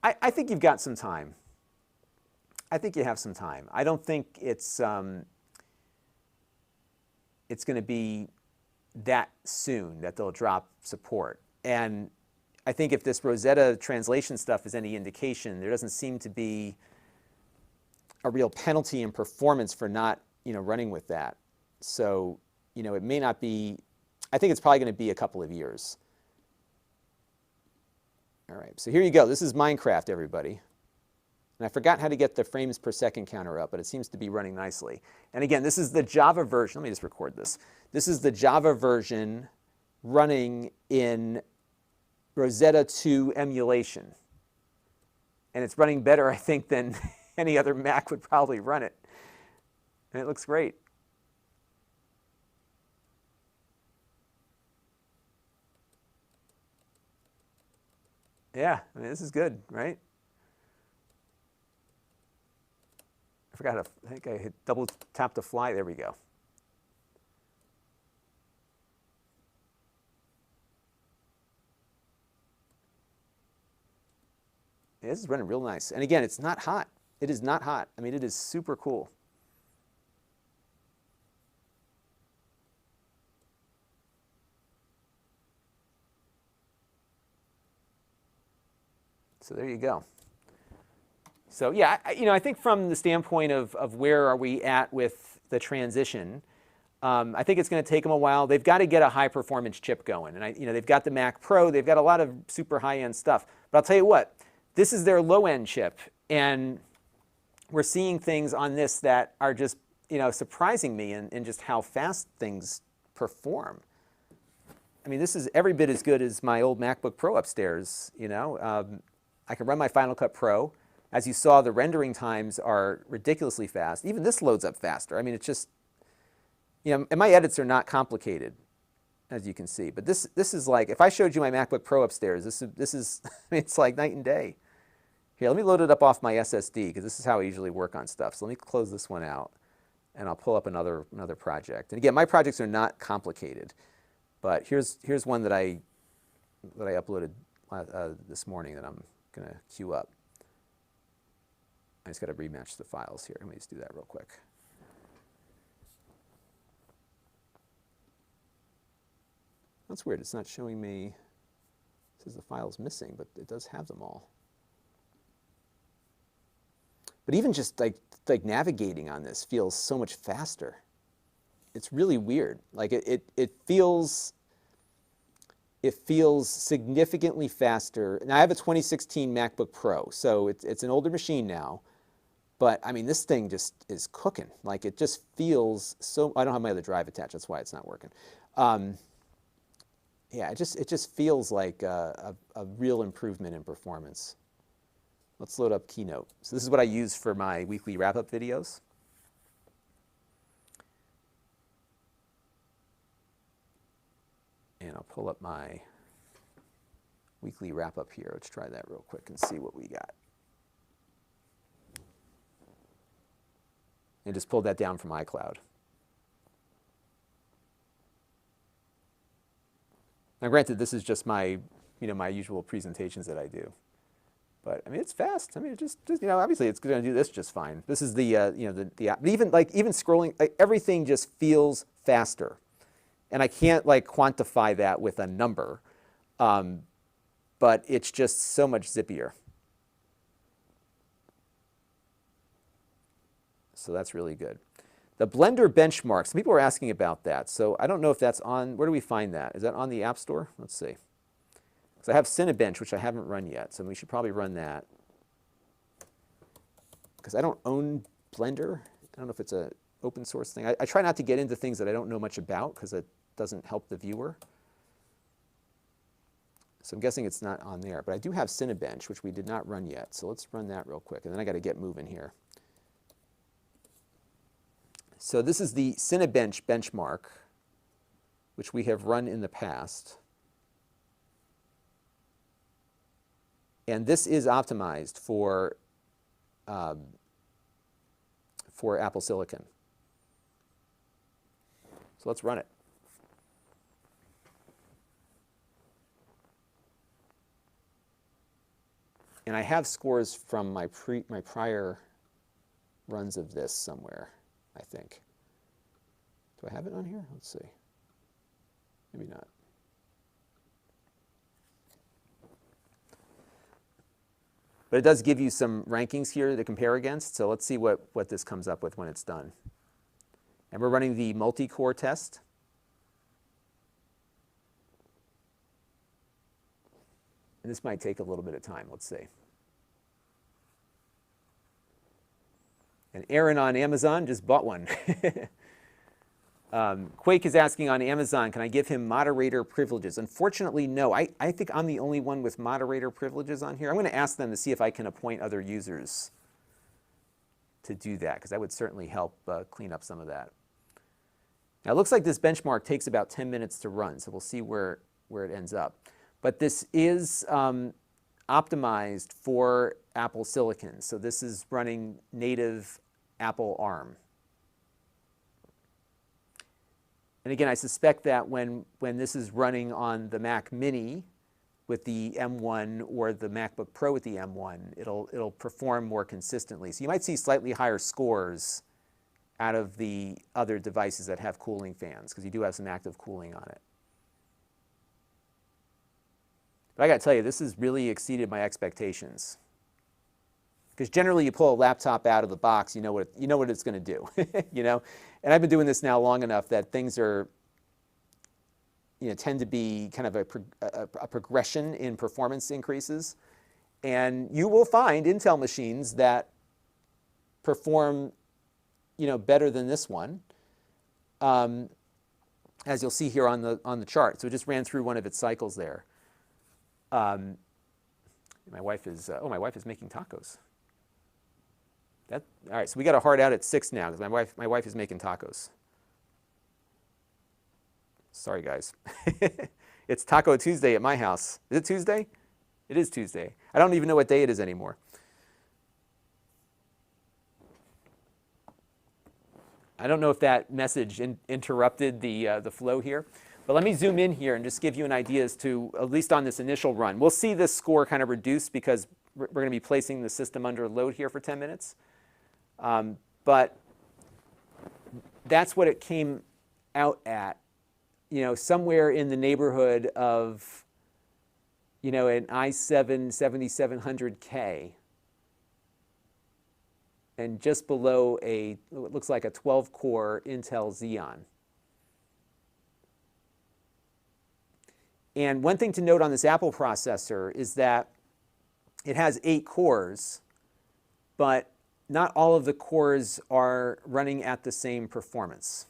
I think you've got some time. I think you have some time. I don't think it's going to be that soon that they'll drop support. And I think if this Rosetta translation stuff is any indication, there doesn't seem to be a real penalty in performance for not, running with that. So, it may not be, I think it's probably going to be a couple of years. All right, so here you go. This is Minecraft, everybody. And I forgot how to get the frames per second counter up, but it seems to be running nicely. And again, this is the Java version. Let me just record this. This is the Java version running in Rosetta 2 emulation. And it's running better, I think, than any other Mac would probably run it. And it looks great. Yeah, I mean, this is good, right? I think I hit double tap to fly. There we go. Yeah, this is running real nice. And again, it's not hot. It is not hot. I mean, it is super cool. So there you go. So yeah, I think from the standpoint of where are we at with the transition, I think it's going to take them a while. They've got to get a high-performance chip going. And they've got the Mac Pro. They've got a lot of super high-end stuff. But I'll tell you what, this is their low-end chip. And we're seeing things on this that are just surprising me in just how fast things perform. I mean, this is every bit as good as my old MacBook Pro upstairs. I can run my Final Cut Pro. As you saw, the rendering times are ridiculously fast. Even this loads up faster. I mean, it's just, and my edits are not complicated, as you can see. But this is like, if I showed you my MacBook Pro upstairs, this is I mean, it's like night and day. Here, let me load it up off my SSD, because this is how I usually work on stuff. So let me close this one out, and I'll pull up another project. And again, my projects are not complicated, but here's one that I uploaded this morning that I'm going to queue up. I just got to rematch the files here. Let me just do that real quick. That's weird. It's not showing me. It says the file's missing, but it does have them all. But even just like navigating on this feels so much faster. It's really weird. Like it feels significantly faster. Now I have a 2016 MacBook Pro, so it's an older machine now. But I mean, this thing just is cooking. Like it just feels so. I don't have my other drive attached. That's why it's not working. Yeah, it just feels like a real improvement in performance. Let's load up Keynote. So this is what I use for my weekly wrap-up videos. And I'll pull up my weekly wrap-up here. Let's try that real quick and see what we got. And just pulled that down from iCloud. Now, granted, this is just my, my usual presentations that I do. But I mean, it's fast. I mean, it just obviously it's going to do this just fine. This is the the app. But even scrolling, everything just feels faster, and I can't quantify that with a number, but it's just so much zippier. So that's really good. The Blender benchmarks. People are asking about that. So I don't know if that's on. Where do we find that? Is that on the App Store? Let's see. So I have Cinebench, which I haven't run yet, so we should probably run that. Because I don't own Blender. I don't know if it's an open source thing. I try not to get into things that I don't know much about because it doesn't help the viewer. So I'm guessing it's not on there. But I do have Cinebench, which we did not run yet. So let's run that real quick. And then I got to get moving here. So this is the Cinebench benchmark, which we have run in the past. And this is optimized for Apple Silicon. So let's run it. And I have scores from my prior runs of this somewhere, I think. Do I have it on here? Let's see. Maybe not. But it does give you some rankings here to compare against. So let's see what this comes up with when it's done. And we're running the multi-core test. And this might take a little bit of time. Let's see. And Aaron on Amazon just bought one. Quake is asking on Amazon, can I give him moderator privileges? Unfortunately, no. I think I'm the only one with moderator privileges on here. I'm going to ask them to see if I can appoint other users to do that, because that would certainly help clean up some of that. Now, it looks like this benchmark takes about 10 minutes to run, so we'll see where it ends up. But this is optimized for Apple Silicon. So this is running native Apple ARM. And again, I suspect that when this is running on the Mac Mini with the M1 or the MacBook Pro with the M1, it'll perform more consistently. So you might see slightly higher scores out of the other devices that have cooling fans, because you do have some active cooling on it. But I got to tell you, this has really exceeded my expectations. Because generally, you pull a laptop out of the box, you know what it's going to do, you know. And I've been doing this now long enough that things are, tend to be kind of a progression in performance increases. And you will find Intel machines that perform, better than this one, as you'll see here on the chart. So it just ran through one of its cycles there. My wife is making tacos. All right, so we got a hard out at 6 now because my wife is making tacos. Sorry, guys. It's Taco Tuesday at my house. Is it Tuesday? It is Tuesday. I don't even know what day it is anymore. I don't know if that message interrupted the flow here. But let me zoom in here and just give you an idea as to, at least on this initial run. We'll see this score kind of reduce because we're going to be placing the system under load here for 10 minutes. But that's what it came out at, somewhere in the neighborhood of, an i7 7700K. And just below what looks like a 12-core Intel Xeon. And one thing to note on this Apple processor is that it has 8 cores, but not all of the cores are running at the same performance.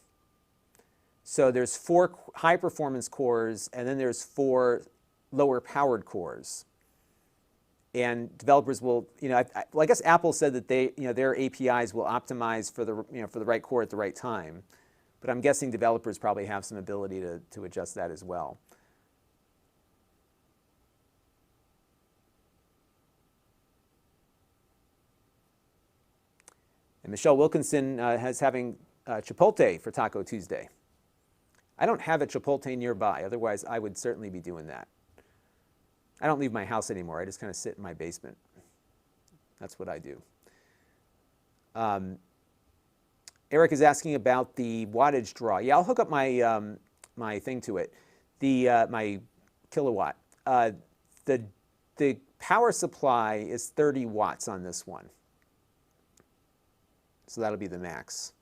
So there's 4 high-performance cores, and then there's 4 lower-powered cores. And developers will, I guess Apple said that their APIs will optimize for the right core at the right time. But I'm guessing developers probably have some ability to adjust that as well. And Michelle Wilkinson is having Chipotle for Taco Tuesday. I don't have a Chipotle nearby. Otherwise, I would certainly be doing that. I don't leave my house anymore. I just kind of sit in my basement. That's what I do. Eric is asking about the wattage draw. Yeah, I'll hook up my my thing to it. My kilowatt. The power supply is 30 watts on this one. So that'll be the max.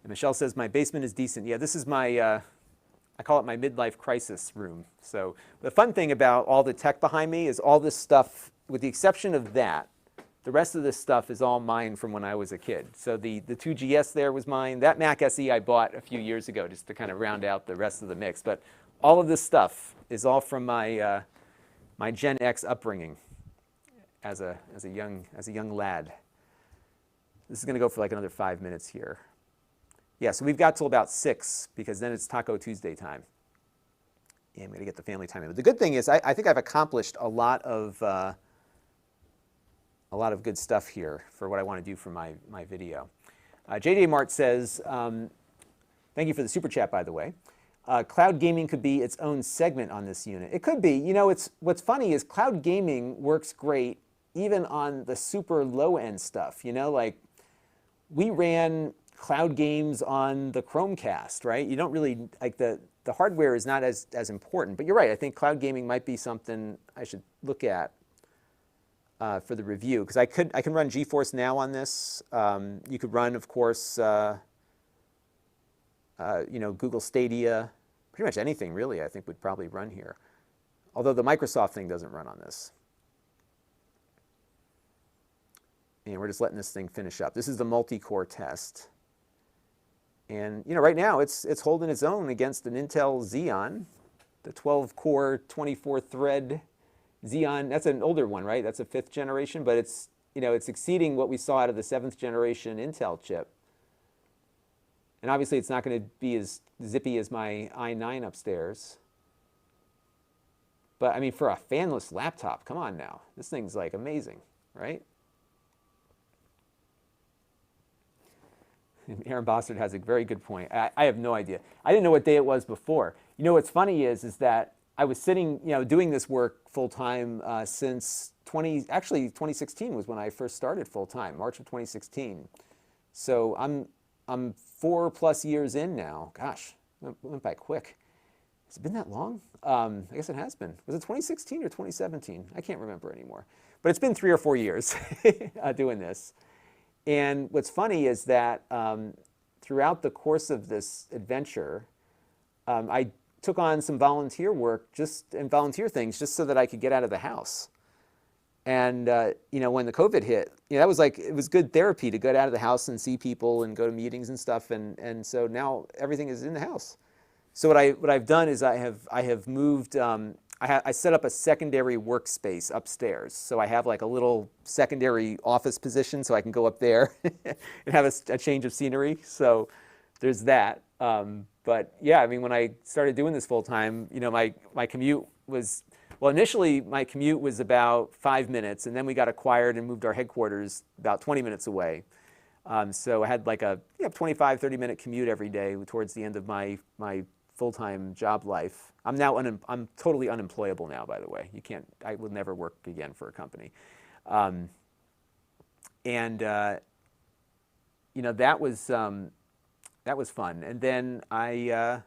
And Michelle says, my basement is decent. Yeah, this is my, I call it my midlife crisis room. So the fun thing about all the tech behind me is all this stuff, with the exception of that, the rest of this stuff is all mine from when I was a kid. So the 2GS there was mine. That Mac SE I bought a few years ago just to kind of round out the rest of the mix. But all of this stuff is all from my, my Gen X upbringing as a young lad. This is going to go for like another 5 minutes here. Yeah, so we've got till about 6 because then it's Taco Tuesday time. And I'm going to get the family time in. But the good thing is I think I've accomplished a lot of good stuff here for what I want to do for my video. JJ Mart says, thank you for the super chat, by the way. Cloud gaming could be its own segment on this unit. It could be. You know, what's funny is cloud gaming works great even on the super low-end stuff. You know, like we ran cloud games on the Chromecast, right? You don't really, like the hardware is not as important. But you're right, I think cloud gaming might be something I should look at for the review, because I can run GeForce Now on this. You could run, of course, you know, Google Stadia. Pretty much anything, really, I think would probably run here. Although the Microsoft thing doesn't run on this. And we're just letting this thing finish up. This is the multi-core test. And you know, right now it's holding its own against an Intel Xeon, the 12-core, 24-thread Xeon. That's an older one, right? That's a 5th generation, but it's, you know, it's exceeding what we saw out of the 7th generation Intel chip. And obviously it's not going to be as zippy as my i9 upstairs. But I mean, for a fanless laptop, come on now. This thing's like amazing, right? Aaron Bossard has a very good point. I have no idea. I didn't know what day it was before. You know, what's funny is that I was sitting, you know, doing this work full-time since 2016 was when I first started full-time, March of 2016. So I'm 4+ years in now. Gosh, it went by quick. Has it been that long? I guess it has been. Was it 2016 or 2017? I can't remember anymore. But it's been 3 or 4 years doing this. And what's funny is that throughout the course of this adventure, I took on some volunteer work and volunteer things just so that I could get out of the house. And you know, when the COVID hit, you know, that was like, it was good therapy to get out of the house and see people and go to meetings and stuff. And so now everything is in the house. So what I've done is I have moved. I set up a secondary workspace upstairs. So I have like a little secondary office position so I can go up there and have a change of scenery. So there's that. But yeah, I mean, when I started doing this full time, you know, my commute was, well, initially my commute was about 5 minutes, and then we got acquired and moved our headquarters about 20 minutes away. So I had like a 25, 30-minute commute every day towards the end of my full-time job life. I'm now I'm totally unemployable now, by the way. I would never work again for a company. You know, that was fun. And then I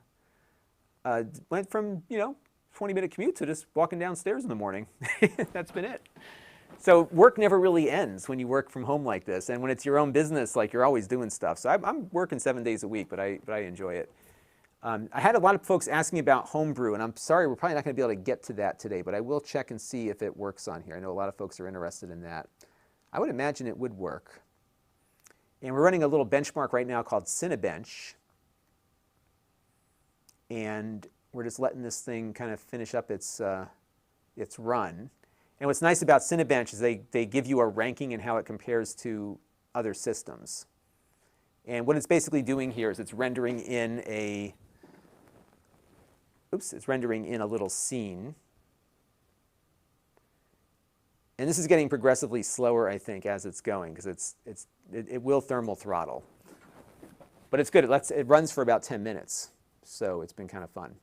went from, you know, 20-minute commute to just walking downstairs in the morning. That's been it. So work never really ends when you work from home like this. And when it's your own business, like, you're always doing stuff. So I'm working 7 days a week, but I enjoy it. I had a lot of folks asking about Homebrew, and I'm sorry, we're probably not going to be able to get to that today, but I will check and see if it works on here. I know a lot of folks are interested in that. I would imagine it would work. And we're running a little benchmark right now called Cinebench. And we're just letting this thing kind of finish up its run. And what's nice about Cinebench is they give you a ranking in how it compares to other systems. And what it's basically doing here is it's rendering in a little scene. And this is getting progressively slower, I think, as it's going, because it will thermal throttle. But it's good. It runs for about 10 minutes. So it's been kind of fun.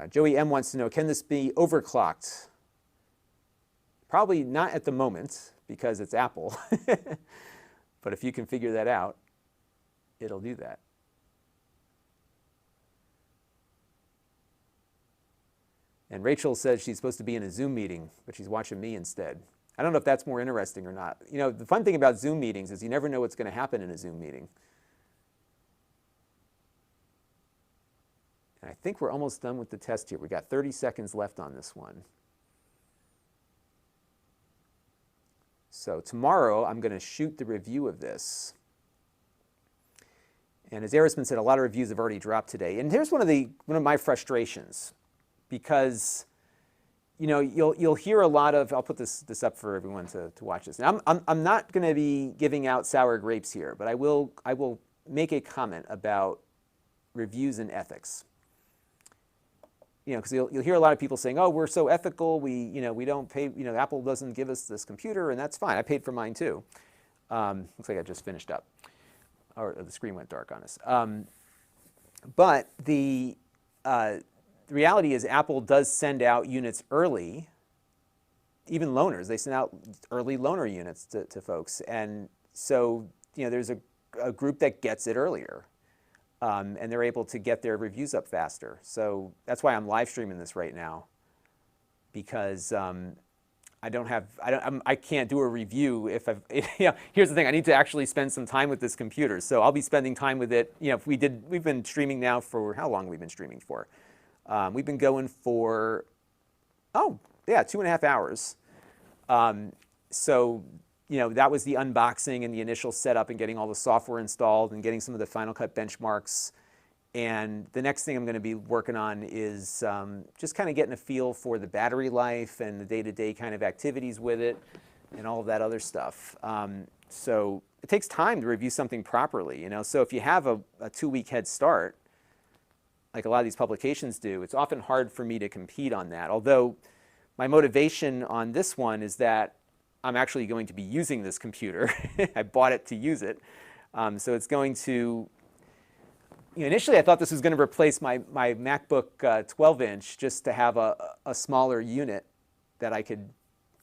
Joey M wants to know, can this be overclocked? Probably not at the moment, because it's Apple. But if you can figure that out, it'll do that. And Rachel says she's supposed to be in a Zoom meeting, but she's watching me instead. I don't know if that's more interesting or not. You know, the fun thing about Zoom meetings is you never know what's going to happen in a Zoom meeting. And I think we're almost done with the test here. We got 30 seconds left on this one. So tomorrow I'm going to shoot the review of this. And as Arisman said, a lot of reviews have already dropped today. And here's one of my frustrations, because you know, you'll hear a lot of, I'll put this up for everyone to watch this. Now, I'm not going to be giving out sour grapes here, but I will make a comment about reviews and ethics. You know, because you'll hear a lot of people saying, "Oh, we're so ethical. We don't pay. You know, Apple doesn't give us this computer, and that's fine. I paid for mine too." Looks like I just finished up, or the screen went dark on us. But the reality is Apple does send out units early, even loaners. They send out early loaner units to folks. And so, you know, there's a group that gets it earlier. And they're able to get their reviews up faster. So that's why I'm live streaming this right now, because I can't do a review if I've, you know, here's the thing, I need to actually spend some time with this computer. So I'll be spending time with it. You know, we've been streaming now for, how long have we been streaming for? We've been going for, 2.5 hours. So, you know, that was the unboxing and the initial setup and getting all the software installed and getting some of the Final Cut benchmarks. And the next thing I'm going to be working on is just kind of getting a feel for the battery life and the day-to-day kind of activities with it and all of that other stuff. So it takes time to review something properly, you know. So if you have a 2-week head start, like a lot of these publications do, it's often hard for me to compete on that. Although my motivation on this one is that I'm actually going to be using this computer. I bought it to use it. So it's going to, you know, initially I thought this was going to replace my MacBook 12-inch just to have a smaller unit that I could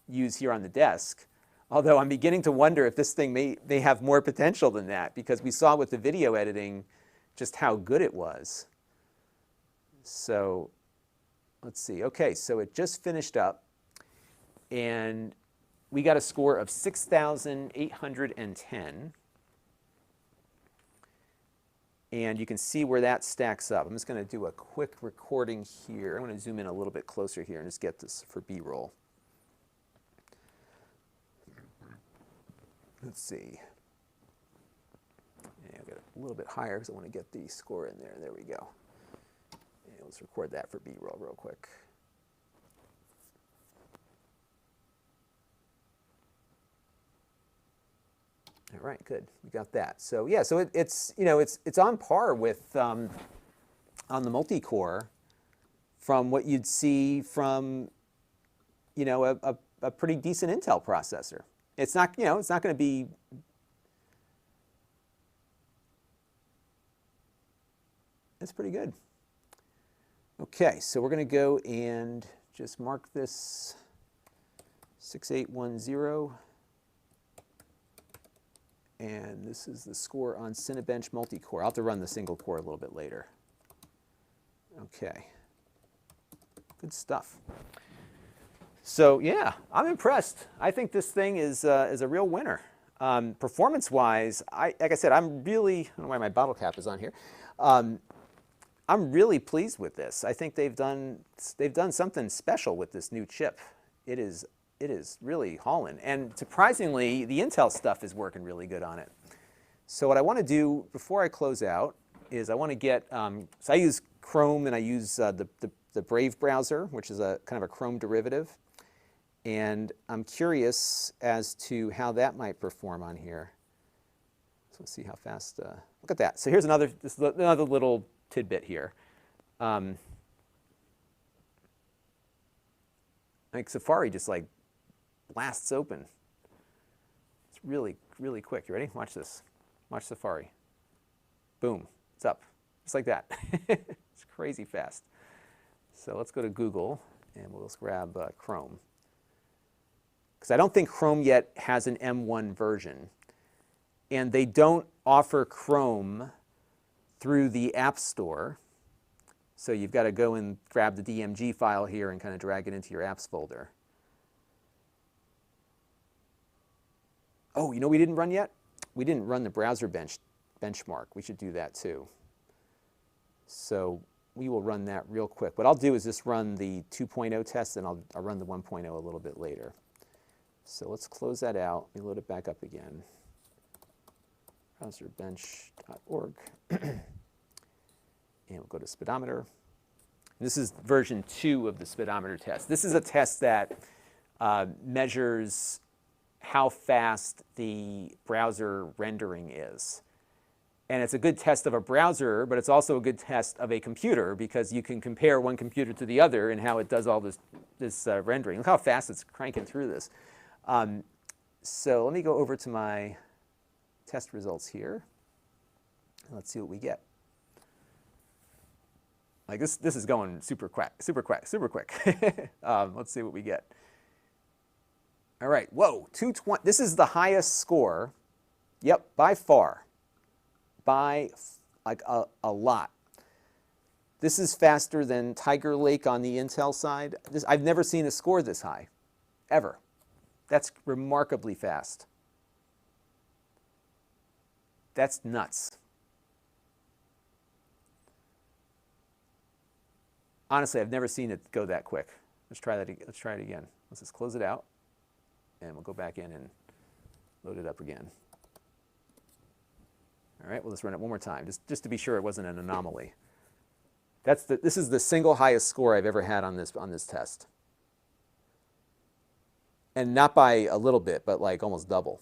use here on the desk. Although I'm beginning to wonder if this thing may have more potential than that, because we saw with the video editing just how good it was. So let's see. Okay, so it just finished up, and we got a score of 6,810. And you can see where that stacks up. I'm just going to do a quick recording here. I'm going to zoom in a little bit closer here and just get this for B-roll. Let's see. Yeah, I'll get it a little bit higher because I want to get the score in there. There we go. And let's record that for B-roll real quick. All right, good. We got that. So yeah, so it's you know it's on par with on the multi-core from what you'd see from, you know, a pretty decent Intel processor. It's not, you know, it's not going to be, it's pretty good. Okay, so we're going to go and just mark this 6810. And this is the score on Cinebench multi-core. I'll have to run the single core a little bit later. Okay, good stuff. So yeah, I'm impressed. I think this thing is a real winner. Performance-wise, like I said, I'm really, I don't know why my bottle cap is on here. I'm really pleased with this. I think they've done something special with this new chip. It is really hauling. And surprisingly, the Intel stuff is working really good on it. So what I want to do before I close out is I want to get, so I use Chrome and I use the Brave browser, which is a kind of a Chrome derivative. And I'm curious as to how that might perform on here. So let's see how fast, look at that. So here's another little tidbit here. Like Safari just like blasts open. It's really, really quick. You ready? Watch this. Watch Safari. Boom. It's up. Just like that. It's crazy fast. So let's go to Google and we'll just grab Chrome. Because I don't think Chrome yet has an M1 version. And they don't offer Chrome through the App Store. So you've got to go and grab the DMG file here and kind of drag it into your apps folder. Oh, you know we didn't run yet? We didn't run the browser benchmark. We should do that too. So we will run that real quick. What I'll do is just run the 2.0 test, and I'll run the 1.0 a little bit later. So let's close that out. Let me load it back up again. Browserbench.org. And we'll go to speedometer. This is version 2 of the speedometer test. This is a test that measures how fast the browser rendering is. And it's a good test of a browser, but it's also a good test of a computer, because you can compare one computer to the other and how it does all this rendering. Look how fast it's cranking through this. So let me go over to my test results here. Let's see what we get. Like this is going super quick. Let's see what we get. All right, whoa, 220. This is the highest score. Yep, by far. By like a lot. This is faster than Tiger Lake on the Intel side. I've never seen a score this high, ever. That's remarkably fast. That's nuts. Honestly, I've never seen it go that quick. Let's try that. Let's try it again. Let's just close it out, and we'll go back in and load it up again. All right, well, let's run it one more time, just to be sure it wasn't an anomaly. This is the single highest score I've ever had on this test, and not by a little bit, but like almost double.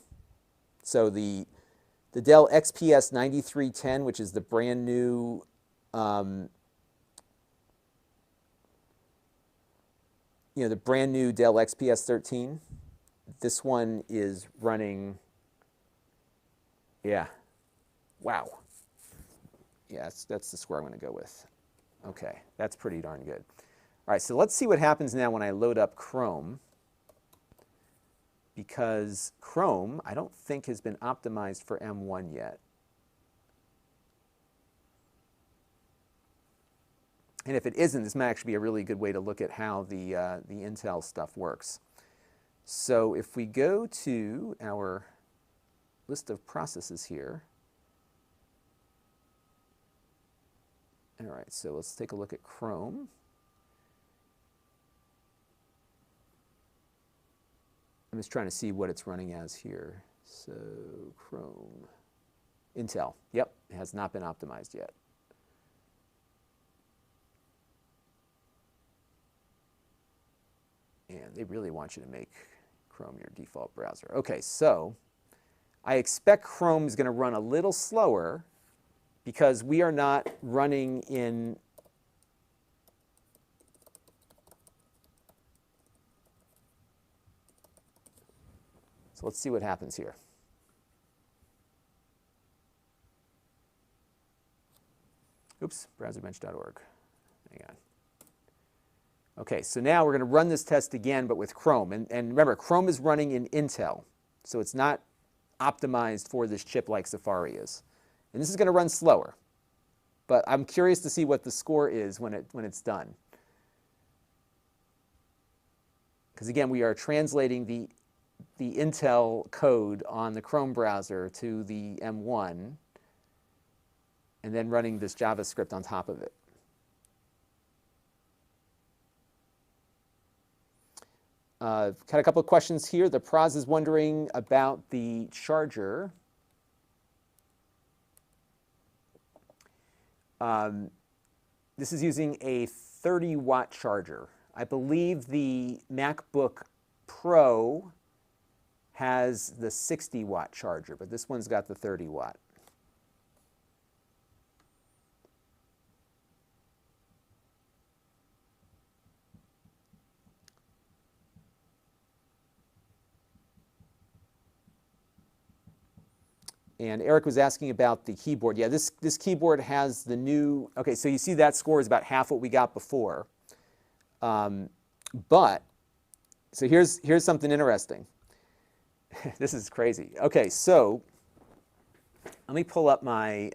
So the Dell XPS 9310, which is the brand new the brand new Dell XPS 13. This one is running, yeah, wow. Yeah, that's the score I'm going to go with. Okay, that's pretty darn good. All right, so let's see what happens now when I load up Chrome, because Chrome, I don't think, has been optimized for M1 yet. And if it isn't, this might actually be a really good way to look at how the Intel stuff works. So if we go to our list of processes here, all right, so let's take a look at Chrome. I'm just trying to see what it's running as here. So Chrome, Intel, yep, it has not been optimized yet. And they really want you to make Chrome your default browser. Okay, so I expect Chrome is going to run a little slower because we are not running in so let's see what happens here. Oops, browserbench.org. Hang on. Okay, so now we're going to run this test again, but with Chrome. And remember, Chrome is running in Intel, so it's not optimized for this chip like Safari is. And this is going to run slower. But I'm curious to see what the score is when it's done. Because again, we are translating the Intel code on the Chrome browser to the M1 and then running this JavaScript on top of it. Had a couple of questions here. The Praz is wondering about the charger. This is using a 30-watt charger. I believe the MacBook Pro has the 60-watt charger, but this one's got the 30-watt. And Eric was asking about the keyboard. Yeah, this keyboard has the new, okay, so you see that score is about half what we got before. But, so here's something interesting. This is crazy. Okay, so let me pull up my,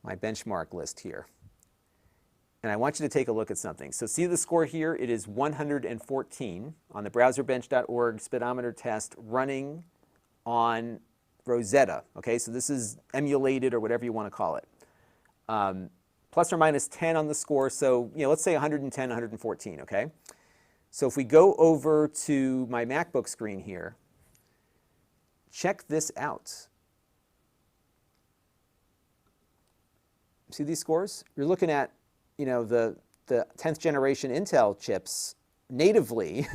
my benchmark list here. And I want you to take a look at something. So see the score here? It is 114 on the browserbench.org speedometer test running on Rosetta. Okay, so this is emulated or whatever you want to call it. Plus or minus 10 on the score, so let's say 110, 114, okay? So if we go over to my MacBook screen here, check this out. See these scores? You're looking at, the 10th generation Intel chips natively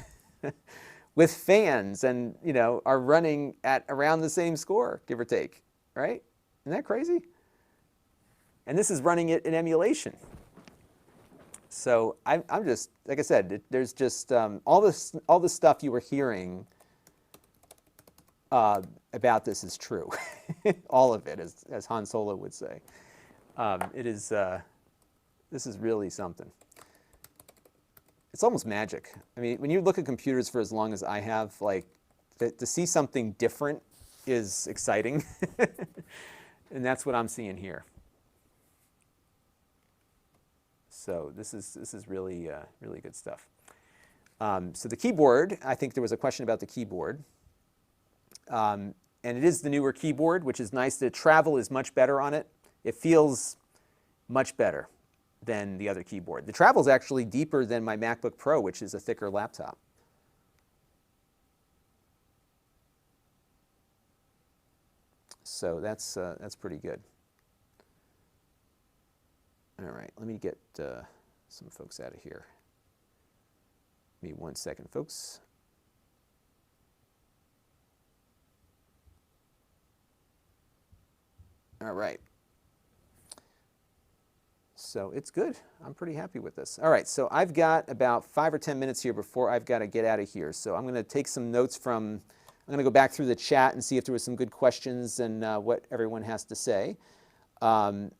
with fans and, are running at around the same score, give or take, right? Isn't that crazy? And this is running it in emulation. So I'm just, like I said, there's just all the stuff you were hearing about this is true. All of it, as Han Solo would say. This is really something. It's almost magic. I mean, when you look at computers for as long as I have, like, to see something different is exciting. And that's what I'm seeing here. So this is really really good stuff. So the keyboard, I think there was a question about the keyboard. And it is the newer keyboard, which is nice. The travel is much better on it. It feels much better than the other keyboard. The travel is actually deeper than my MacBook Pro, which is a thicker laptop. So that's pretty good. All right, let me get some folks out of here. Give me 1 second, folks. All right. So it's good. I'm pretty happy with this. All right, so I've got about 5 or 10 minutes here before I've got to get out of here. So I'm going to take some notes I'm going to go back through the chat and see if there were some good questions and what everyone has to say. Mark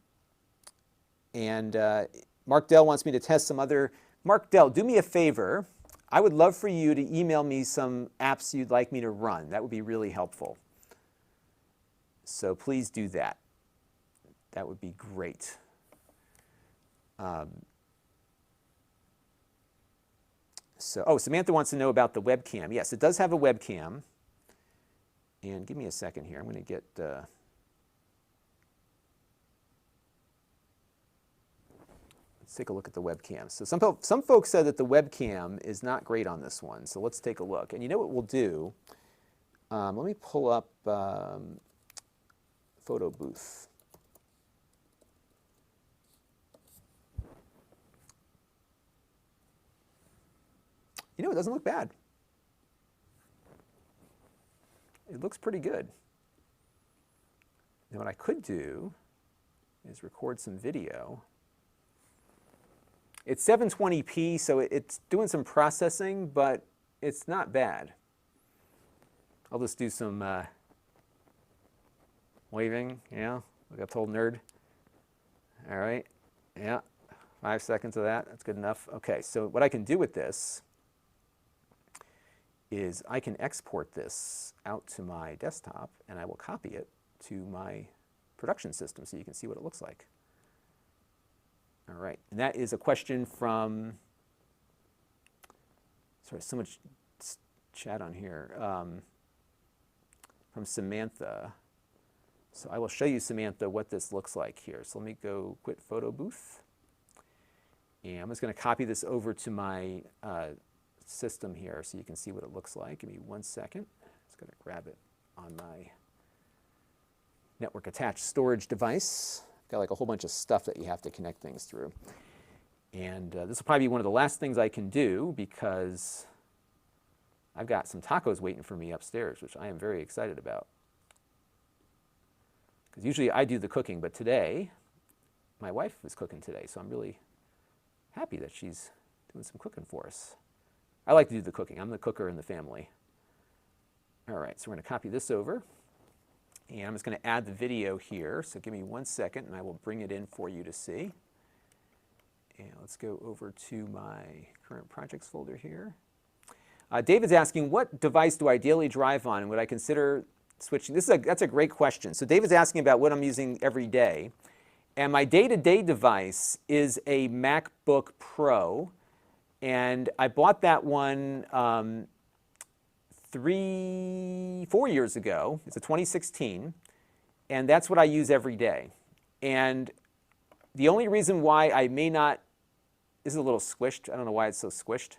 Dell wants me to test some other. Mark Dell, do me a favor. I would love for you to email me some apps you'd like me to run. That would be really helpful. So please do that. That would be great. Samantha wants to know about the webcam. Yes, it does have a webcam. And give me a second here. I'm going to get... Let's take a look at the webcam. So some folks said that the webcam is not great on this one. So let's take a look. And you know what we'll do? Let me pull up Photo Booth. It doesn't look bad. It looks pretty good. Now what I could do is record some video. It's 720p, so it's doing some processing, but it's not bad. I'll just do some waving, like a total nerd. All right, 5 seconds of that, that's good enough. Okay, so what I can do with this is I can export this out to my desktop, and I will copy it to my production system so you can see what it looks like. All right, and that is a question from, sorry, so much chat on here, from Samantha. So I will show you, Samantha, what this looks like here. So let me go quit Photo Booth. And I'm just going to copy this over to my system here so you can see what it looks like. Give me 1 second. Just going to grab it on my network attached storage device. Got like a whole bunch of stuff that you have to connect things through. And this will probably be one of the last things I can do because I've got some tacos waiting for me upstairs, which I am very excited about. Because usually I do the cooking, but today, my wife is cooking today, so I'm really happy that she's doing some cooking for us. I like to do the cooking. I'm the cooker in the family. All right, so we're going to copy this over. And I'm just going to add the video here. So give me 1 second, and I will bring it in for you to see. And let's go over to my current projects folder here. David's asking, what device do I ideally drive on, and would I consider switching? That's a great question. So David's asking about what I'm using every day. And my day-to-day device is a MacBook Pro. And I bought that one 4 years ago. It's a 2016. And that's what I use every day. And the only reason why I may not, this is a little squished. I don't know why it's so squished.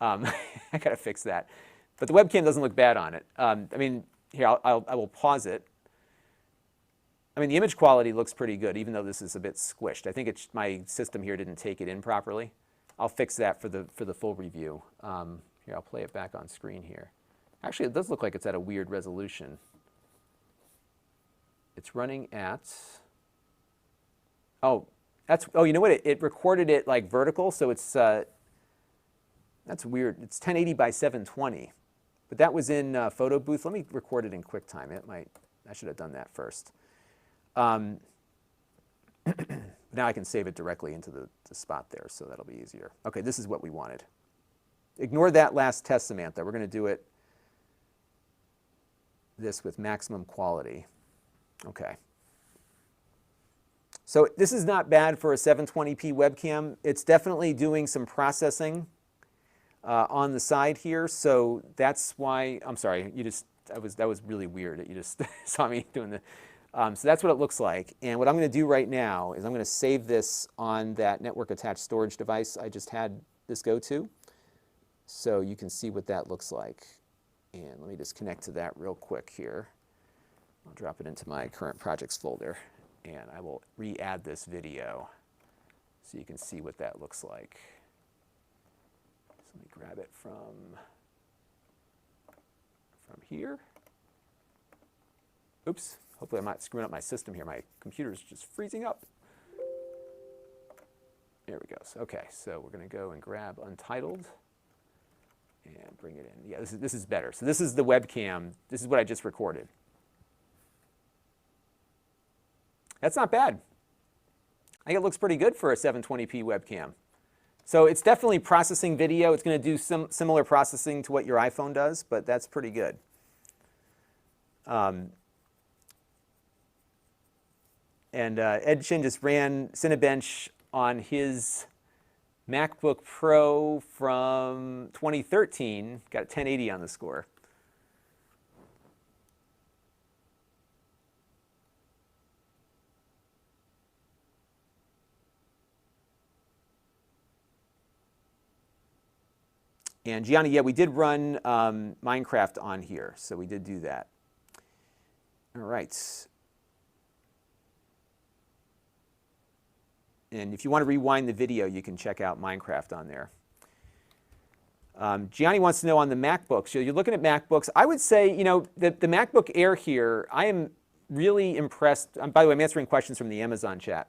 I got to fix that. But the webcam doesn't look bad on it. I mean, here, I will pause it. I mean, the image quality looks pretty good, even though this is a bit squished. I think my system here didn't take it in properly. I'll fix that for the full review. Here, I'll play it back on screen here. Actually, it does look like it's at a weird resolution. It's running at, oh, you know what? It recorded it like vertical, so it's, that's weird. It's 1080 by 720. But that was in Photo Booth. Let me record it in QuickTime. I should have done that first. Now I can save it directly into the spot there, so that'll be easier. Okay, this is what we wanted. Ignore that last test, Samantha. We're going to do this with maximum quality. Okay. So this is not bad for a 720p webcam. It's definitely doing some processing on the side here, so that's why, I'm sorry, that was really weird that you just saw me doing the, so that's what it looks like. And what I'm going to do right now is I'm going to save this on that network attached storage device I just had this go to, so you can see what that looks like. And let me just connect to that real quick here. I'll drop it into my current projects folder, and I will re-add this video so you can see what that looks like. So let me grab it from here. Oops, hopefully I'm not screwing up my system here. My computer's just freezing up. There we go. So, okay, so we're going to go and grab Untitled and bring it in. Yeah, this is better. So this is the webcam. This is what I just recorded. That's not bad. I think it looks pretty good for a 720p webcam. So it's definitely processing video. It's going to do some similar processing to what your iPhone does, but that's pretty good. Ed Chin just ran Cinebench on his MacBook Pro from 2013. Got a 1080 on the score. And Gianni, yeah, we did run Minecraft on here, so we did do that. All right. And if you want to rewind the video, you can check out Minecraft on there. Gianni wants to know on the MacBook. So you're looking at MacBooks. I would say, you know, the MacBook Air here, I am really impressed. By the way, I'm answering questions from the Amazon chat.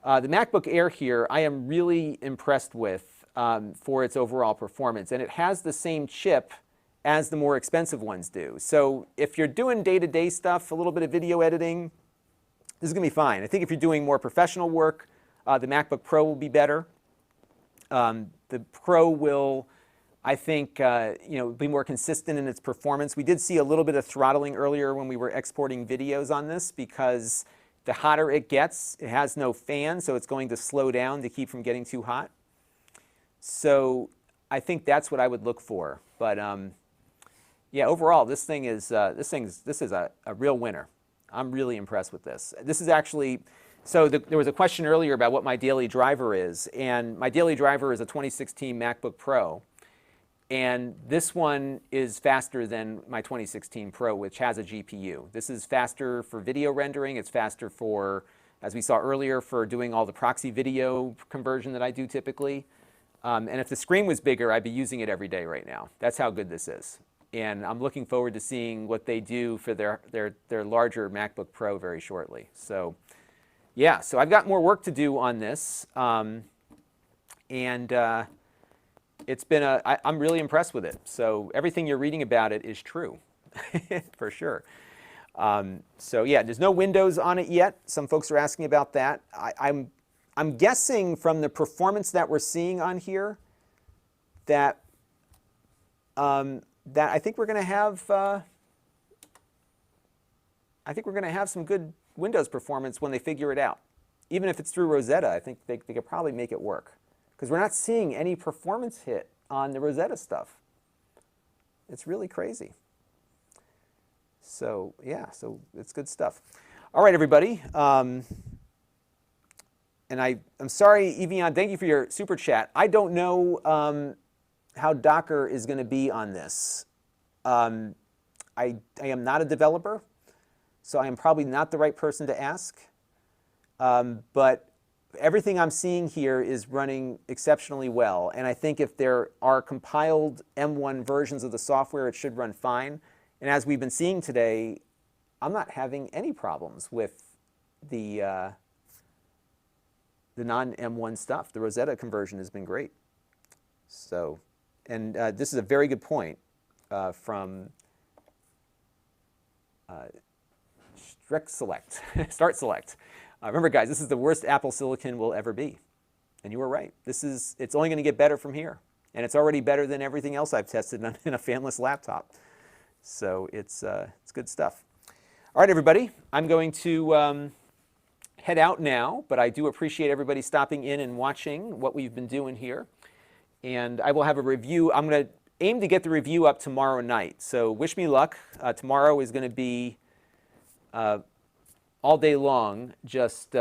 The MacBook Air here, I am really impressed with for its overall performance. And it has the same chip as the more expensive ones do. So if you're doing day-to-day stuff, a little bit of video editing, this is going to be fine. I think if you're doing more professional work, the MacBook Pro will be better. The Pro will, I think, be more consistent in its performance. We did see a little bit of throttling earlier when we were exporting videos on this because the hotter it gets, it has no fan, so it's going to slow down to keep from getting too hot. So I think that's what I would look for. But yeah, overall, this is a real winner. I'm really impressed with this. This is actually. So there was a question earlier about what my daily driver is, and my daily driver is a 2016 MacBook Pro, and this one is faster than my 2016 Pro, which has a GPU. This is faster for video rendering. It's faster for, as we saw earlier, for doing all the proxy video conversion that I do typically. And if the screen was bigger, I'd be using it every day right now. That's how good this is. And I'm looking forward to seeing what they do for their larger MacBook Pro very shortly. So. Yeah, so I've got more work to do on this, and it's been I'm really impressed with it. So everything you're reading about it is true, for sure. So yeah, there's no Windows on it yet. Some folks are asking about that. I'm guessing from the performance that we're seeing on here that that I think we're going to have some good Windows performance when they figure it out. even if it's through Rosetta, I think they could probably make it work. Because we're not seeing any performance hit on the Rosetta stuff. It's really crazy. So yeah, so it's good stuff. All right, everybody. And I'm sorry, Evian, thank you for your super chat. I don't know how Docker is going to be on this. I am not a developer, so I am probably not the right person to ask. But everything I'm seeing here is running exceptionally well. And I think if there are compiled M1 versions of the software, it should run fine. And as we've been seeing today, I'm not having any problems with the non-M1 stuff. The Rosetta conversion has been great. So, and this is a very good point from Start Select. Remember, guys, this is the worst Apple Silicon will ever be. And you were right. It's only going to get better from here. And it's already better than everything else I've tested in a fanless laptop. So it's good stuff. All right, everybody. I'm going to head out now, but I do appreciate everybody stopping in and watching what we've been doing here. And I will have a review. I'm going to aim to get the review up tomorrow night. So wish me luck. Tomorrow is going to be all day long just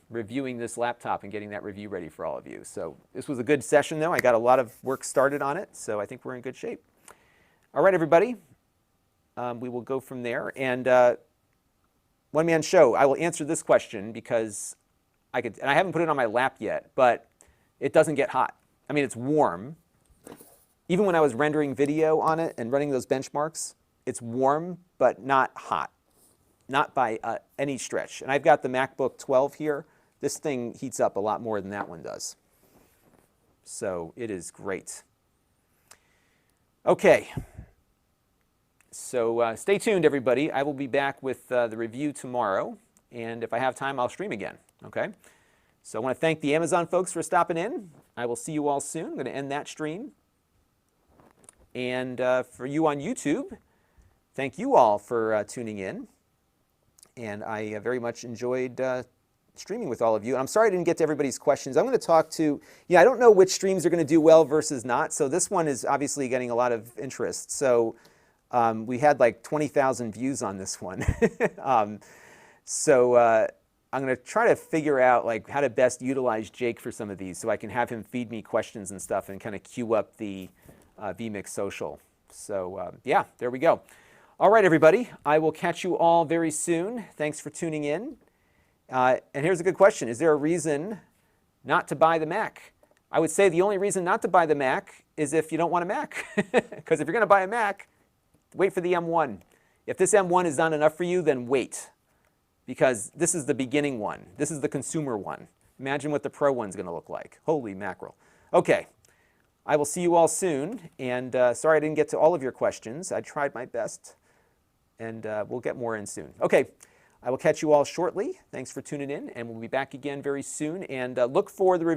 reviewing this laptop and getting that review ready for all of you. So this was a good session, though. I got a lot of work started on it, so I think we're in good shape. All right, everybody. We will go from there. And one man show, I will answer this question because and I haven't put it on my lap yet, but it doesn't get hot. I mean, it's warm. Even when I was rendering video on it and running those benchmarks, it's warm, but not hot. Not by any stretch. And I've got the MacBook 12 here. This thing heats up a lot more than that one does. So it is great. Okay. So stay tuned, everybody. I will be back with the review tomorrow. And if I have time, I'll stream again. Okay? So I want to thank the Amazon folks for stopping in. I will see you all soon. I'm going to end that stream. And for you on YouTube, thank you all for tuning in. And I very much enjoyed streaming with all of you. And I'm sorry I didn't get to everybody's questions. I'm going to talk to, I don't know which streams are going to do well versus not. So this one is obviously getting a lot of interest. So we had like 20,000 views on this one. So I'm going to try to figure out like how to best utilize Jake for some of these so I can have him feed me questions and stuff and kind of queue up the vMix Social. So yeah, there we go. All right, everybody. I will catch you all very soon. Thanks for tuning in. And here's a good question. Is there a reason not to buy the Mac? I would say the only reason not to buy the Mac is if you don't want a Mac. Because if you're going to buy a Mac, wait for the M1. If this M1 is not enough for you, then wait. Because this is the beginning one. This is the consumer one. Imagine what the Pro one's going to look like. Holy mackerel. Okay. I will see you all soon. And sorry I didn't get to all of your questions. I tried my best. And we'll get more in soon. Okay, I will catch you all shortly. Thanks for tuning in, and we'll be back again very soon. And look for the review.